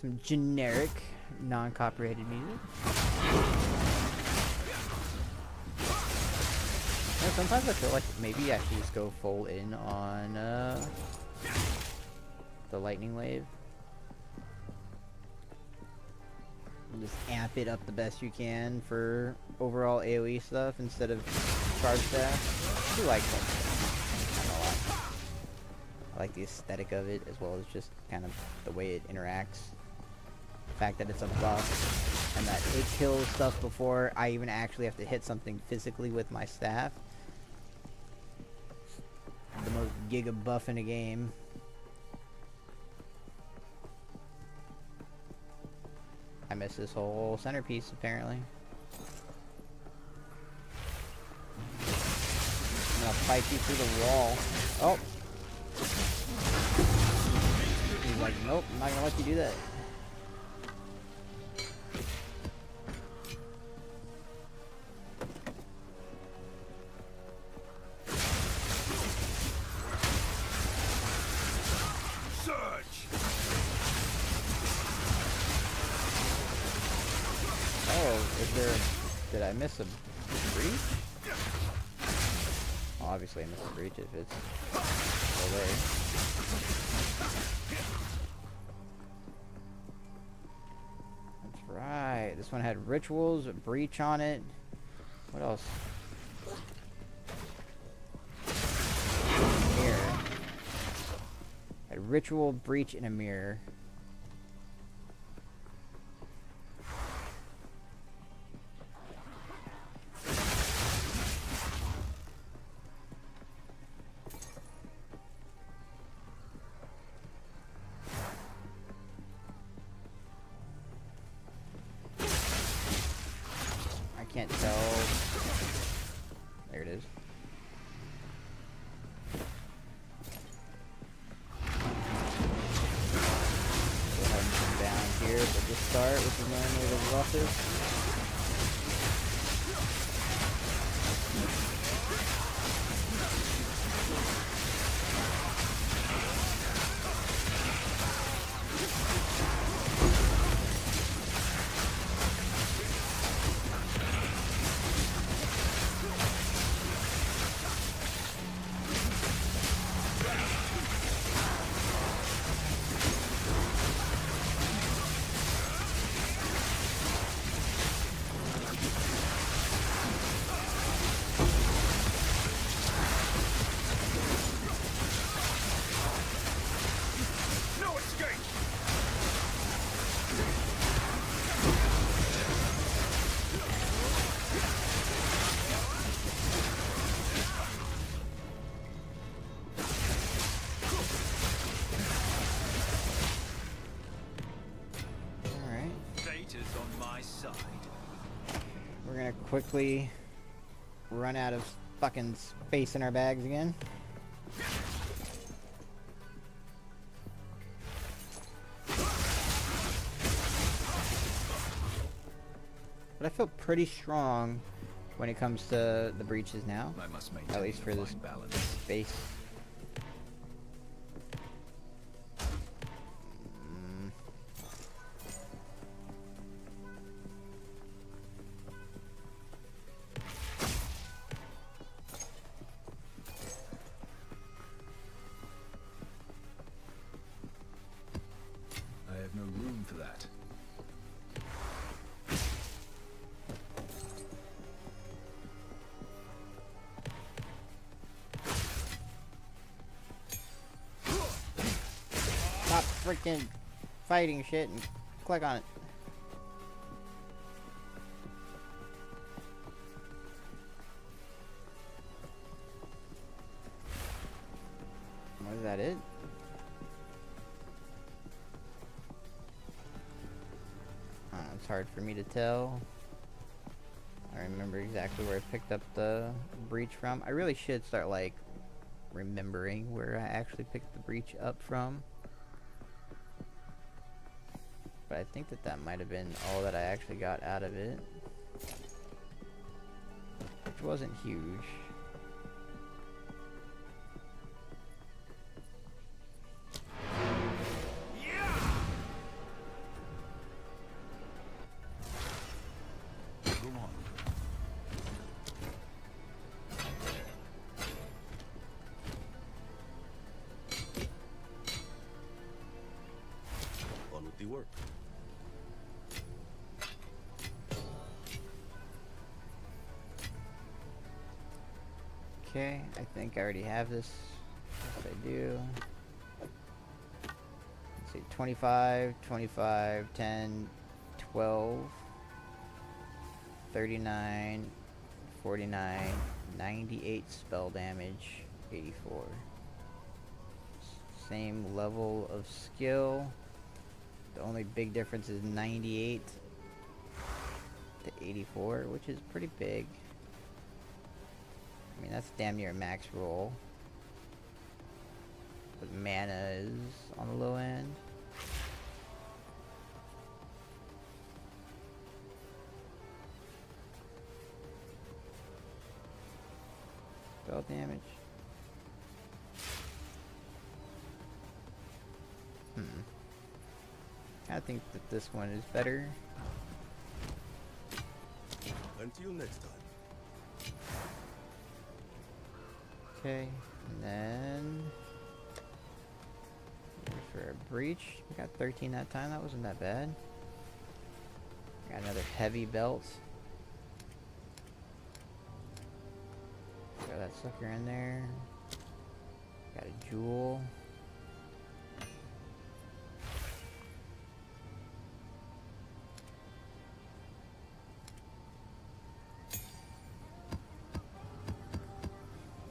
Some generic, non-copyrighted music. Yeah, sometimes I feel like maybe I should just go full in on the lightning wave. And just amp it up the best you can for overall AoE stuff instead of charge dash. I do like that. Not gonna lie. I like the aesthetic of it as well as just kind of the way it interacts. The fact that it's a buff and that it kills stuff before I even actually have to hit something physically with my staff. The most giga buff in a game. I missed this whole centerpiece apparently. I'm gonna fight you through the wall. Oh! He's like, nope, I'm not gonna let you do that. Did I miss a breach? Well, obviously I missed a breach if it's still there. That's right. This one had rituals, a breach on it. What else? Mirror. A ritual, breach, and a mirror. Can't tell. There it is. Go ahead and come down here at the start, which is normally the roughest. We're gonna quickly run out of fucking space in our bags again. But I feel pretty strong when it comes to the breaches now. I must At least for this balance. space. I have no room for that. Stop freaking fighting shit and click on it. Was that it? It's hard for me to tell. I remember exactly where I picked up the breach from. I really should start like remembering where I actually picked the breach up from. But I think that that might have been all that I actually got out of it. Which wasn't huge. Go on. On with the work. Okay, I think I already have this. Yes, I do. Let's see, 25, 25, 10, 12. 39, 49, 98 spell damage, 84. Same level of skill. The only big difference is 98 to 84, which is pretty big. I mean, that's damn near max roll. But mana is on the low end. Spell damage. I think that this one is better. Until next time. Okay, and then for a breach, we got 13 that time. That wasn't that bad. Got another heavy belt. Got that sucker in there. Got a jewel.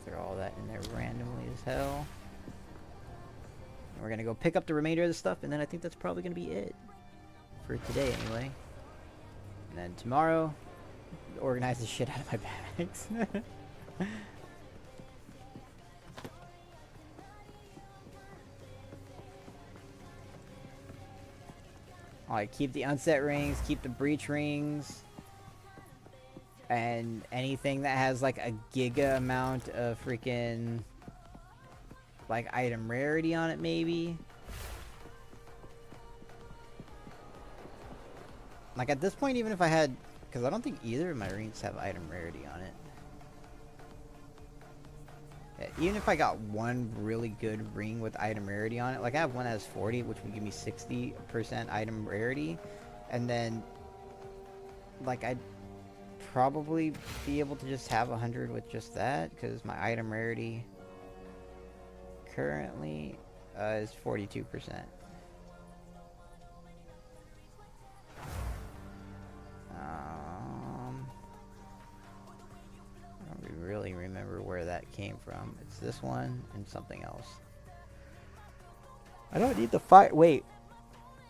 Throw all that in there randomly as hell. And we're gonna go pick up the remainder of the stuff, and then I think that's probably gonna be it for today anyway. And then tomorrow, organize the shit out of my bags. Alright, keep the unset rings, keep the breach rings, and anything that has like a giga amount of freaking like item rarity on it maybe. Like at this point, even if I had, because I don't think either of my rings have item rarity on it. Yeah, even if I got one really good ring with item rarity on it, like I have one that has 40, which would give me 60% item rarity, and then like I'd probably be able to just have 100 with just that, because my item rarity currently is 42%. I don't really remember where that came from. It's this one and something else. I don't need the fire. Wait,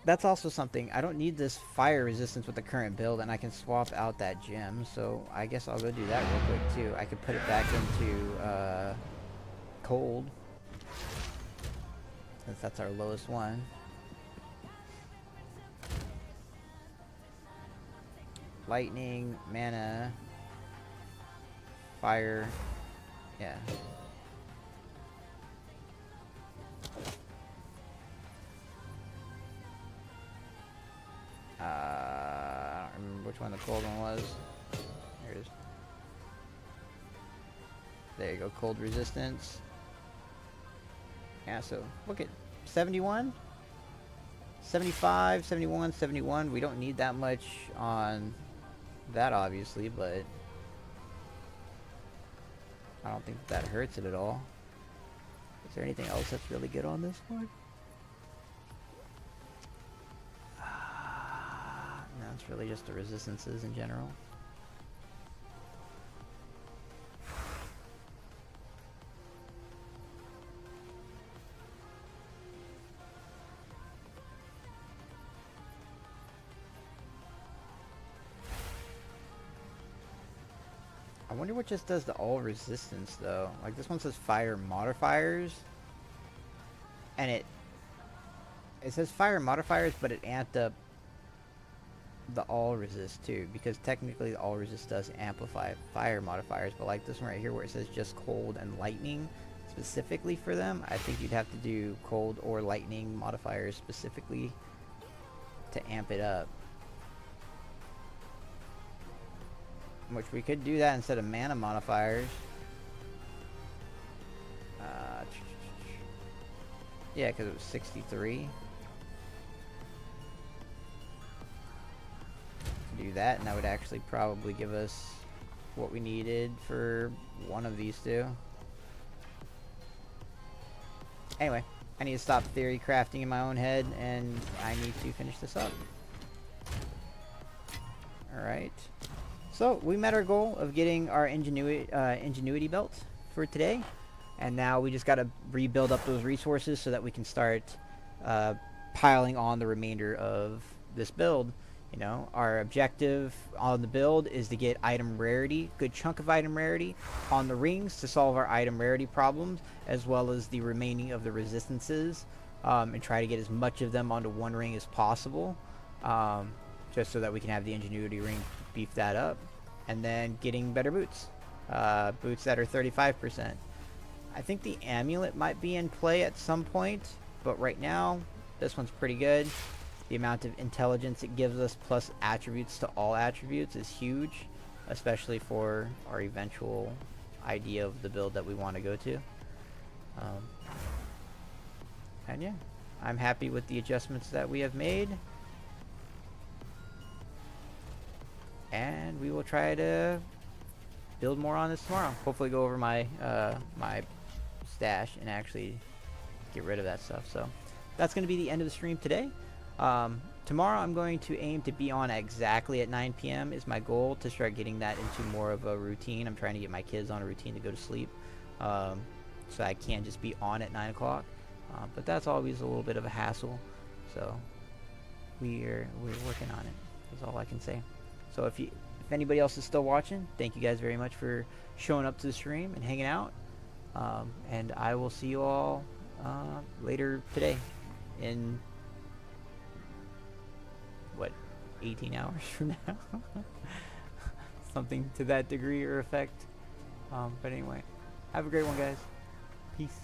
that's also something. I don't need this fire resistance with the current build, and I can swap out that gem. So I guess I'll go do that real quick too. I could put it back into cold, since that's our lowest one. Lightning, mana, fire, yeah. I don't remember which one the cold one was. Here it is. There you go, cold resistance. Yeah, so look at 71, 75, 71, 71. We don't need that much on that, obviously, but I don't think that hurts it at all. Is there anything else that's really good on this one? No, it's really just the resistances in general. I wonder what just does the all resistance though. Like this one says fire modifiers, and it says fire modifiers, but it amped up the all resist too, because technically the all resist does amplify fire modifiers. But like this one right here where it says just cold and lightning specifically for them, I think you'd have to do cold or lightning modifiers specifically to amp it up. Which we could do that instead of mana modifiers. Yeah, because it was 63. Do that, and that would actually probably give us what we needed for one of these two. Anyway, I need to stop theory crafting in my own head, and I need to finish this up. Alright. So we met our goal of getting our ingenuity belt for today, and now we just got to rebuild up those resources so that we can start piling on the remainder of this build. You know, our objective on the build is to get item rarity, good chunk of item rarity on the rings to solve our item rarity problems, as well as the remaining of the resistances, and try to get as much of them onto one ring as possible, just so that we can have the ingenuity ring beef that up. And then getting better boots, boots that are 35%. I think the amulet might be in play at some point, but right now this one's pretty good. The amount of intelligence it gives us plus attributes to all attributes is huge, especially for our eventual idea of the build that we want to go to. And yeah, I'm happy with the adjustments that we have made. And we will try to build more on this tomorrow. Hopefully go over my my stash and actually get rid of that stuff. So that's going to be the end of the stream today. Tomorrow I'm going to aim to be on exactly at 9 p.m. is my goal, to start getting that into more of a routine. I'm trying to get my kids on a routine to go to sleep, so I can't just be on at 9 o'clock. But that's always a little bit of a hassle. So we're working on it. That's all I can say. So if anybody else is still watching, thank you guys very much for showing up to the stream and hanging out. And I will see you all later today in 18 hours from now. Something to that degree or effect. But anyway, have a great one, guys. Peace.